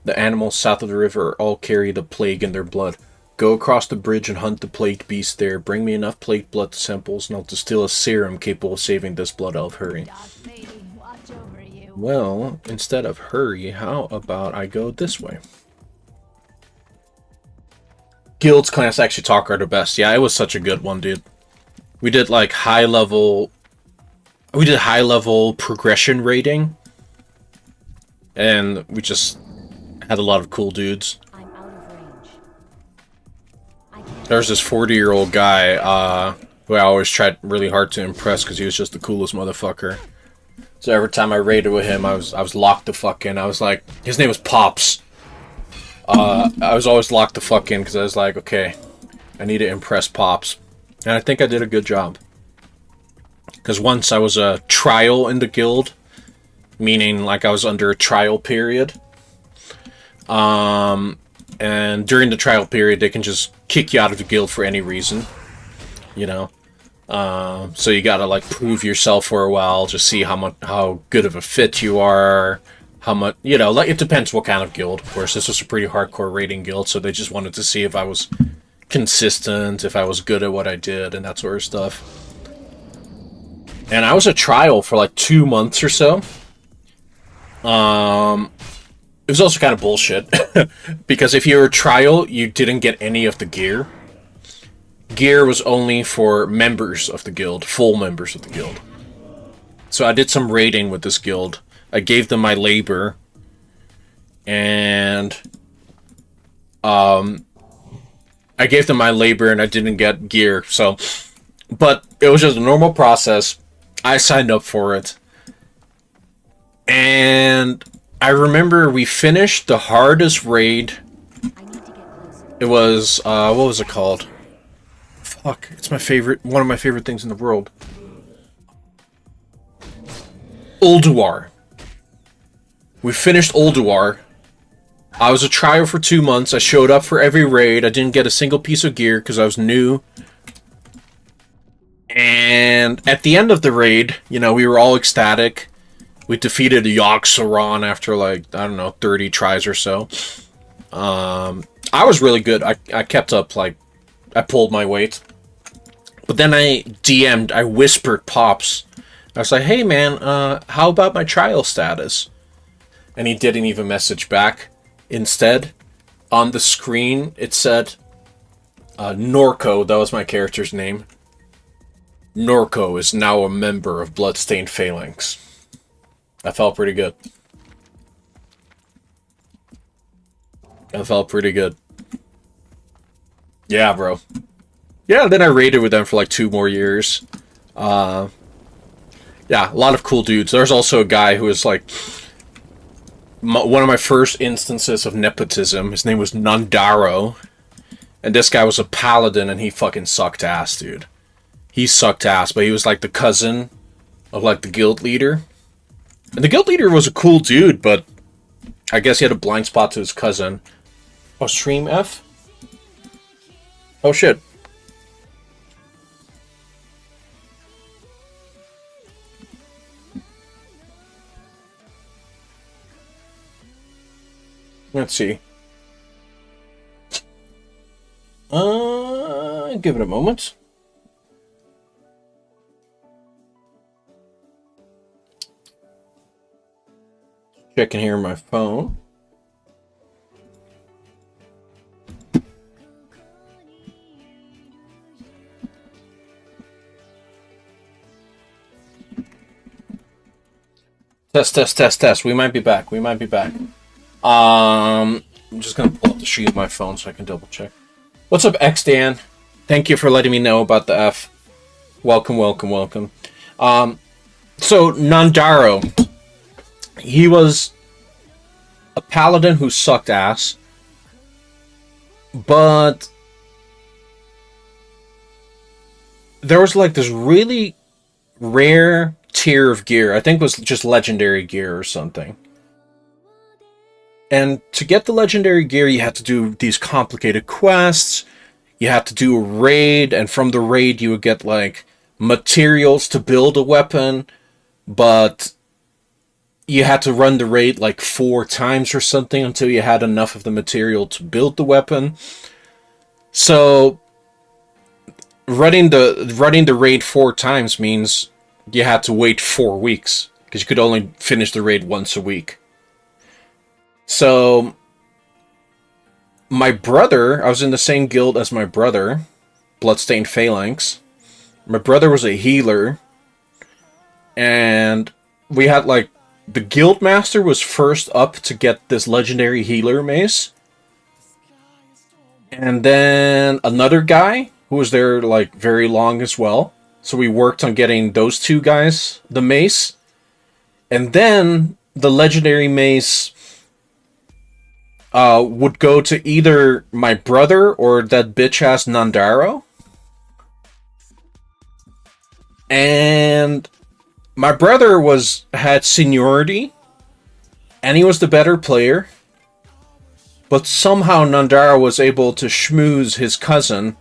The animals south of the river all carry the plague in their blood. Go across the bridge and hunt the plagued beast there. Bring me enough plagued blood samples and I'll distill a serum capable of saving this blood elf. Hurry. Dark lady, watch over you. Well, instead of hurry, how about I go this way? Guilds class actually talk are the best. Yeah, it was such a good one, dude. We did like high level progression rating. And we just had a lot of cool dudes. I'm out of range. I can't. There's this 40-year-old guy who I always tried really hard to impress because he was just the coolest motherfucker. So every time I raided with him, I was locked the fuck in. I was like, his name was Pops. I was always locked the fuck in because I was like, okay, I need to impress Pops. And I think I did a good job. Because once I was a trial in the guild, meaning like I was under a trial period. And during the trial period, they can just kick you out of the guild for any reason. You know? So you gotta like prove yourself for a while, just see how good of a fit you are, how much, you know, like it depends what kind of guild. Of course, this was a pretty hardcore raiding guild, so they just wanted to see if I was consistent, if I was good at what I did, and that sort of stuff. And I was a trial for like 2 months or so. It was also kind of bullshit because if you were a trial, you didn't get any of the gear. Gear was only for members of the guild, full members of the guild. So I did some raiding with this guild. I gave them my labor, and I gave them my labor, and I didn't get gear. So, but it was just a normal process. I signed up for it, and I remember we finished the hardest raid. I need to get closer. It was what was it called? Fuck, it's my favorite, one of my favorite things in the world. Ulduar. We finished Ulduar. I was a trial for 2 months. I showed up for every raid. I didn't get a single piece of gear because I was new. And at the end of the raid, you know, we were all ecstatic. We defeated Yogg-Saron after like, I don't know, 30 tries or so. I was really good. I kept up, like, I pulled my weight. But then I DM'd, I whispered Pops. I was like, hey man, how about my trial status? And he didn't even message back. Instead, on the screen, it said, Norco, that was my character's name. Norco is now a member of Bloodstained Phalanx. I felt pretty good. I felt pretty good. Yeah, bro. Yeah, then I raided with them for like 2 more years. Yeah, a lot of cool dudes. There's also a guy who was like one of my first instances of nepotism. His name was Nandaro. And this guy was a paladin and he fucking sucked ass, dude. He sucked ass, but he was like the cousin of like the guild leader. And the guild leader was a cool dude, but I guess he had a blind spot to his cousin. Oh, stream F? Oh shit. Let's see. Give it a moment. Checking here on my phone. Test. We might be back. I'm just gonna pull up the sheet of my phone so I can double check. What's up, XDan? Thank you for letting me know about the F. Welcome. So Nandaro, he was a paladin who sucked ass, but there was like this really rare tier of gear. I think it was just legendary gear or something. And to get the legendary gear, you had to do these complicated quests. You had to do a raid, and from the raid you would get like materials to build a weapon, but you had to run the raid like 4 times or something until you had enough of the material to build the weapon. So running the raid 4 times means you had to wait 4 weeks, because you could only finish the raid once a week. So my brother, I was in the same guild as my brother, Bloodstained Phalanx. My brother was a healer, and we had like, the guild master was first up to get this legendary healer mace. And then another guy who was there like very long as well. So we worked on getting those 2 guys the mace. And then the legendary mace would go to either my brother or that bitch-ass Nandaro. And my brother had seniority, and he was the better player. But somehow Nandaro was able to schmooze his cousin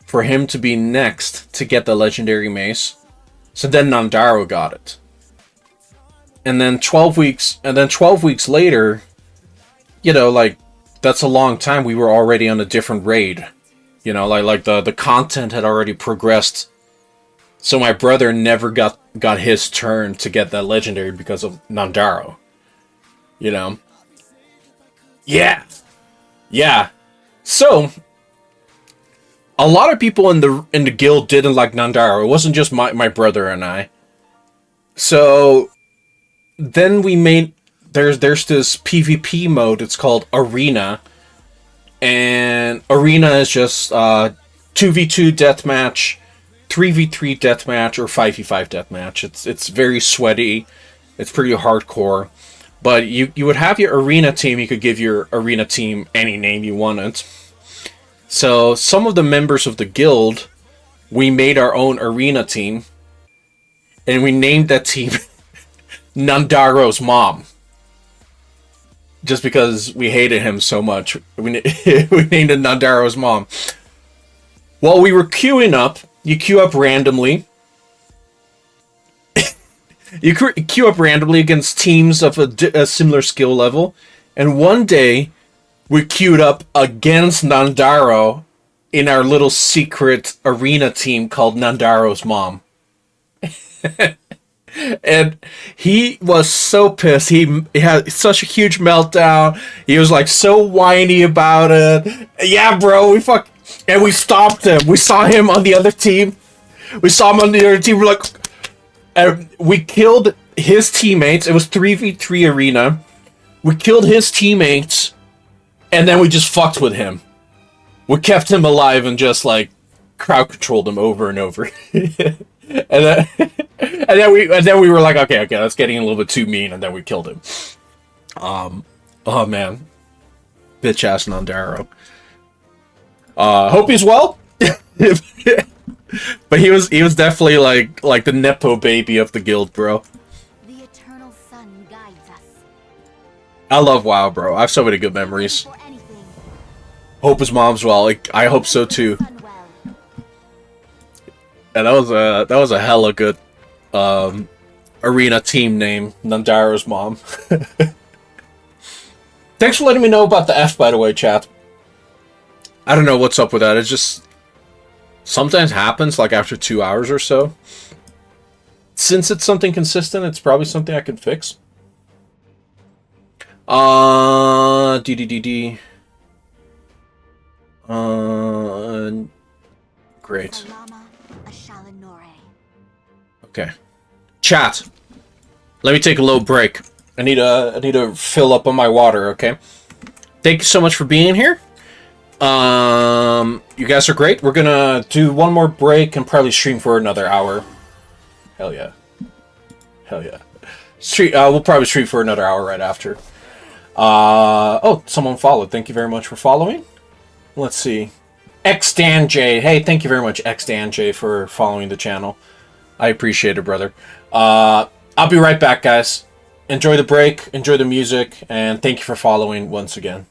for him to be next to get the legendary mace. So then Nandaro got it. And then 12 weeks later, you know, like, that's a long time. We were already on a different raid. You know, like the content had already progressed. So my brother never got his turn to get that legendary because of Nandaro. You know? Yeah. So a lot of people in the guild didn't like Nandaro. It wasn't just my brother and I. So then we made there's this PvP mode. It's called Arena. And Arena is just 2v2 deathmatch, 3v3 deathmatch, or 5v5 deathmatch. It's very sweaty. It's pretty hardcore. But you would have your arena team. You could give your arena team any name you wanted. So some of the members of the guild, we made our own arena team. And we named that team Nandaro's Mom. Just because we hated him so much. We named it Nandaro's Mom. While we were queuing up, you queue up randomly. You queue up randomly against teams of a similar skill level, and one day we queued up against Nandaro in our little secret arena team called Nandaro's Mom. And he was so pissed. He had such a huge meltdown. He was like so whiny about it. Yeah, bro, and we stopped him. We saw him on the other team. We're like, and we killed his teammates. It was 3v3 arena. We killed his teammates, and then we just fucked with him. We kept him alive and just like crowd controlled him over and over. and then we were like, okay, that's getting a little bit too mean, and then we killed him. Oh man, bitch ass Nandaro. Hope he's well. But he was definitely like the nepo baby of the guild, bro. The eternal sun guides us. I love WoW, bro. I have so many good memories. For anything. Hope his mom's well. Like, I hope so too. Sun well. And that was a hella good arena team name, Nandaro's Mom. Thanks for letting me know about the F, by the way, chat. I don't know what's up with that. It just sometimes happens like after 2 hours or so. Since it's something consistent, it's probably something I can fix. DDDD. Great. Salama Ashalanore. Okay. Chat. Let me take a little break. I need to fill up on my water, okay? Thank you so much for being here. You guys are great. We're gonna do one more break and probably stream for another hour. Hell yeah. Hell yeah. We'll probably stream for another hour right after. Oh, someone followed. Thank you very much for following. Let's see. XDanJ. Hey, thank you very much, XDanJ, for following the channel. I appreciate it, brother. I'll be right back, guys. Enjoy the break, enjoy the music, and thank you for following once again.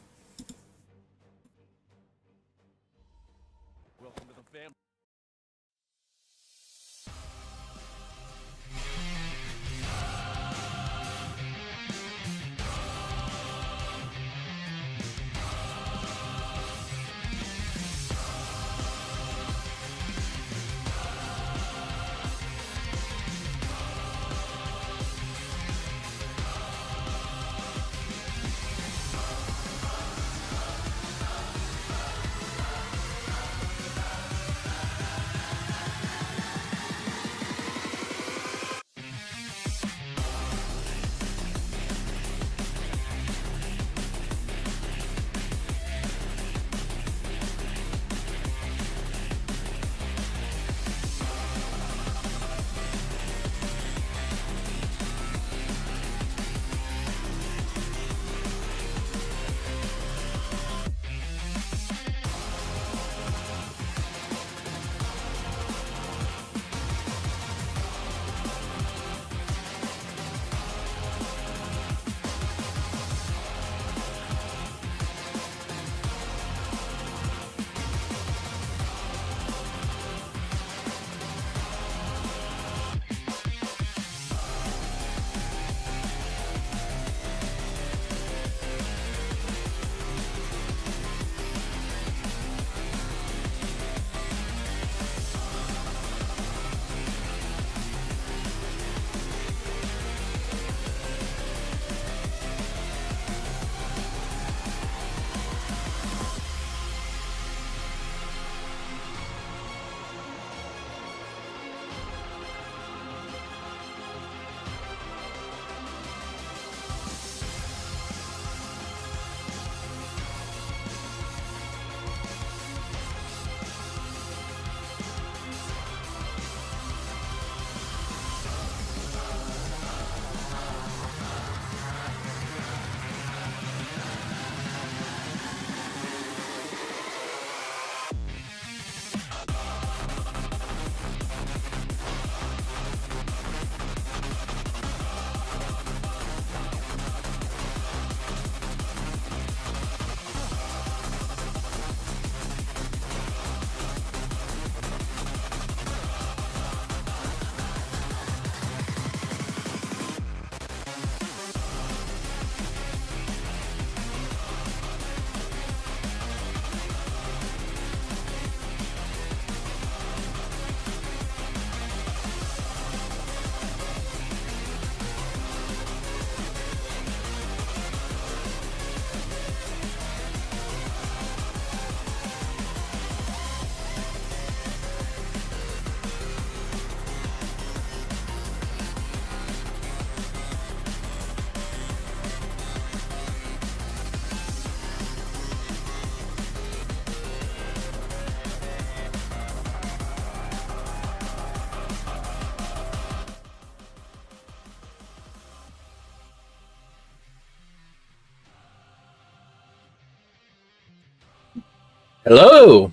Hello!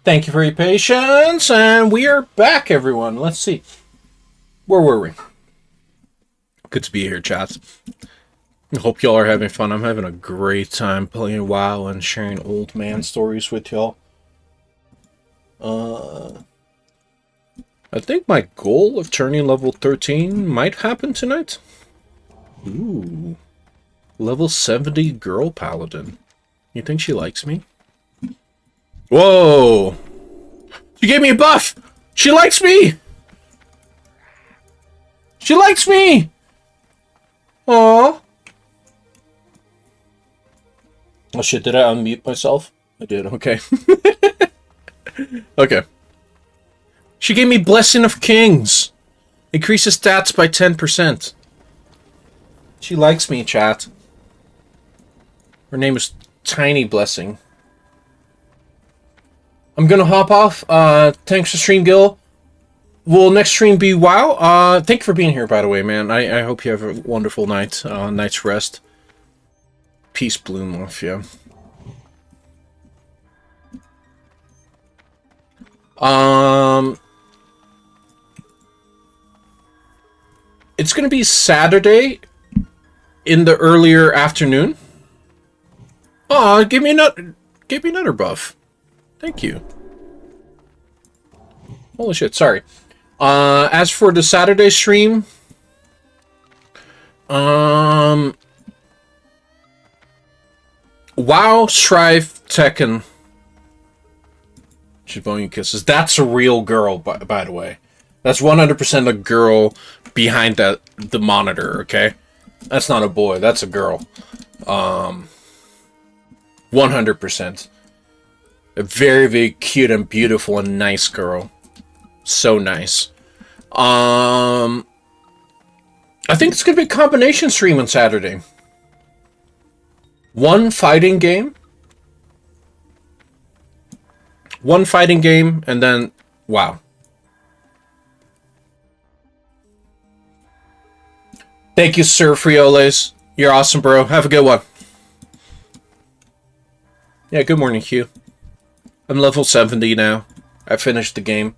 Thank you for your patience, and we are back, everyone. Let's see. Where were we? Good to be here, chat. I hope y'all are having fun. I'm having a great time playing WoW and sharing old man stories with y'all. I think my goal of turning level 13 might happen tonight. Ooh. Level 70 girl paladin. You think she likes me? Whoa! She gave me a buff! She likes me! She likes me! Aww. Oh shit, did I unmute myself? I did, okay. Okay. She gave me Blessing of Kings. Increases stats by 10%. She likes me, chat. Her name is Tiny Blessing. I'm gonna hop off. Thanks for stream, Gil. Will next stream be WoW? Thank you for being here, by the way, man. I hope you have a wonderful night. Night's rest. Peace bloom off you. It's gonna be Saturday in the earlier afternoon. Aw, give me another buff. Thank you. Holy shit, sorry. As for the Saturday stream, WoW, Strive, Tekken. She's blowing you kisses. That's a real girl, by the way. That's 100% a girl behind the monitor, okay? That's not a boy, that's a girl. 100%. A very, very cute and beautiful and nice girl. So nice. I think it's gonna be a combination stream on Saturday. One fighting game, and then WoW. Thank you, Sir Frioles. You're awesome, bro. Have a good one. Yeah, good morning, Hugh. I'm level 70 now. I finished the game.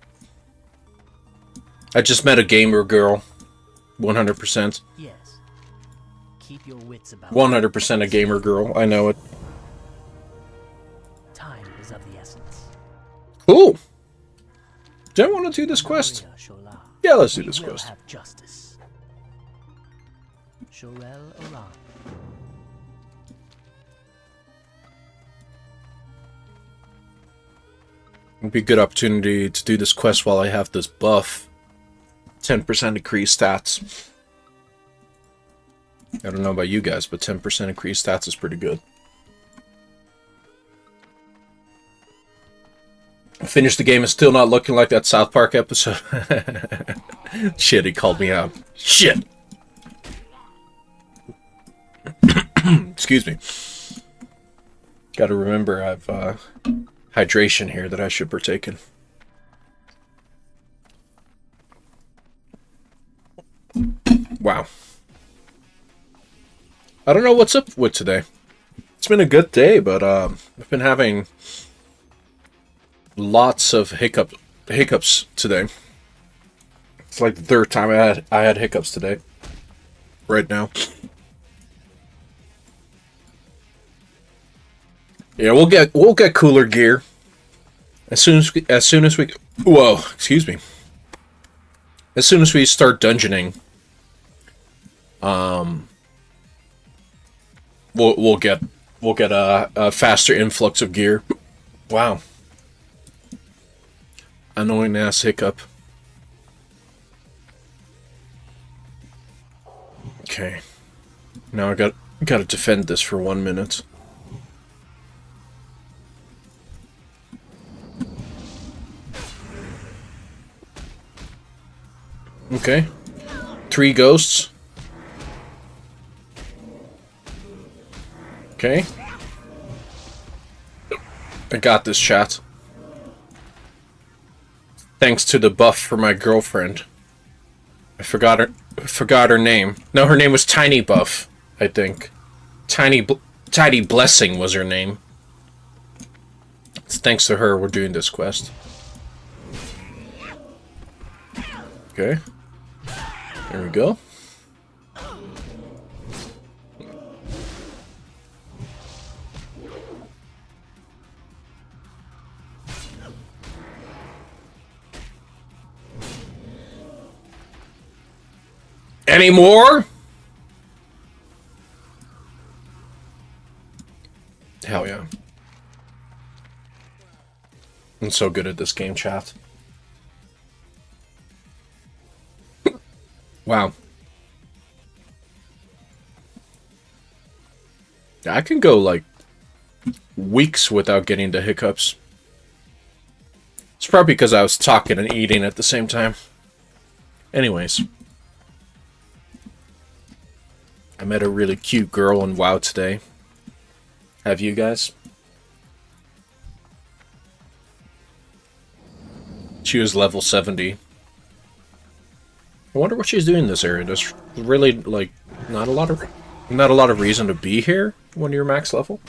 I just met a gamer girl. 100%. Yes. Keep your wits about. 100% a gamer girl. I know it. Time is of the essence. Cool. Do I want to do this quest? Warrior Shola, Yeah, let's do we this will quest. have justice. Shorel Oran. It'd be a good opportunity to do this quest while I have this buff. 10% increased stats. I don't know about you guys, but 10% increased stats is pretty good. Finished the game and still not looking like that South Park episode. Shit, he called me out. Shit! Excuse me. Gotta remember I've hydration here that I should partake in. Wow. I don't know what's up with today. It's been a good day, but I've been having lots of hiccups today. It's like the third time I had hiccups today. Right now. Yeah, we'll get cooler gear as soon as we whoa, excuse me. As soon as we start dungeoning, we'll get a faster influx of gear. Wow. Annoying ass hiccup. Okay. Now I gotta defend this for 1 minute. Okay. 3 ghosts. Okay. I got this, chat. Thanks to the buff for my girlfriend. I forgot her name. No, her name was Tiny Buff, I think. Tiny Blessing was her name. It's thanks to her we're doing this quest. Okay. There we go. Any more? Hell yeah. I'm so good at this game, chat. Wow. I can go like weeks without getting the hiccups. It's probably because I was talking and eating at the same time. Anyways. I met a really cute girl in WoW today. Have you guys? She was level 70. I wonder what she's doing in this area. There's really like not a lot of reason to be here when you're max level.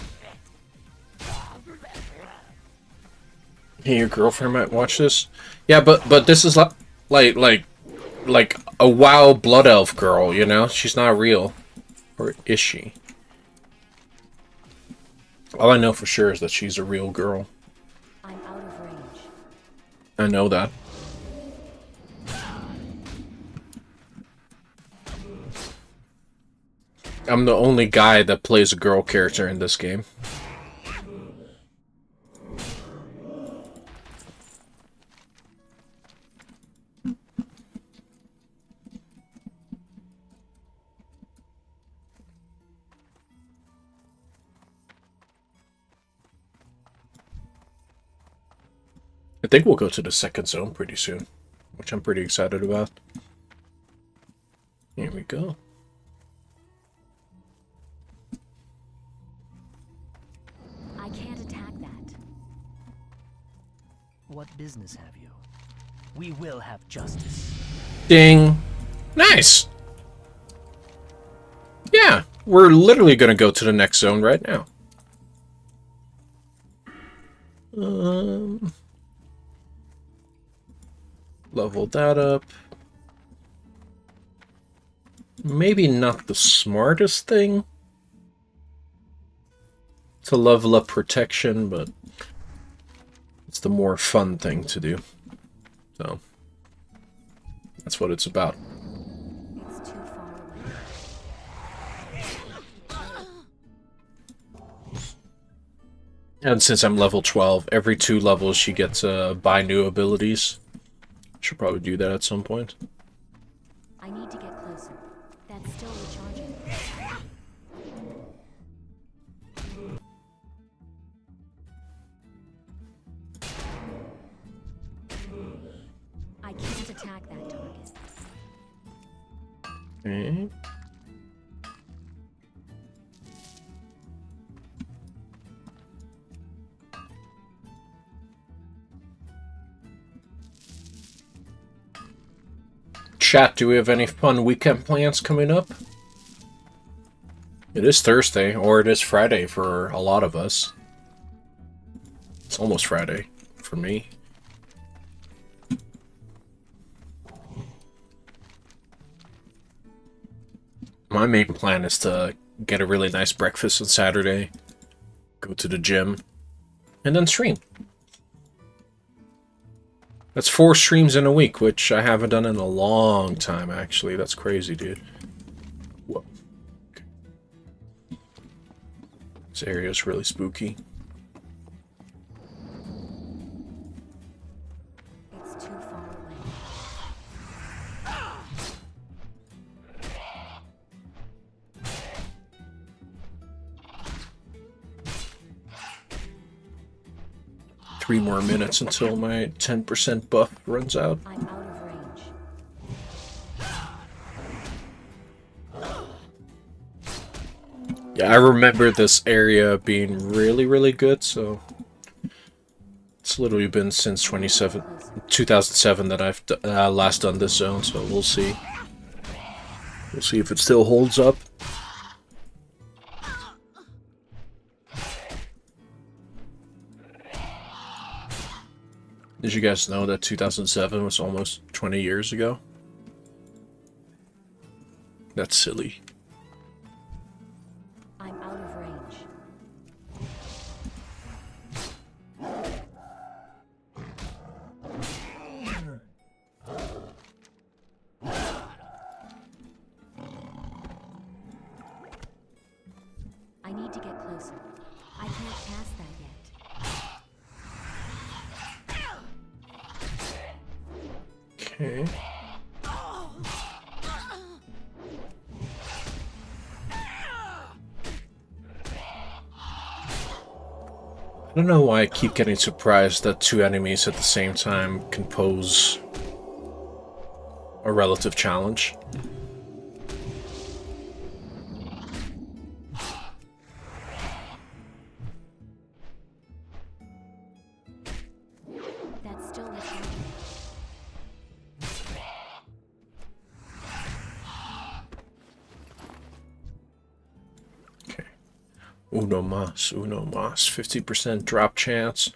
Hey, your girlfriend might watch this. Yeah, but this is like a WoW blood elf girl, you know? She's not real. Or is she? All I know for sure is that she's a real girl. I'm out of range. I know that. I'm the only guy that plays a girl character in this game. I think we'll go to the second zone pretty soon, which I'm pretty excited about. Here we go. I can't attack that. What business have you? We will have justice. Ding! Nice! Yeah, we're literally gonna go to the next zone right now. Level that up. Maybe not the smartest thing to level up protection, but it's the more fun thing to do. So, that's what it's about. It's too far away. And since I'm level 12, every 2 levels she gets buy new abilities. Should probably do that at some point. I need to get closer. That's still recharging. I can't attack that target. Okay. Chat, do we have any fun weekend plans coming up? It is Thursday, or it is Friday for a lot of us. It's almost Friday for me. My main plan is to get a really nice breakfast on Saturday, go to the gym, and then stream. That's 4 streams in a week, which I haven't done in a long time, actually. That's crazy, dude. Whoa. Okay. This area is really spooky. It's too far away. 3 more minutes until my 10% buff runs out. I'm out of range. Yeah, I remember this area being really, really good, so... It's literally been since 2007 that I've last done this zone, so we'll see. We'll see if it still holds up. Did you guys know that 2007 was almost 20 years ago? That's silly. I'm out of range. I need to get closer. I can't pass that yet. Okay. I don't know why I keep getting surprised that two enemies at the same time can pose a relative challenge. That's still recharging. Okay. Uno mas, 50% drop chance.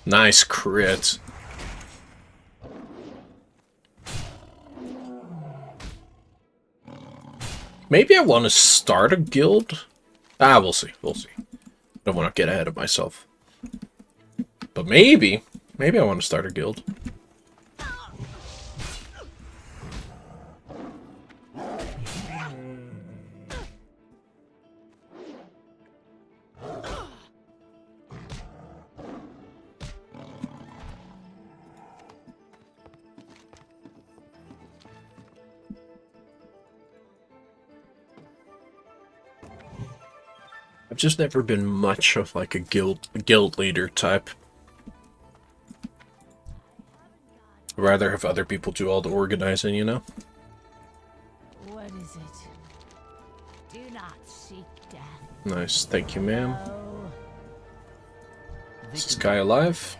Nice crit. Maybe I want to start a guild? Ah, we'll see, we'll see. Don't want to get ahead of myself. But maybe I want to start a guild. I've just never been much of like a guild leader type. I'd rather have other people do all the organizing, you know? What is it? Do not seek death. Nice, thank you, ma'am. No. Is this guy alive?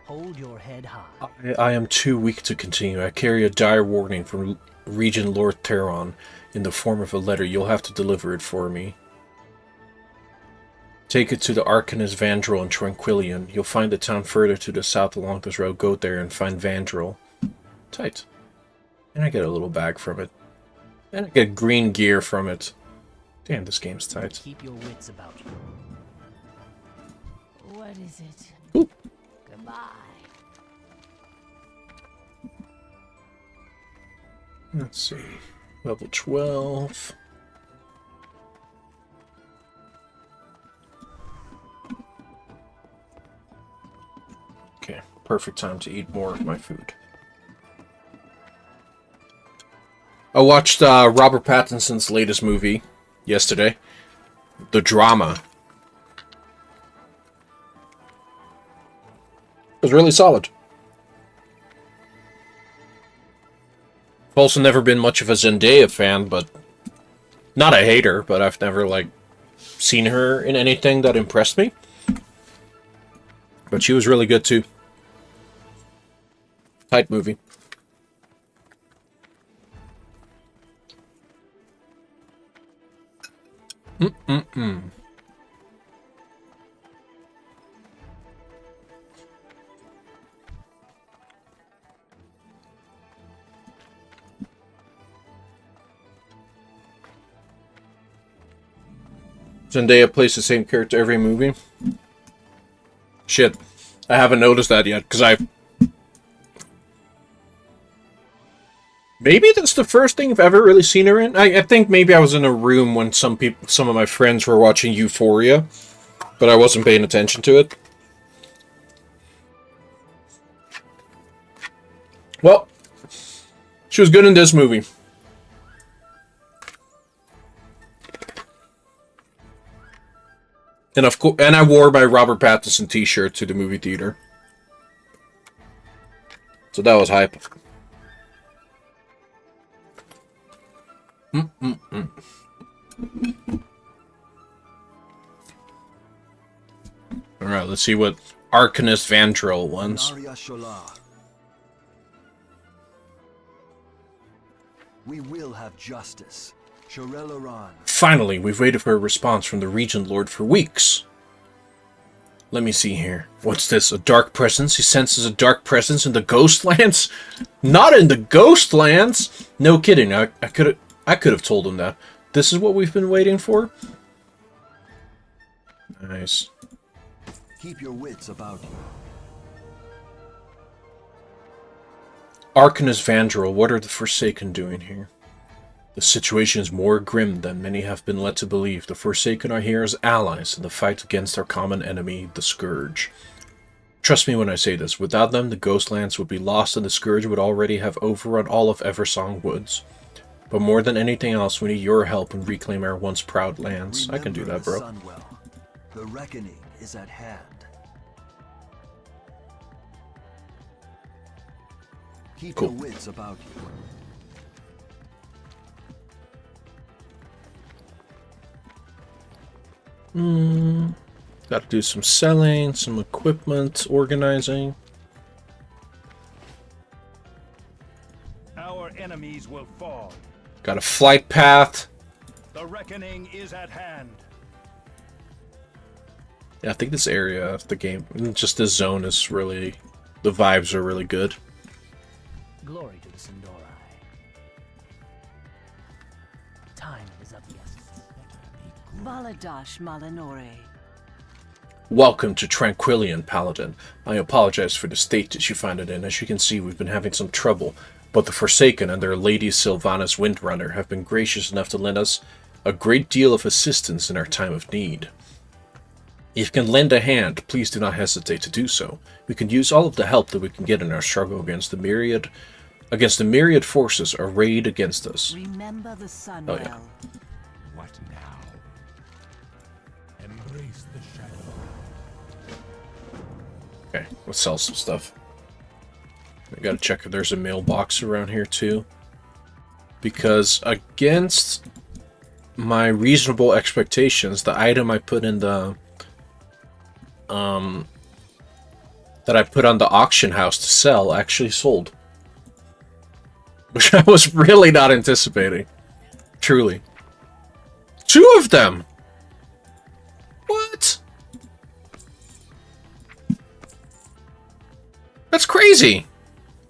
Hold your head high. I am too weak to continue. I carry a dire warning from Regent Lord Theron in the form of a letter. You'll have to deliver it for me. Take it to the Arcanist Vandrel in Tranquillion. You'll find the town further to the south along this road. Go there and find Vandrel. Tight. And I get a little bag from it. And I get green gear from it. Damn, this game's tight. Keep your wits about you. What is it? Ooh. Goodbye. Let's see. Level 12. Okay, perfect time to eat more of my food. I watched Robert Pattinson's latest movie yesterday. The Drama. It was really solid. I've also never been much of a Zendaya fan, but not a hater, but I've never like seen her in anything that impressed me. But she was really good too. Tight movie. Zendaya plays the same character every movie. Shit. I haven't noticed that yet, because maybe that's the first thing I've ever really seen her in. I think maybe I was in a room when some of my friends were watching Euphoria, but I wasn't paying attention to it. Well, she was good in this movie. And of course, and I wore my Robert Pattinson t-shirt to the movie theater. So that was hype. Alright, let's see what Arcanist Vandrel wants. Naria Shola. We will have justice. Shorel Aran. Finally, we've waited for a response from the Regent Lord for weeks. Let me see here. What's this? A dark presence? He senses a dark presence in the Ghostlands? Not in the Ghostlands! No kidding. I could have told him that. This is what we've been waiting for? Nice. Keep your wits about you. Arcanus Vandrel, what are the Forsaken doing here? The situation is more grim than many have been led to believe. The Forsaken are here as allies in the fight against our common enemy, the Scourge. Trust me when I say this, without them the Ghostlands would be lost and the Scourge would already have overrun all of Eversong Woods. But more than anything else, we need your help in reclaiming our once proud lands. I can do that, bro. Sunwell. The reckoning is at hand. Keep Cool. your wits about you. Gotta do some selling, some equipment organizing. Our enemies will fall. Got a flight path. The reckoning is at hand. Yeah, I think this area of the game, just this zone is really, the vibes are really good. Glory to the Sindori. Time is of the essence. Valadash Malinore. Welcome to Tranquillian, Paladin. I apologize for the state that you find it in. As you can see, we've been having some trouble, but the Forsaken and their Lady Sylvanas Windrunner have been gracious enough to lend us a great deal of assistance in our time of need. If you can lend a hand, please do not hesitate to do so. We can use all of the help that we can get in our struggle against the myriad forces arrayed against us. Remember the Sunwell. Oh, yeah. What now? Embrace the shadow. Okay, let's sell some stuff. I gotta check if there's a mailbox around here too. Because against my reasonable expectations, the item I put in the that I put on the auction house to sell actually sold. Which I was really not anticipating. Truly. 2 of them! What? That's crazy!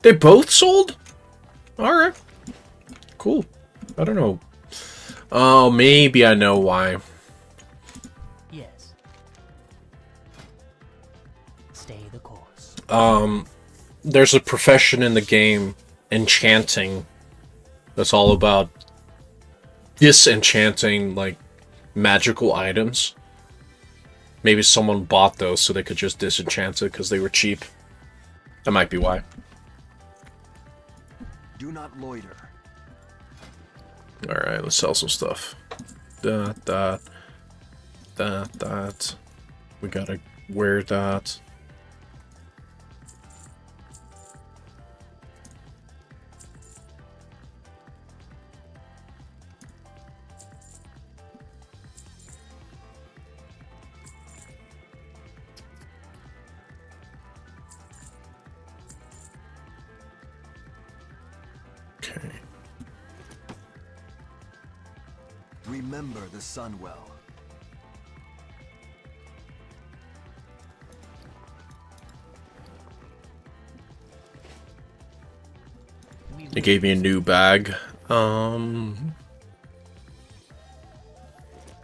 They both sold? Alright. Cool. I don't know. Oh, maybe I know why. Yes. Stay the course. There's a profession in the game, enchanting, that's all about disenchanting, like, magical items. Maybe someone bought those so they could just disenchant it because they were cheap. That might be why. Do not loiter. Alright, let's sell some stuff. That. We gotta wear that. Okay. Remember the Sunwell. They gave me a new bag.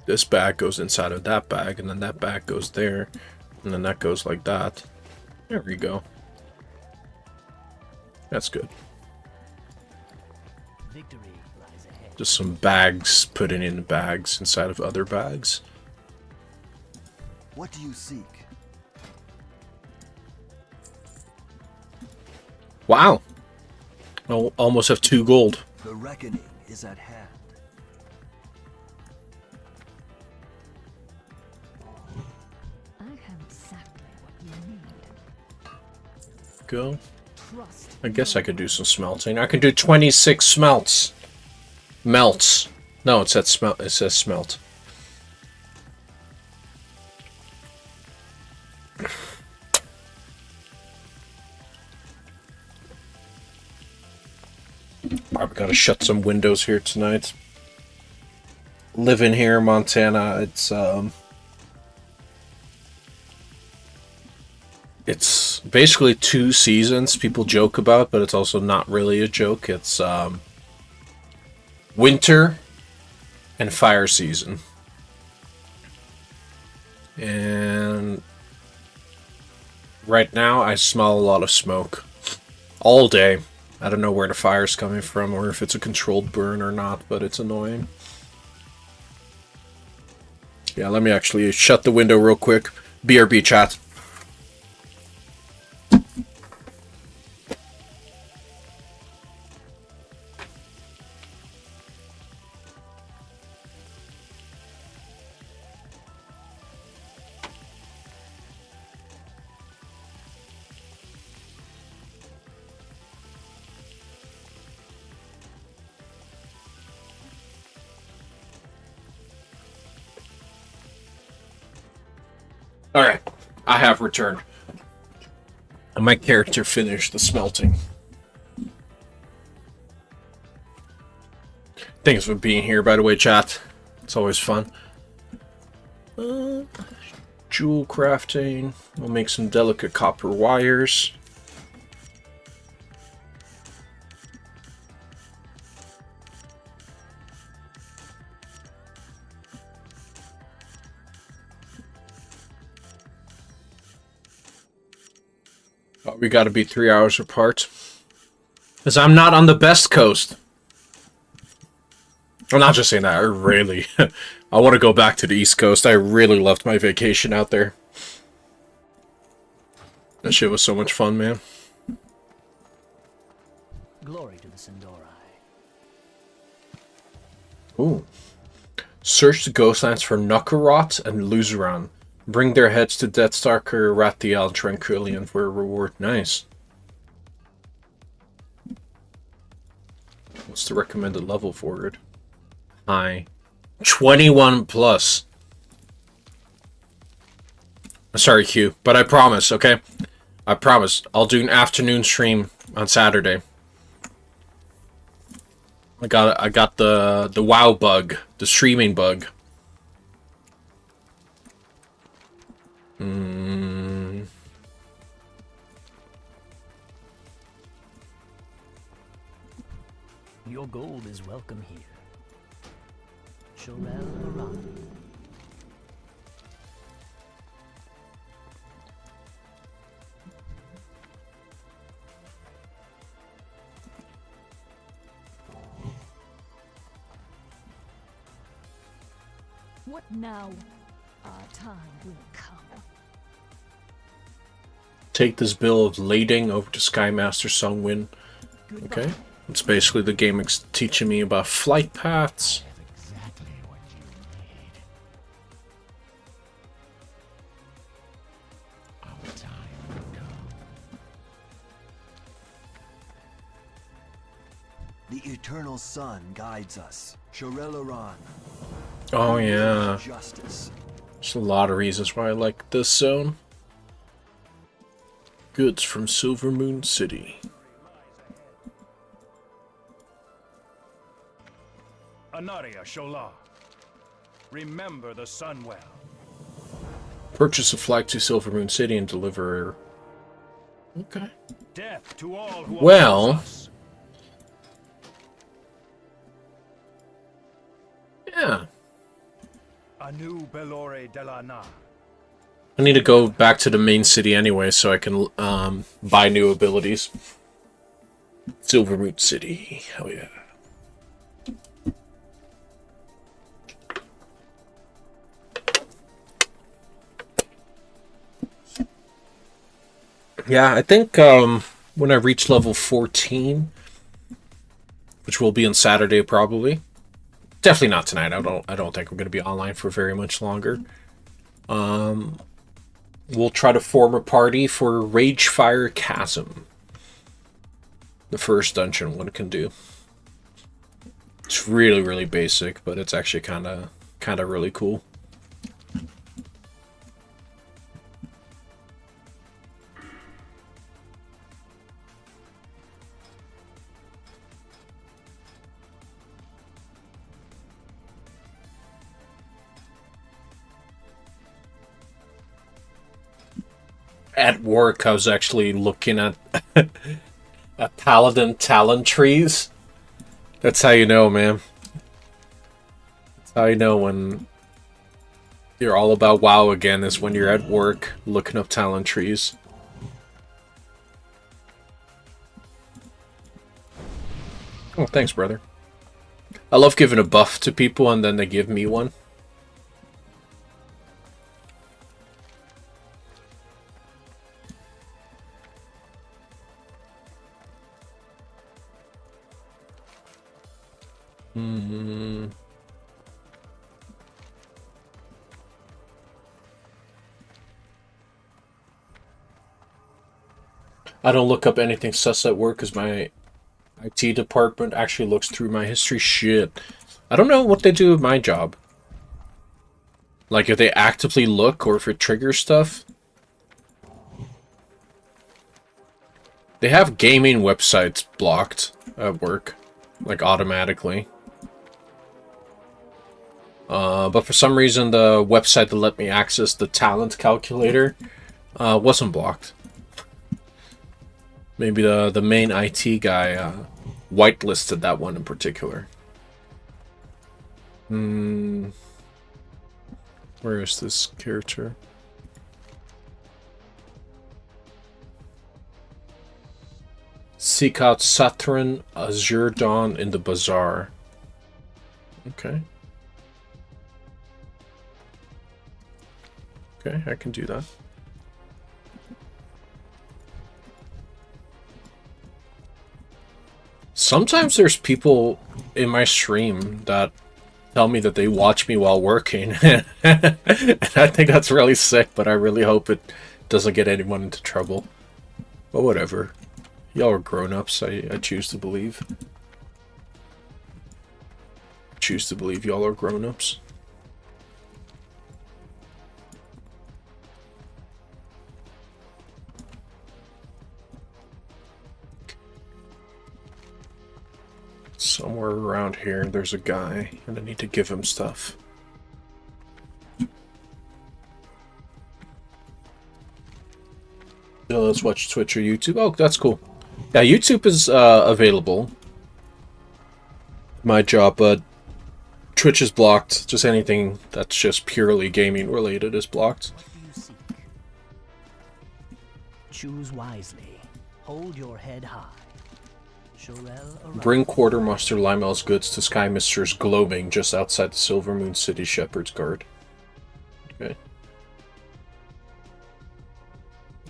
This bag goes inside of that bag, and then that bag goes there, and then that goes like that. There we go. That's good. Victory lies ahead. Just some bags putting in bags inside of other bags. What do you seek? Wow! I'll almost have 2 gold. The reckoning is at hand. I have exactly what you need. Go. Trust. I guess I could do some smelting. I could do 26 smelts. Melts. No, it says smelt. It says smelt. Probably gotta shut some windows here tonight. Living here in Montana, it's It's basically 2 seasons people joke about, but it's also not really a joke. It's winter and fire season. And right now I smell a lot of smoke all day. I don't know where the fire's coming from or if it's a controlled burn or not, but it's annoying. Yeah, let me actually shut the window real quick. BRB chat. Alright, I have returned. And my character finished the smelting. Thanks for being here, by the way, chat. It's always fun. Jewel crafting. We'll make some delicate copper wires. Oh, we gotta be 3 hours apart. Because I'm not on the best coast. I'm not just saying that, I really... I want to go back to the East Coast. I really loved my vacation out there. That shit was so much fun, man. Glory to the Sindori. Ooh. Search the Ghostlands for Nukarot and Luzeran. Bring their heads to Deathstalker, Rathiel, and Tranquillion for a reward. Nice. What's the recommended level for it? High. 21 plus. Sorry, Q, but I promise, okay? I promise. I'll do an afternoon stream on Saturday. I got the WoW bug, the streaming bug. Your gold is welcome here. Shorel Baran. What now? Our time will come. Take this bill of lading over to Skymaster Sungwin. Okay. It's basically the game teaching me about flight paths. Exactly what you need. Our time will come. The eternal sun guides us. Shorel. Oh yeah. Justice. There's a lot of reasons why I like this zone. Goods from Silver Moon City. Anaria Shola. Remember the Sunwell. Purchase a flag to Silver Moon City and deliver. Okay. Death to all who Well. oppose us. Yeah. Anu Belore Delana. I need to go back to the main city anyway so I can buy new abilities. Silver Moon City. Hell yeah. Yeah, I think when I reach level 14, which will be on Saturday probably. Definitely not tonight. I don't think I'm going to be online for very much longer. We'll try to form a party for Ragefire Chasm. The first dungeon one can do. It's really, really basic, but it's actually kind of really cool. at work, I was actually looking at paladin talent trees. That's how you know, man. That's how you know when you're all about WoW again, is when you're at work looking up talent trees. Oh, thanks, brother. I love giving a buff to people and then they give me one. I don't look up anything sus at work because my IT department actually looks through my history. Shit. I don't know what they do with my job. Like if they actively look or if it triggers stuff. They have gaming websites blocked at work. Like automatically. But for some reason the website that let me access the talent calculator wasn't blocked. Maybe the main IT guy whitelisted that one in particular. Where is this character? Seek out Saturn Azure Dawn in the Bazaar. Okay. Okay, I can do that. Sometimes there's people in my stream that tell me that they watch me while working. And I think that's really sick, but I really hope it doesn't get anyone into trouble. But whatever. Y'all are grown-ups, I choose to believe. I choose to believe y'all are grown-ups. Somewhere around here, there's a guy, and I need to give him stuff. So let's watch Twitch or YouTube. Oh, that's cool. Yeah, YouTube is available. My job, but Twitch is blocked. Just anything that's just purely gaming related is blocked. What do you seek? Choose wisely. Hold your head high. Bring Quartermaster Limel's goods to Sky Mister's Gloaming just outside the Silver Moon City Shepherd's Guard. Okay.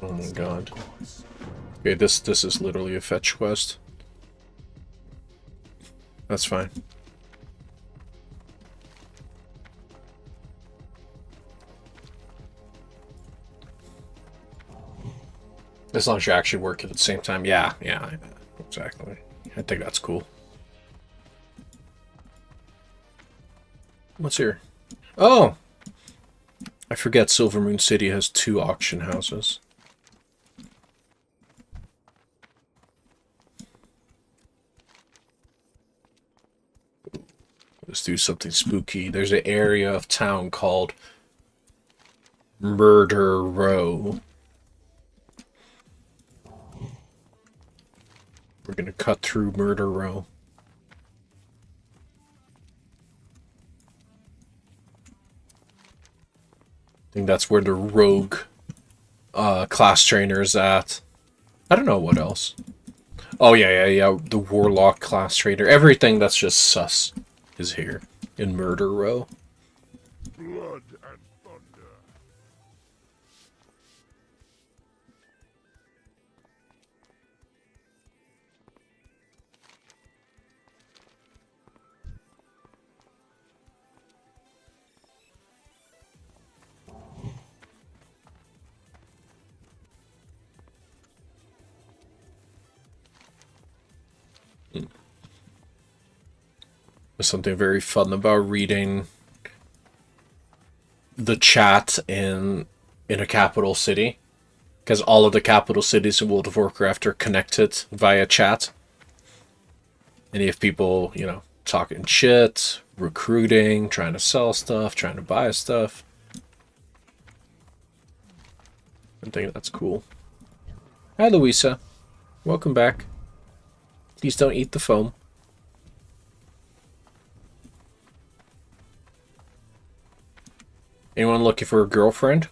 Oh my god. Okay, this is literally a fetch quest. That's fine. As long as you actually work at the same time. Yeah, exactly. I think that's cool. What's here? Oh! I forget Silver Moon City has 2 auction houses. Let's do something spooky. There's an area of town called Murder Row. We're gonna cut through Murder Row. I think that's where the rogue class trainer is at. I don't know what else. Oh yeah. The warlock class trainer. Everything that's just sus is here in Murder Row. Blood and thunder. There's something very fun about reading the chat in a capital city, because all of the capital cities in World of Warcraft are connected via chat. And you have people, you know, talking shit, recruiting, trying to sell stuff, trying to buy stuff. I think that's cool. Hi, Louisa. Welcome back. Please don't eat the foam. Anyone looking for a girlfriend?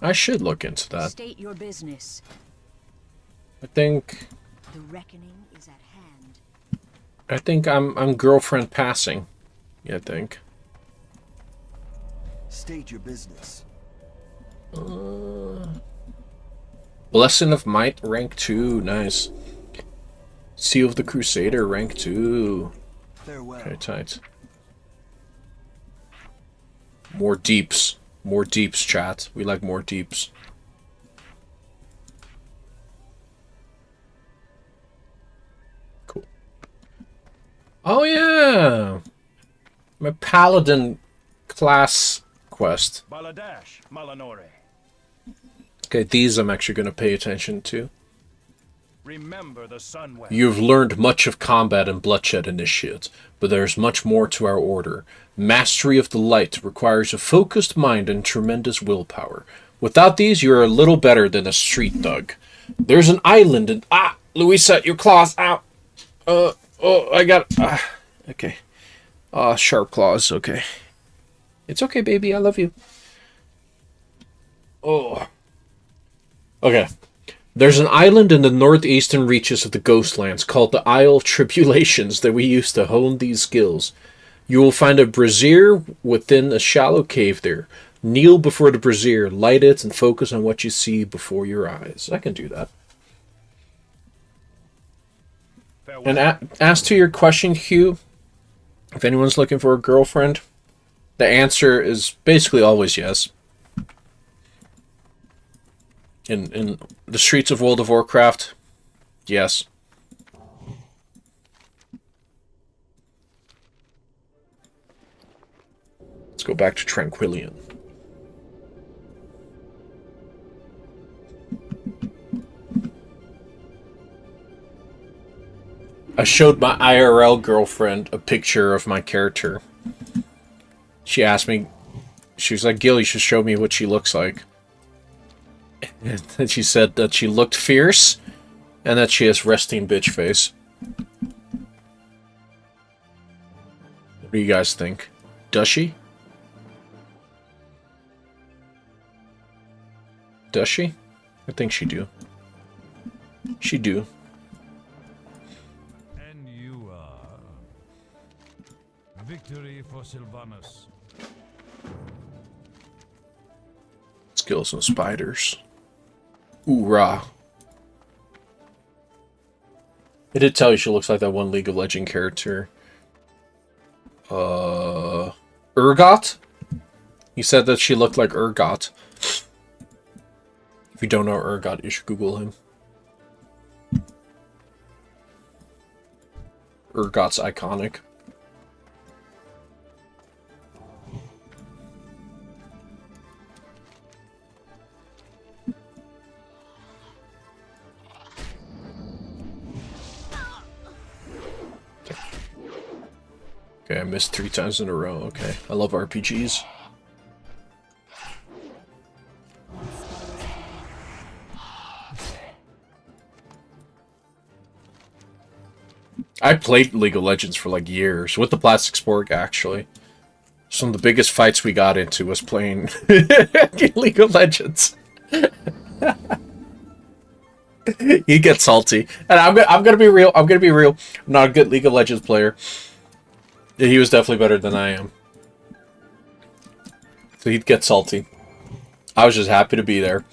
I should look into that. State your business. I think The reckoning is at hand. I'm girlfriend passing. Yeah, I think. State your business. Blessing of Might, rank 2. Nice. Seal of the Crusader, rank 2. Farewell. Okay, tight. More deeps. More deeps, chat. We like more deeps. Cool. Oh, yeah! My Paladin class quest. Baladash, Malanore. Okay, these I'm actually going to pay attention to. Remember the Sunway. You've learned much of combat and bloodshed initiates, but there's much more to our order. Mastery of the light requires a focused mind and tremendous willpower. Without these, you're a little better than a street thug. There's an island in... Ah! Louisa, your claws! Ow! I got... okay. Sharp claws, okay. It's okay, baby, I love you. Oh. Okay. There's an island in the northeastern reaches of the Ghostlands called the Isle of Tribulations that we use to hone these skills. You will find a brazier within a shallow cave there. Kneel before the brazier, light it, and focus on what you see before your eyes. I can do that. Farewell. And as to your question, Hugh, if anyone's looking for a girlfriend, the answer is basically always yes. In the streets of World of Warcraft, yes. Let's go back to Tranquillion. I showed my IRL girlfriend a picture of my character. She asked me, she was like, Gil, you should show me what she looks like. And she said that she looked fierce and that she has resting bitch face. What do you guys think? Does she? Does she? I think she do. She do. And you are... Victory for Sylvanus. Skills and spiders. Hoorah. I did tell you she looks like that one League of Legends character. Urgot? He said that she looked like Urgot. If you don't know Urgot, you should Google him. Urgot's iconic. Okay, I missed 3 times in a row. Okay, I love RPGs. I played League of Legends for like years, with the Plastic Spork actually. Some of the biggest fights we got into was playing League of Legends. He gets salty. And I'm gonna be real, I'm not a good League of Legends player. He was definitely better than I am. So he'd get salty. I was just happy to be there.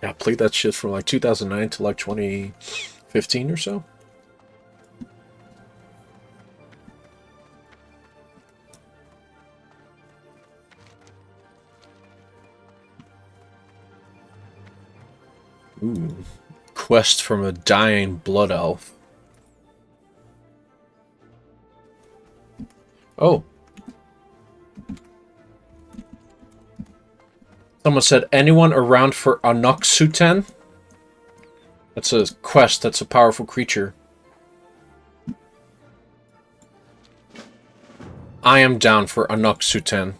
Yeah, I played that shit from like 2009 to like 2015 or so. Ooh. Quest from a dying blood elf. Oh. Someone said, anyone around for Anoxuten? That's a quest, that's a powerful creature. I am down for Anok Suten.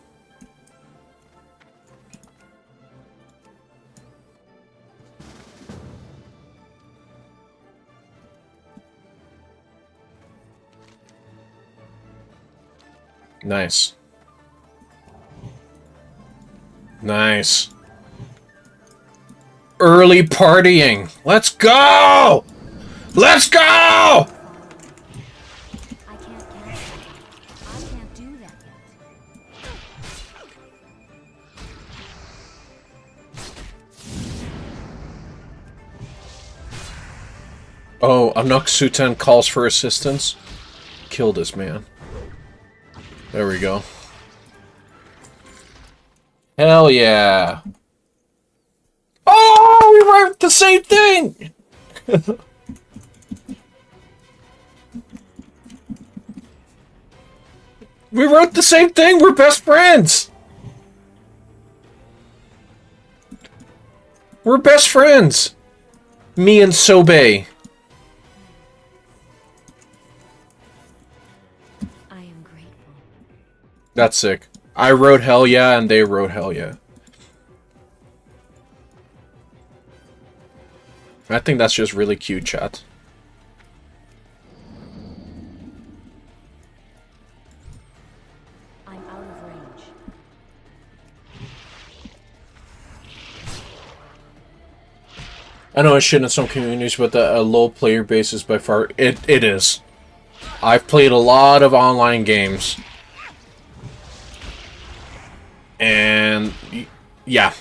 Nice. Nice. Early partying. Let's go! Let's go! I can't cancel. I can't do that yet. Oh, Anok Suten calls for assistance. Kill this man. There we go. Hell yeah. Oh, we wrote the same thing! We wrote the same thing! We're best friends! We're best friends! Me and Sobe. I am grateful. That's sick. I wrote hell yeah, and they wrote hell yeah. I think that's just really cute, chat. I'm out of range. I know it's shit in some communities, but a low player base is by far... It is. I've played a lot of online games. And... yeah.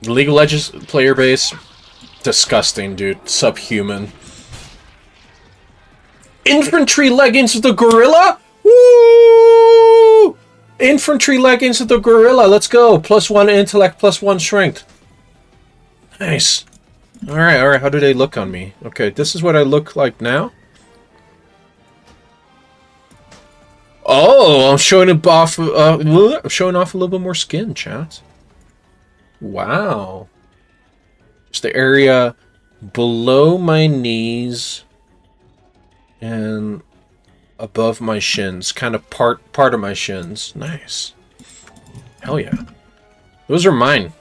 League of Legends player base... disgusting, dude. Subhuman. Infantry leggings of the gorilla? Woo! Infantry leggings of the gorilla. Let's go. +1 intellect, +1 strength. Nice. Alright, alright. How do they look on me? Okay, this is what I look like now. Oh, I'm showing it off. I'm showing off a little bit more skin, chat. Wow. Just the area below my knees and above my shins, kind of part of my shins. Nice. Hell yeah. Those are mine.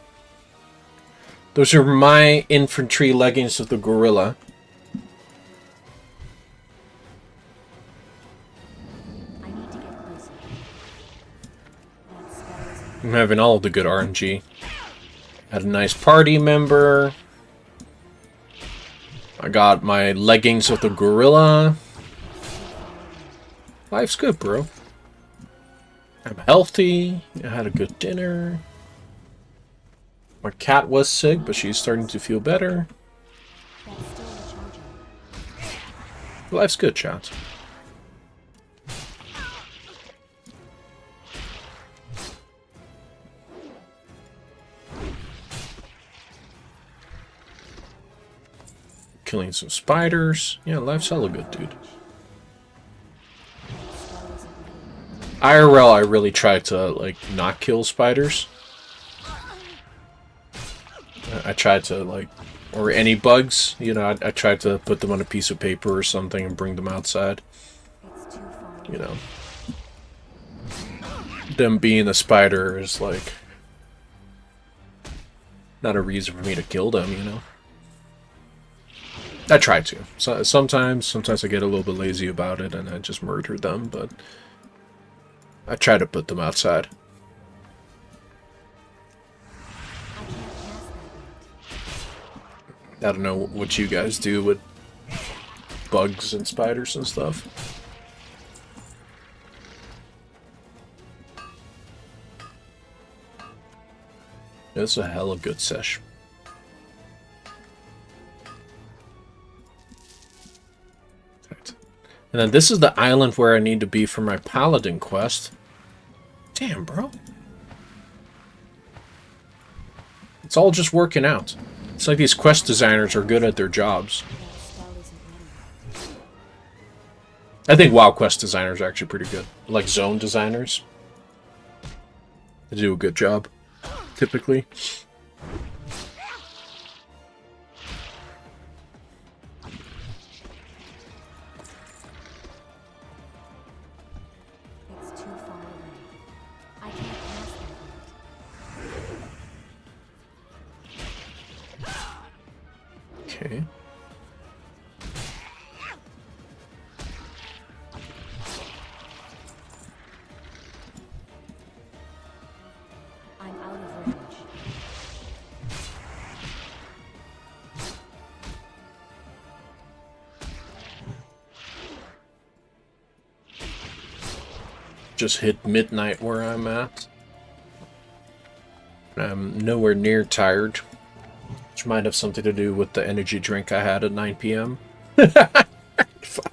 Those are my infantry leggings of the gorilla. I need to get closer. That spell is I'm having all of the good RNG. Had a nice party member. I got my leggings of the gorilla. Life's good, bro. I'm healthy. I had a good dinner. My cat was sick, but she's starting to feel better. that's still recharging. Life's good, chat. Killing some spiders. Yeah, life's hella good, dude. IRL, I really try to, like, not kill spiders. I tried to, like, or any bugs, you know, I tried to put them on a piece of paper or something and bring them outside. It's too far. You know. Them being a spider is, like, not a reason for me to kill them, you know. I try to. So, sometimes I get a little bit lazy about it and I just murder them, but I try to put them outside. I can't cast that yet. I don't know what you guys do with bugs and spiders and stuff. It's a hella good sesh. And then this is the island where I need to be for my paladin quest. Damn, bro. It's all just working out. It's like these quest designers are good at their jobs. That spell isn't ready. I think WoW quest designers are actually pretty good. Like zone designers. They do a good job, typically. It's too far away. Okay. I'm out of range. Just hit midnight where I'm at. I'm nowhere near tired, which might have something to do with the energy drink I had at 9 p.m. Fuck.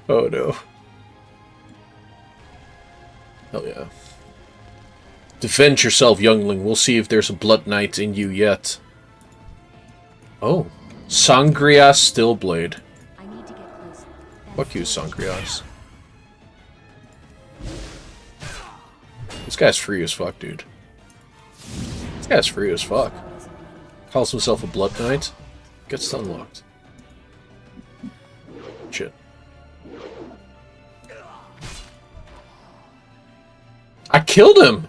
Oh no. Hell yeah. Defend yourself, youngling. We'll see if there's a blood knight in you yet. Oh. Sangria Stillblade. I need to get closer. Fuck you, Sangrias. This guy's free as fuck, dude. This guy's free as fuck. Calls himself a Blood Knight. Gets unlocked. Shit. I killed him!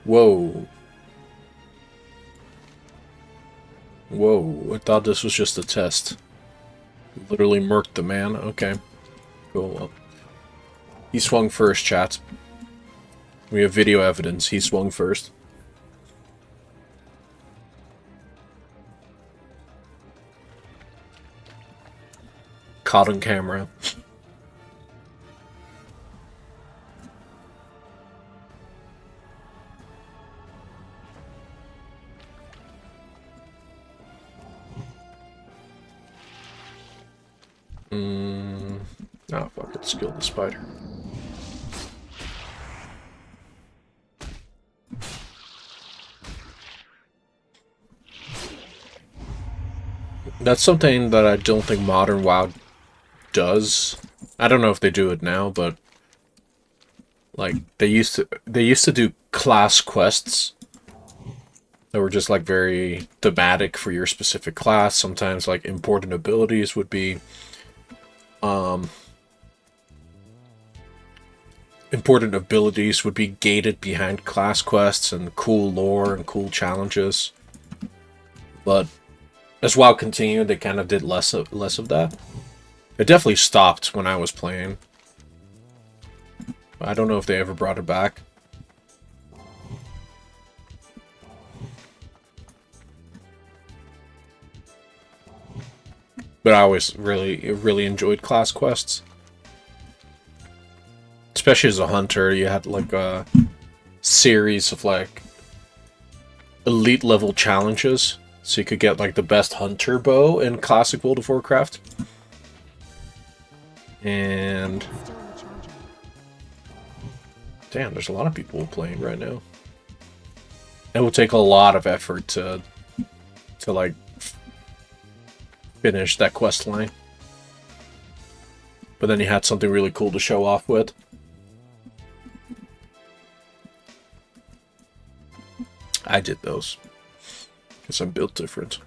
Whoa. Whoa, I thought this was just a test. Literally murked the man. Okay. Cool, well. He swung first, chat. We have video evidence. He swung first. Caught on camera. Oh, fuck it. Skill the spider. That's something that I don't think modern WoW does. I don't know if they do it now, but like they used to do class quests that were just like very thematic for your specific class. Sometimes like important abilities would be gated behind class quests and cool lore and cool challenges. But as WoW continued, they kind of did less of that. It definitely stopped when I was playing. I don't know if they ever brought it back. But I always really enjoyed class quests. Especially as a hunter, you had like a series of like elite level challenges. So you could get like the best hunter bow in classic World of Warcraft. And Still recharging. damn, there's a lot of people playing right now. It will take a lot of effort to like finish that quest line. But then you had something really cool to show off with. I did those. Because I'm built different.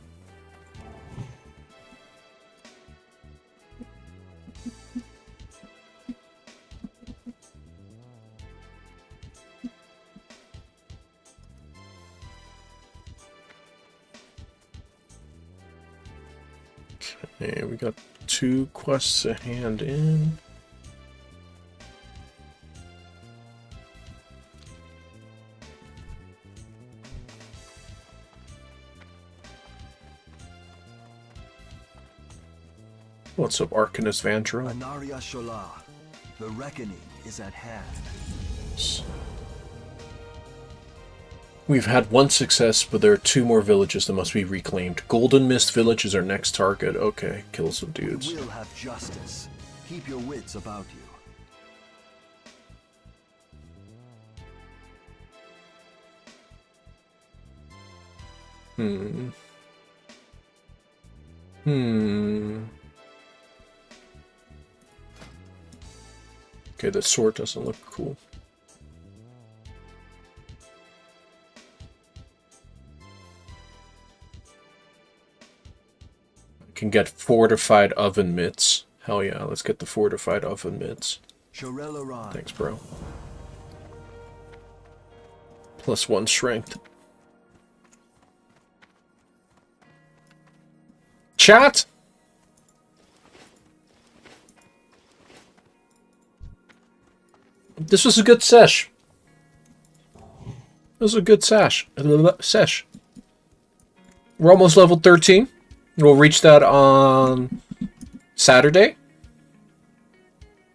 Okay, we got 2 quests to hand in. What's up, Arcanist Vandro? Anaria Shola, the reckoning is at hand. We've had 1 success, but there are 2 more villages that must be reclaimed. Golden Mist Village is our next target. Okay, kill some dudes. We will have justice. Keep your wits about you. Okay, the sword doesn't look cool. I can get fortified oven mitts. Hell yeah, let's get the fortified oven mitts. Thanks, bro. +1 strength. Chat. This was a good sesh. It was a good sesh. We're almost level 13. We'll reach that on Saturday.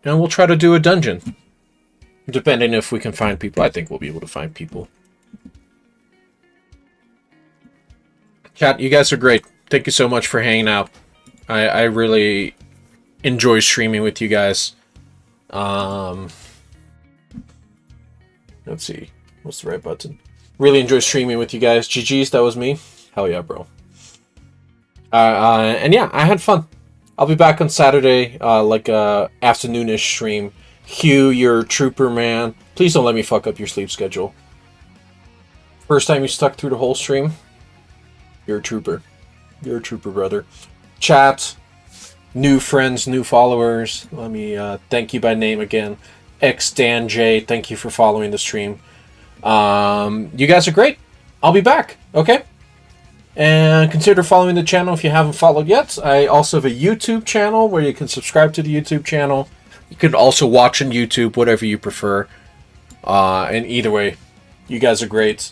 And we'll try to do a dungeon. Depending if we can find people. I think we'll be able to find people. Chat, you guys are great. Thank you so much for hanging out. I really enjoy streaming with you guys. Let's see. What's the right button? Really enjoy streaming with you guys. GG's, that was me. Hell yeah, bro. And yeah, I had fun. I'll be back on Saturday, like a afternoonish stream. Hugh, you're a trooper, man. Please don't let me fuck up your sleep schedule. First time you stuck through the whole stream? You're a trooper. You're a trooper, brother. Chat, new friends, new followers. Let me thank you by name again. XDanJ, thank you for following the stream. You guys are great. I'll be back, okay? And consider following the channel if you haven't followed yet. I also have a YouTube channel where you can subscribe to the YouTube channel. You can also watch on YouTube, whatever you prefer. And either way, you guys are great.